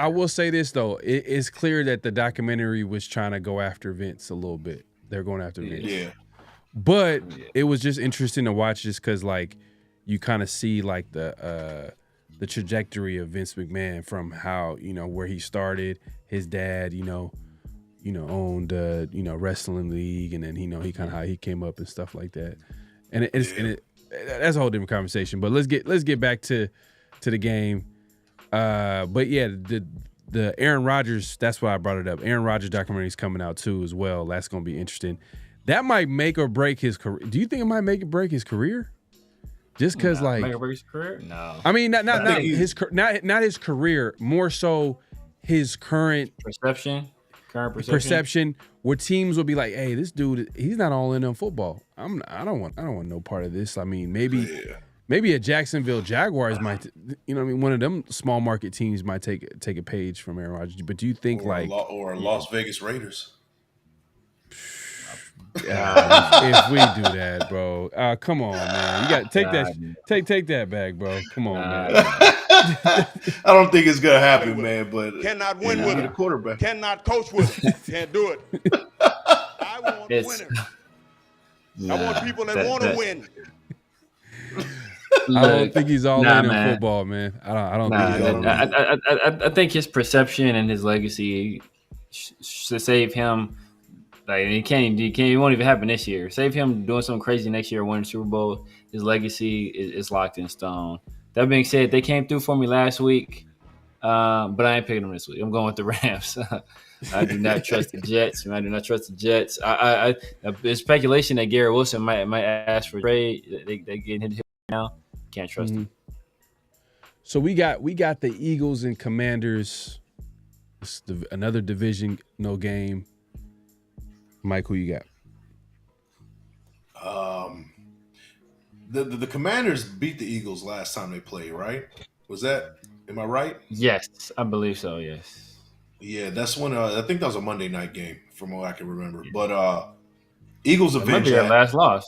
will say this though. It's clear that the documentary was trying to go after Vince a little bit. They're going after Vince. Yeah. But it was just interesting to watch just because like you kind of see like the trajectory of Vince McMahon from how, where he started, his dad, owned wrestling league, and then he kind of how he came up and stuff like that. And that's a whole different conversation. But let's get back to the game. But yeah, the Aaron Rodgers, that's why I brought it up. Aaron Rodgers documentary is coming out too as well. That's going to be interesting. That might make or break his career. Do you think it might make or break his career? Just because, make or break his career? No. I mean, not his career. More so, his current perception. Perception, where teams will be like, "Hey, this dude, he's not all in on football. I don't want no part of this." I mean, maybe a Jacksonville Jaguars might, one of them small market teams might take a page from Aaron Rodgers. But do you think or Las Vegas Raiders? If we do that, bro, come on, man, you got to take that back, bro. Come on, man. I don't think it's gonna happen, man. But cannot win with a quarterback. Cannot coach with him. Can't do it. I want winners. I want people that want to win. I don't think he's all in football, man. I don't think he's all in. I think his perception and his legacy should save him. Like it won't even happen this year. Save him doing something crazy next year, winning Super Bowl. His legacy is locked in stone. That being said, they came through for me last week, but I ain't picking them this week. I'm going with the Rams. I do not trust the Jets. There's speculation that Garrett Wilson might ask for a trade. They getting hit now. Can't trust him. So we got the Eagles and Commanders. It's another division game. Mike, who you got? The Commanders beat the Eagles last time they played, right? Am I right? Yes, I believe so, yes. Yeah, that's when I think that was a Monday night game from what I can remember. But Eagles avenged that. Might be their last loss.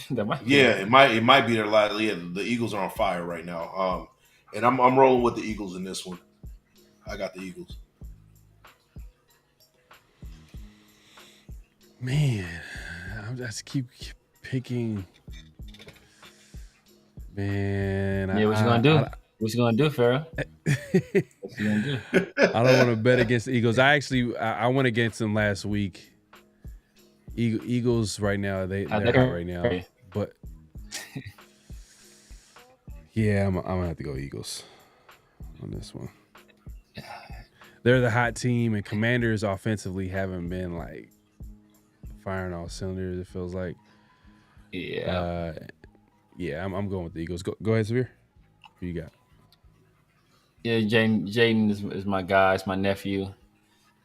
It might be their last. Yeah, the Eagles are on fire right now. And I'm rolling with the Eagles in this one. I got the Eagles. Man, I just keep picking. Man, what you gonna do? What you gonna do, Farrah? What you gonna do? I don't want to bet against the Eagles. I went against them last week, Eagles right now, they're hot right now. But yeah, I'm gonna have to go Eagles on this one. They're the hot team, and Commanders offensively haven't been like firing all cylinders. It feels like. Yeah. I'm going with the Eagles. Go ahead, Severe. Who you got? Yeah, Jaden is my guy. It's my nephew,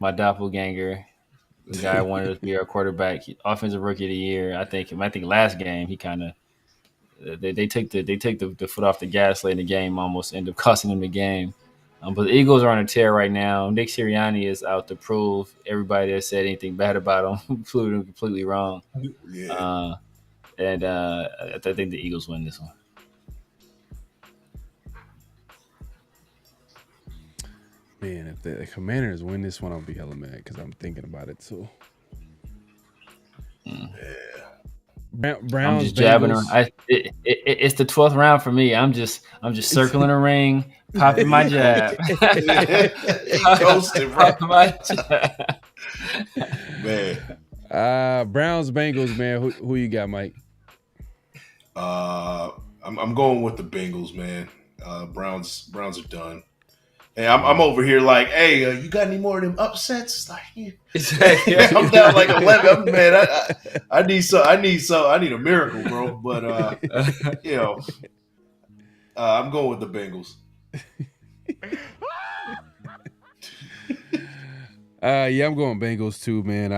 my doppelganger. The guy wanted to be our quarterback, offensive rookie of the year. I think last game he kind of they take the foot off the gas late in the game, almost end up costing them the game. But the Eagles are on a tear right now. Nick Sirianni is out to prove everybody that said anything bad about him proved him completely wrong. Yeah. I think the Eagles win this one. Man, if the Commanders win this one, I'll be hella mad because I'm thinking about it too. Yeah. Browns. I'm just jabbing her. It's the 12th round for me. I'm just circling a ring, popping my jab. Popping my jab. Man. Browns Bengals, man. Who you got, Mike? I'm going with the Bengals, man. Browns are done. Hey, I'm over here like, hey, you got any more of them upsets? Like, I'm down like 11. Man, I need a miracle, bro. But I'm going with the Bengals. I'm going Bengals too, man.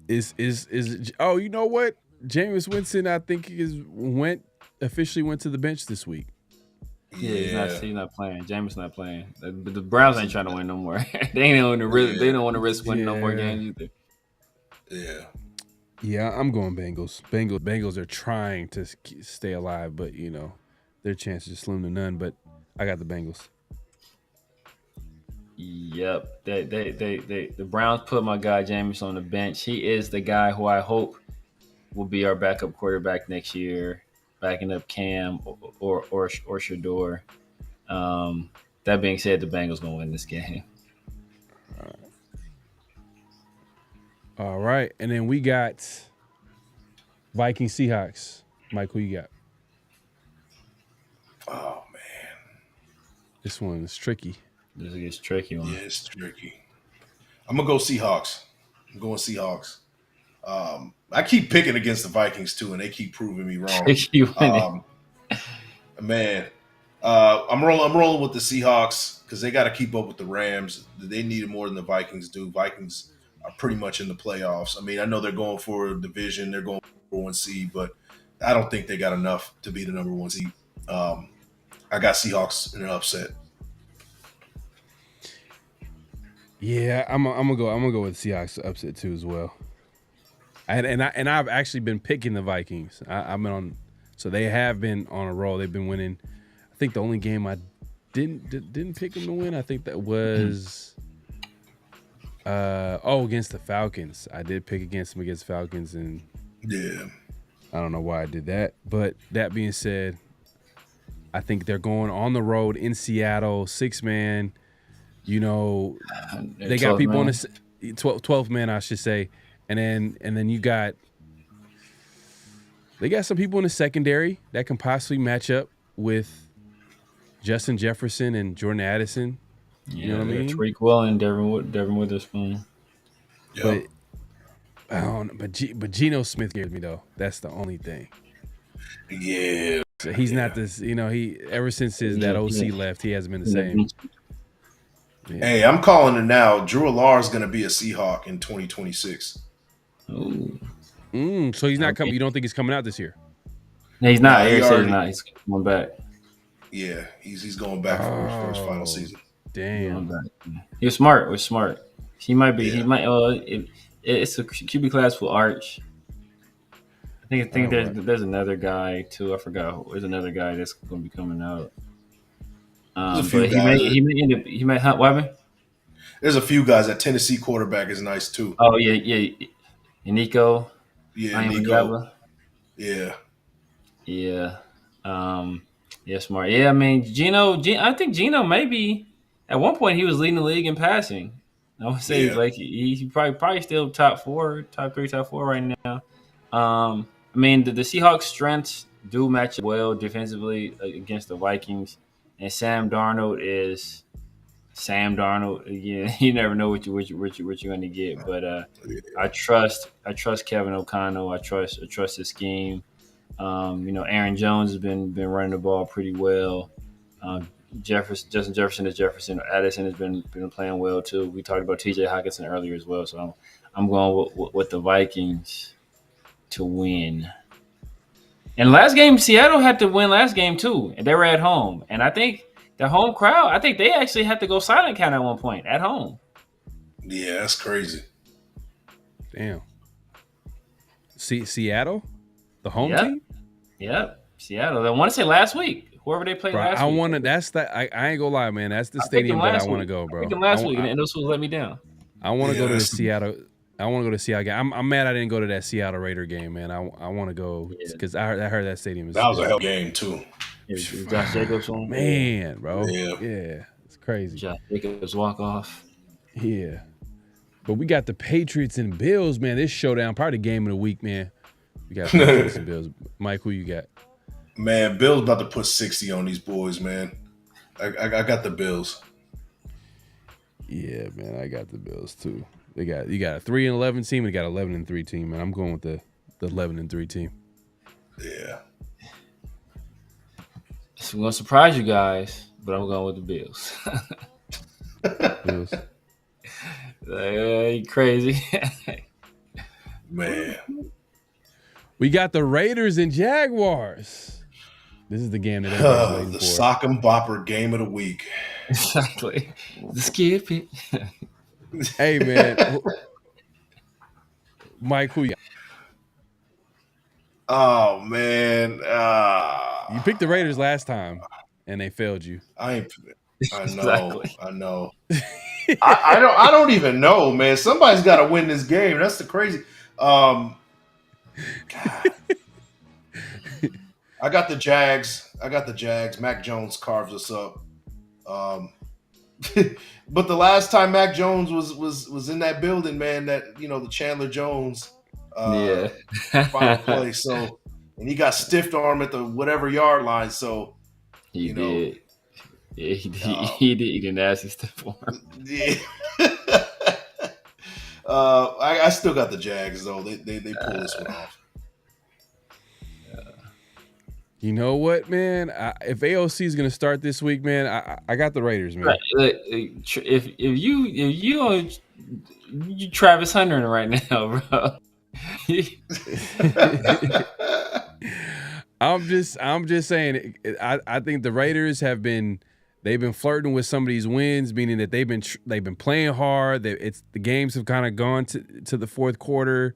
You know what? Jameis Winston, I think officially went to the bench this week. Yeah, he's not playing. Jameis not playing. The Browns ain't trying to win no more. They don't want to risk winning no more games either. Yeah. Yeah, I'm going Bengals. Bengals are trying to stay alive, but their chances are slim to none. But I got the Bengals. Yep. The Browns put my guy Jameis on the bench. He is the guy who I hope will be our backup quarterback next year, backing up Cam or Shador. That being said, the Bengals gonna win this game. All right, and then we got Vikings Seahawks. Mike, who you got? Oh man, this one is tricky. This is tricky one. Yeah, it's tricky. I'm gonna go Seahawks. I'm going Seahawks. I keep picking against the Vikings too, and they keep proving me wrong. Man, I'm rolling with the Seahawks because they got to keep up with the Rams. They need it more than the Vikings do. Vikings are pretty much in the playoffs. I mean, I know they're going for a division, they're going for 1 seed, but I don't think they got enough to be the number 1 seed. I got Seahawks in an upset. Yeah, I'm gonna go with Seahawks upset too as well. And I've actually been picking the Vikings. I've been on, so they have been on a roll. They've been winning. I think the only game I didn't pick them to win, I think that was against the Falcons. I did pick against them against Falcons, and yeah, I don't know why I did that. But that being said, I think they're going on the road in Seattle, 6-man. They got people on the 12th man, I should say. And then they got some people in the secondary that can possibly match up with Justin Jefferson and Jordan Addison. You know what I mean? Tariq Woolen, Devin Witherspoon. Yep. But I don't know. But Geno Smith scares me though. That's the only thing. Yeah. So he's not this. He ever since that OC left, he hasn't been the same. Yeah. Hey, I'm calling it now. Drew Allar is going to be a Seahawk in 2026. So he's not coming. You don't think he's coming out this year? No, he's not. He's not. He's going back. Yeah, he's going back for his final season. Damn. He was smart. He might be. Yeah. He might. It's a QB class for Arch. I think there's another guy too. I forgot. There's another guy that's going to be coming out. But he may hunt Wyman. There's a few guys. That Tennessee quarterback is nice too. Oh yeah. And Nico. Yeah, Nico. Yeah. Yeah. Yeah, smart. Yeah, I mean, Geno. I think Geno maybe at one point he was leading the league in passing. I would say like he's probably still top 4, top 3, top 4 right now. I mean, the Seahawks' strengths do match up well defensively against the Vikings, and Sam Darnold is Sam Darnold. Yeah, you never know what you're going to get. But I trust Kevin O'Connell. I trust his scheme. Aaron Jones has been running the ball pretty well. Justin Jefferson is Jefferson. Addison has been playing well too. We talked about T.J. Hockenson earlier as well. So I'm going with the Vikings to win. And last game, Seattle had to win last game too, and they were at home. And I think the home crowd, I think they actually had to go silent count at one point at home. Yeah, that's crazy. Damn. Seattle, the home team. Yep, Seattle. I want to say last week. Whoever they played last week. I ain't gonna lie, man. That's the stadium that I want to go, bro. I picked them last week, and those fools let me down. I want to go to the Seattle. I want to go to Seattle game. I'm mad I didn't go to that Seattle Raider game, man. I want to go because I heard that stadium is. That was a hell game too. Josh Jacobs on. Man, bro. Yeah, it's crazy. Josh Jacobs walk off. Yeah, but we got the Patriots and Bills, man. This showdown, probably the game of the week, man. We got Patriots and Bills. Mike, who you got? Man, Bills about to put 60 on these boys, man. I got the Bills. Yeah, man, I got the Bills too. You got a 3-11 team, and you got 11-3 team, man. I'm going with the 11-3 team. Yeah. So I'm gonna surprise you guys, but I'm going with the Bills. Bills. You crazy. Man. We got the Raiders and Jaguars. This is the game that everybody's waiting the for. sock and bopper game of the week. Exactly. The skip it. Hey, man. Mike, who you got? Oh, man. You picked the Raiders last time, and they failed you. I know. Exactly. I know. I don't even know, man. Somebody's got to win this game. That's the crazy. God. I got the Jags. Mac Jones carves us up. But the last time Mac Jones was in that building, man, that the Chandler Jones final play. So, and he got stiff arm at the whatever yard line. So he did. Yeah, he did. He did nasty stiff arm. Yeah. I still got the Jags though. They pull this one off. You know what, man? If AOC is gonna start this week, man, I got the Raiders, man. Right. If you Travis Hunter right now, bro. I'm just saying. I think the Raiders they've been flirting with some of these wins, meaning that they've been playing hard. The games have kind of gone to the fourth quarter,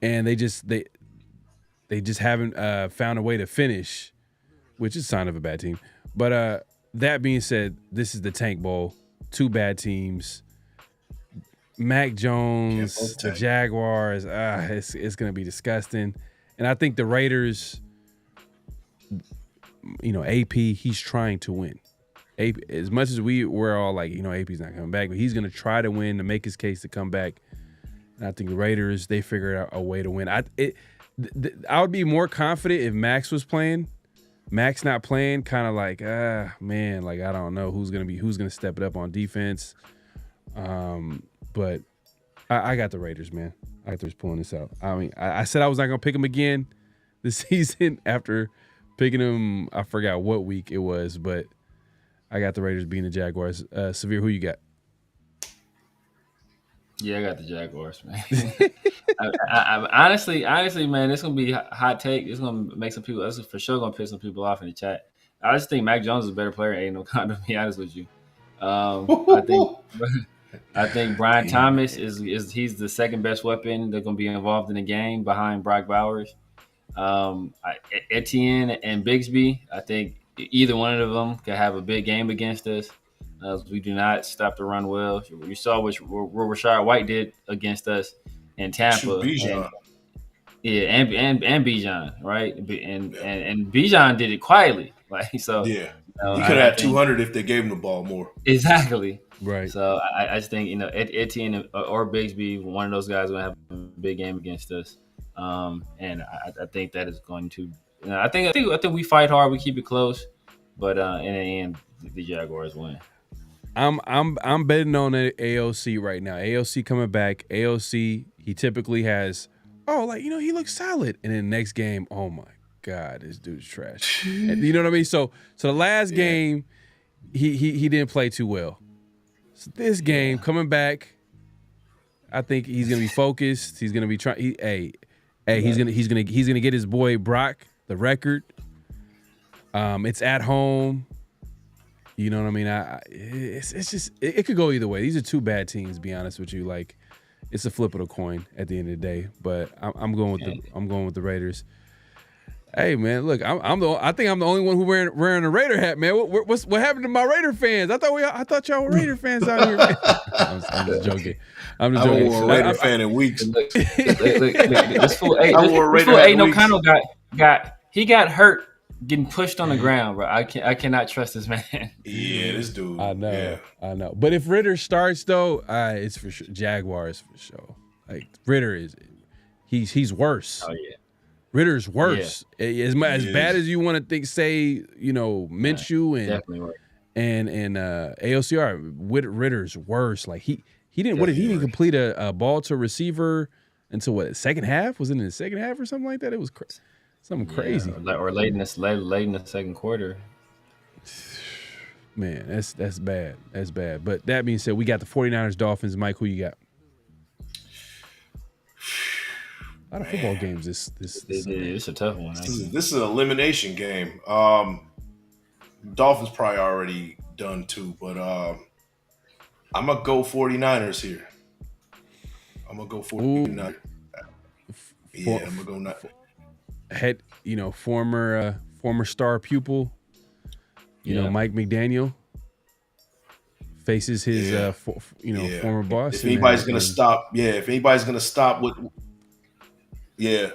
and they just haven't found a way to finish, which is a sign of a bad team. But that being said, this is the Tank Bowl. 2 bad teams. Mac Jones, the Jaguars. It's going to be disgusting. And I think the Raiders, AP, he's trying to win. AP, as much as we're all like, AP's not coming back, but he's going to try to win to make his case to come back. And I think the Raiders, they figured out a way to win. I would be more confident if Max was playing. Max not playing, kind of like, man, like I don't know who's gonna step it up on defense. But I got the Raiders, man. I got the Raiders pulling this out. I mean, I said I was not gonna pick them again this season after picking them. I forgot what week it was, but I got the Raiders beating the Jaguars. Severe, who you got? Yeah, I got the Jaguars, man. I honestly, man, it's gonna be a hot take. It's gonna make some people. That's for sure gonna piss some people off in the chat. I just think Mac Jones is a better player. Ain't no con, to be honest with you. I think Brian Thomas he's the second best weapon that's gonna be involved in the game behind Brock Bowers. Etienne and Bigsby. I think either one of them could have a big game against us. We do not stop the run well. You saw what Rashard White did against us in Tampa. And Bijan, right? And Bijan did it quietly. Like so. Yeah. He could have had 200 if they gave him the ball more. Exactly. Right. So I just think Etienne or Bigsby, one of those guys, going to have a big game against us. And I think that is going to. I think we fight hard, we keep it close, but in the end, the Jaguars win. I'm betting on AOC right now. AOC coming back. AOC, he typically has, he looks solid, and then the next game, oh my God, this dude's trash. And you know what I mean? So the last game, he didn't play too well. So this game coming back, I think he's gonna be focused. He's gonna be trying. He's gonna get his boy Brock the record. It's at home. You know what I mean? It's just it could go either way. These are two bad teams, to be honest with you. Like, it's a flip of the coin at the end of the day. But I'm going with the Raiders. Hey man, look, I think I'm the only one who wearing a Raider hat, man. What happened to my Raider fans? I thought y'all were Raider fans out here. I'm just joking. I haven't worn a Raider fan in weeks. Look, this fool Aiden O'Connell got hurt getting pushed on the ground, bro. I cannot trust this man. Yeah, this dude. I know. But if Ritter starts though, it's for sure Jaguars for sure. Like Ritter he's worse. Oh yeah. Ritter's worse. Yeah. As bad as you want to say, Minshew and AOCR, Ritter's worse. Like he didn't. What did he even complete a ball to receiver until what? Second half? Was it in the second half or something like that? It was something crazy. Or late in the second quarter. Man, that's bad. That's bad. But that being said, we got the 49ers Dolphins. Mike, who you got? A lot of football games this it's a tough one. This is an elimination game. Dolphins probably already done too, but I'm going to go 49ers here. I'm going to go 49ers. Yeah, I'm going to go head, former star pupil, Mike McDaniel faces his former boss. If anybody's going to stop with I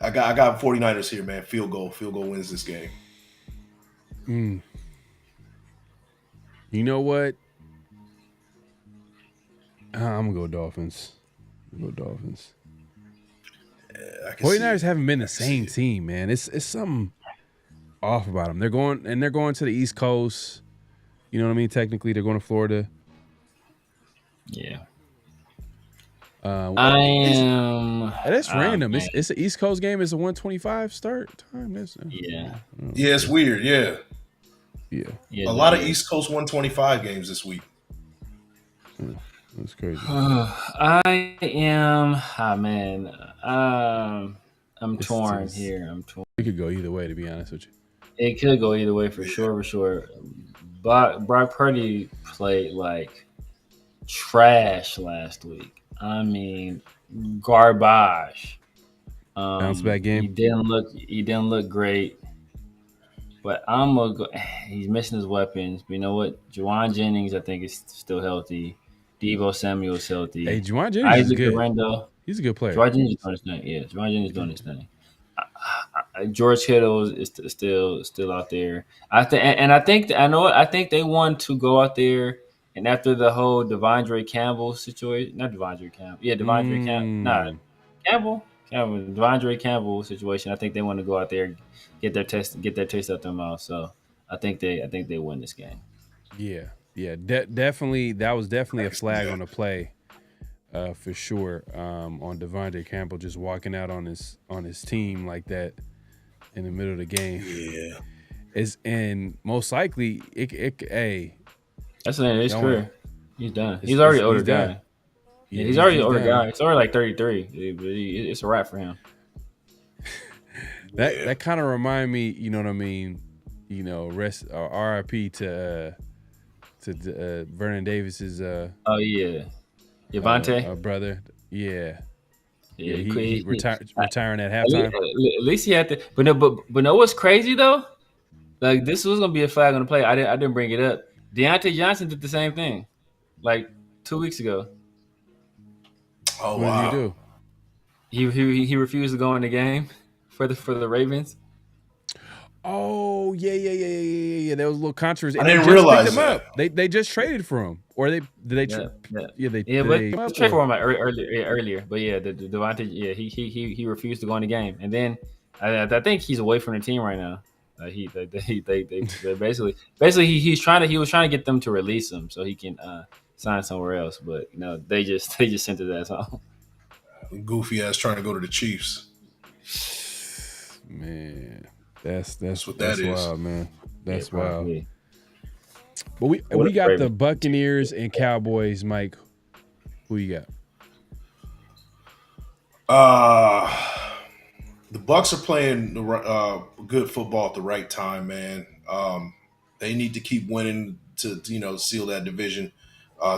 got 49ers here, man. Field goal wins this game. You know what? I'm gonna go Dolphins. Yeah, 49ers haven't been the same team, man. It's something off about them. They're going to the East Coast. You know what I mean? Technically, they're going to Florida. Yeah. That's random. It's an East Coast game. It's a 1:25 start time. It's weird. Yeah. A lot of East Coast 1:25 games this week. That's crazy. I'm torn here. It could go either way, to be honest with you. It could go either way for sure. But Brock Purdy played like trash last week. I mean, garbage. Bounce back game. He didn't look great. But I'm gonna go. He's missing his weapons. But you know what? Juwan Jennings, I think, is still healthy. Deebo Samuel's healthy. Hey, Juwan Jennings is good. Durando, he's a good player. Juwan Jennings is doing his thing. Yeah, Juwan Jennings is doing his thing. George Kittle is still out there. I think they want to go out there. And after the whole Devondre Campbell situation, not Devondre Campbell. Yeah, Devondre Campbell. Devondre Campbell situation. I think they want to go out there, get their taste out their mouth. So I think they win this game. Yeah. Definitely. That was definitely a flag on the play, for sure. On Devondre Campbell just walking out on his team like that in the middle of the game. Yeah. And most likely That's the end of his career. He's done. He's already an older guy. Yeah, he's already an older guy. He's already like 33. But it's a wrap for him. That kind of remind me, you know what I mean? Rest RIP to Vernon Davis's Javonte brother. Yeah. He retiring at halftime. At least he had to. But no, what's crazy though? Like this was gonna be a flag on the play. I didn't bring it up. Deontay Johnson did the same thing, like 2 weeks ago. Oh wow! What did he do? He refused to go in the game for the Ravens. Oh yeah. There was a little controversy. I didn't realize that. They just traded for him, or they traded for him earlier. But yeah, the Devontae, yeah, he refused to go in the game, and then I think he's away from the team right now. They basically he was trying to get them to release him so he can sign somewhere else, but they just sent his ass home. Goofy ass trying to go to the Chiefs. Man, that's what that is, wild, man. That's wild. Yeah. But we got the Buccaneers and Cowboys, Mike. Who you got? The Bucs are playing good football at the right time, man. They need to keep winning to seal that division.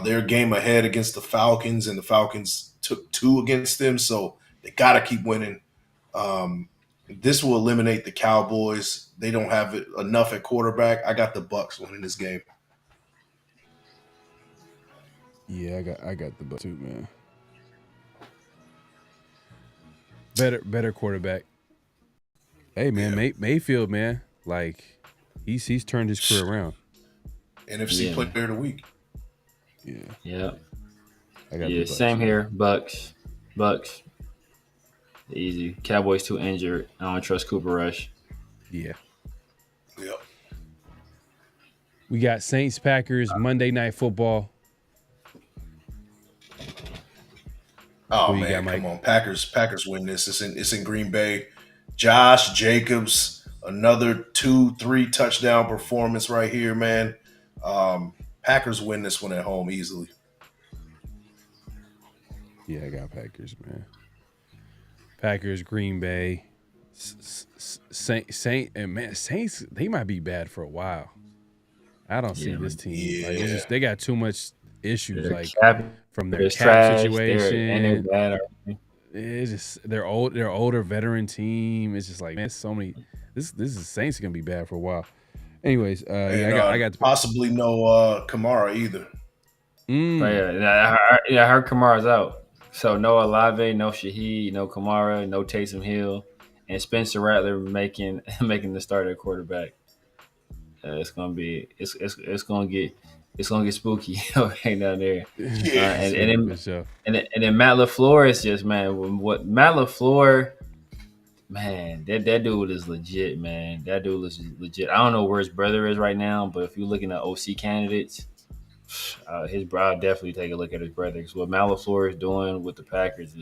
They're a game ahead against the Falcons, and the Falcons took 2 against them, so they got to keep winning. This will eliminate the Cowboys. They don't have enough at quarterback. I got the Bucs winning this game. Yeah, I got the Bucs too, man. Better quarterback. Hey man, yeah. Mayfield, man, like he's turned his career around. NFC Player of the Week. Yeah. I got the Bucs, same here. Bucs. Easy. Cowboys too injured. I don't trust Cooper Rush. Yeah. Yep. We got Saints Packers Monday Night Football. Oh man, come on. Packers win this. It's in Green Bay. Josh Jacobs, another 2-3 touchdown performance right here, man. Packers win this one at home easily. Yeah, I got Packers, man. Packers, Green Bay, Saints, they might be bad for a while. I don't see this team. Yeah. Like, they got too much issues, from their cap trash, situation. And they're bad. It's just they're older veteran team. It's just like, man, so many. This is Saints are gonna be bad for a while. Anyways, I got possibly no Kamara either. I heard Kamara's out. So no Olave, no Shaheed, no Kamara, no Taysom Hill, and Spencer Rattler making the starter quarterback. It's gonna get spooky right down there. And then Matt LaFleur is just, man. What Matt LaFleur, man, that dude is legit, man. That dude is legit. I don't know where his brother is right now, but if you're looking at OC candidates, his brother, definitely take a look at his brother. Because what Matt LaFleur is doing with the Packers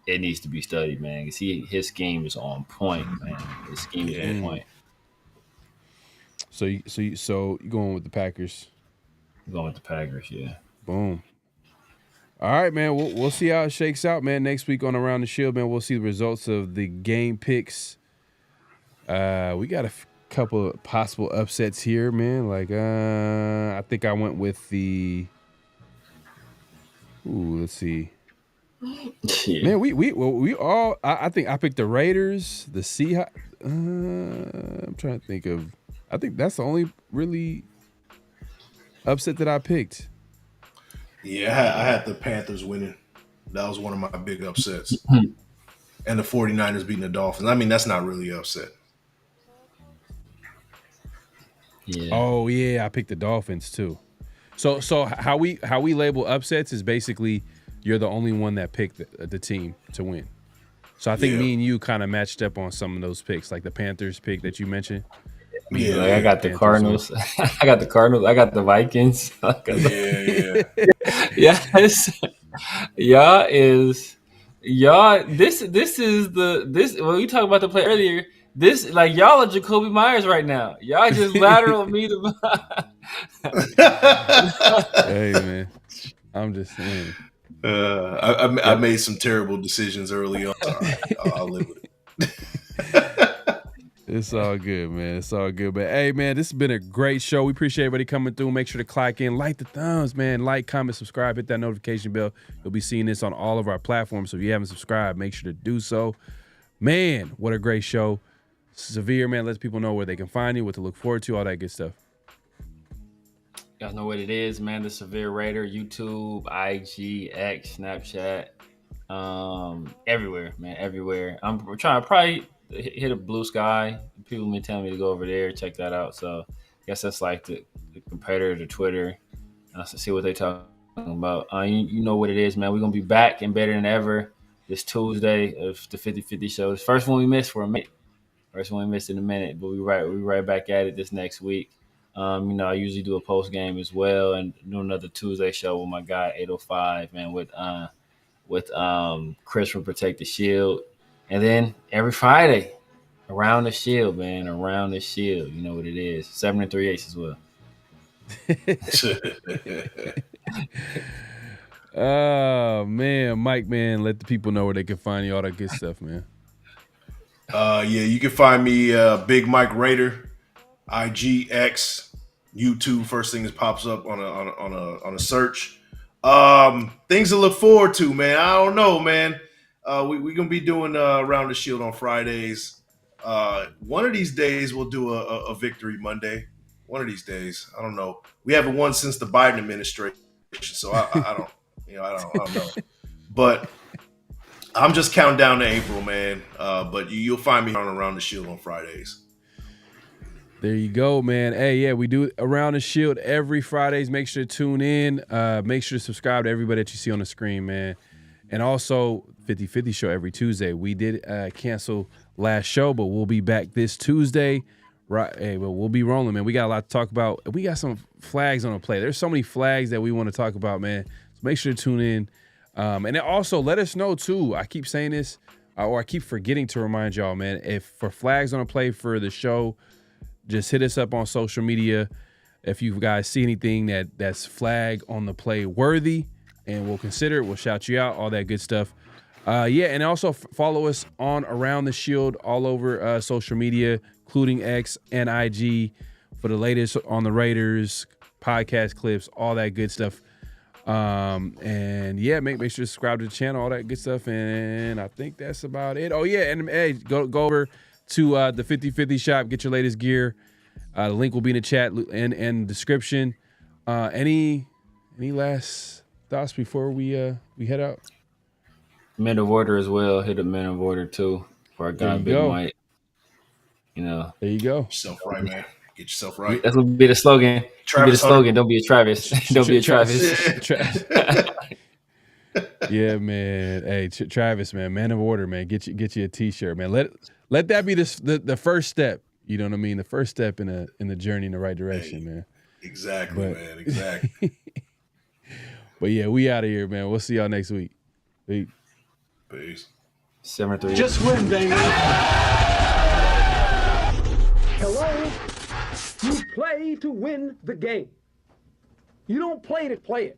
it needs to be studied, man. Because his scheme is on point, man. His scheme is on point. So you going with the Packers? I'm going with the Packers, yeah. Boom. All right, man. We'll see how it shakes out, man. Next week on Around the Shield, man, we'll see the results of the game picks. We got a couple of possible upsets here, man. Like, I think I went with the. Let's see. Yeah. Man, we all. I think I picked the Raiders, the Seahawks. I'm trying to think of. I think that's the only really upset that I picked. Yeah, I had the Panthers winning. That was one of my big upsets. And the 49ers beating the Dolphins. I mean, that's not really upset. Yeah. Oh yeah, I picked the Dolphins too. So how we label upsets is basically you're the only one that picked the team to win. So I think me and you kind of matched up on some of those picks, like the Panthers pick that you mentioned. Yeah, like I got the Cardinals. I got the Cardinals. I got the Vikings. Yes. This when we talked about the play earlier, this like y'all are Jacoby Myers right now. Y'all just lateral me to Hey man. I'm just saying. I made some terrible decisions early on. All right, I'll live with it. It's all good, man. It's all good. But hey, man, this has been a great show. We appreciate everybody coming through. Make sure to clock in, like the thumbs, man. Like, comment, subscribe, hit that notification bell. You'll be seeing this on all of our platforms. So if you haven't subscribed, make sure to do so. Man, what a great show. Severe, man, lets people know where they can find you, what to look forward to, all that good stuff. You guys know what it is, man. The Severe Raider, YouTube, IG, X, Snapchat, everywhere, man, everywhere. I'm trying to probably hit a blue sky, people been telling me to go over there, check that out. So I guess that's like the competitor to Twitter. So see what they talking about. You know what it is, man. We're gonna be back and better than ever this Tuesday of the 50-50 show. It's the first one we missed for a minute. First one we missed in a minute, but we right back at it this next week. I usually do a post game as well, and do another Tuesday show with my guy 805, man, with Chris from Protect the Shield, and then every Friday, Around the Shield, man, Around the Shield. You know what it is, 7 3/8 as well. Oh man, Mike, man, let the people know where they can find you, all that good stuff, man. You can find me Big Mike Raider, IGX, YouTube. First thing that pops up on a search. Things to look forward to, man. I don't know, man. We're gonna be doing Around the Shield on Fridays. One of these days we'll do a Victory Monday. One of these days, I don't know. We haven't won since the Biden administration, so I don't, I don't know. But I'm just counting down to April, man. But you'll find me on Around the Shield on Fridays. There you go, man. Hey, yeah, we do Around the Shield every Fridays. Make sure to tune in. Make sure to subscribe to everybody that you see on the screen, man. And also 50-50 show every Tuesday. We did cancel last show, but we'll be back this Tuesday. Right, hey, well, we'll be rolling, man. We got a lot to talk about. We got some flags on the play. There's so many flags that we want to talk about, man. So make sure to tune in. And then also let us know, too. I keep saying this, or I keep forgetting to remind y'all, man. If for flags on the play for the show, just hit us up on social media. If you guys see anything that's flag on the play worthy, and we'll consider it. We'll shout you out, all that good stuff. And also follow us on Around the Shield all over social media, including X and IG, for the latest on the Raiders, podcast clips, all that good stuff. Make sure to subscribe to the channel, all that good stuff. And I think that's about it. Oh yeah, and hey, go over to the 50-50 shop, get your latest gear. The link will be in the chat and description. Any last thoughts before we head out? Men of Order as well. Hit a Men of Order too for our guy Big Mike. There you go. Get yourself right, man. Get yourself right. That's gonna be the slogan. Be the slogan. Don't be a Travis. Don't be a Travis. Yeah, man. Hey, Travis, man. Man of Order, man. Get you a T-shirt, man. Let that be the first step. You know what I mean? The first step in the journey in the right direction, man. Exactly, man. Exactly. But yeah, we out of here, man. We'll see y'all next week. Peace. 7 3. Just win, baby. Hello? You play to win the game. You don't play to play it.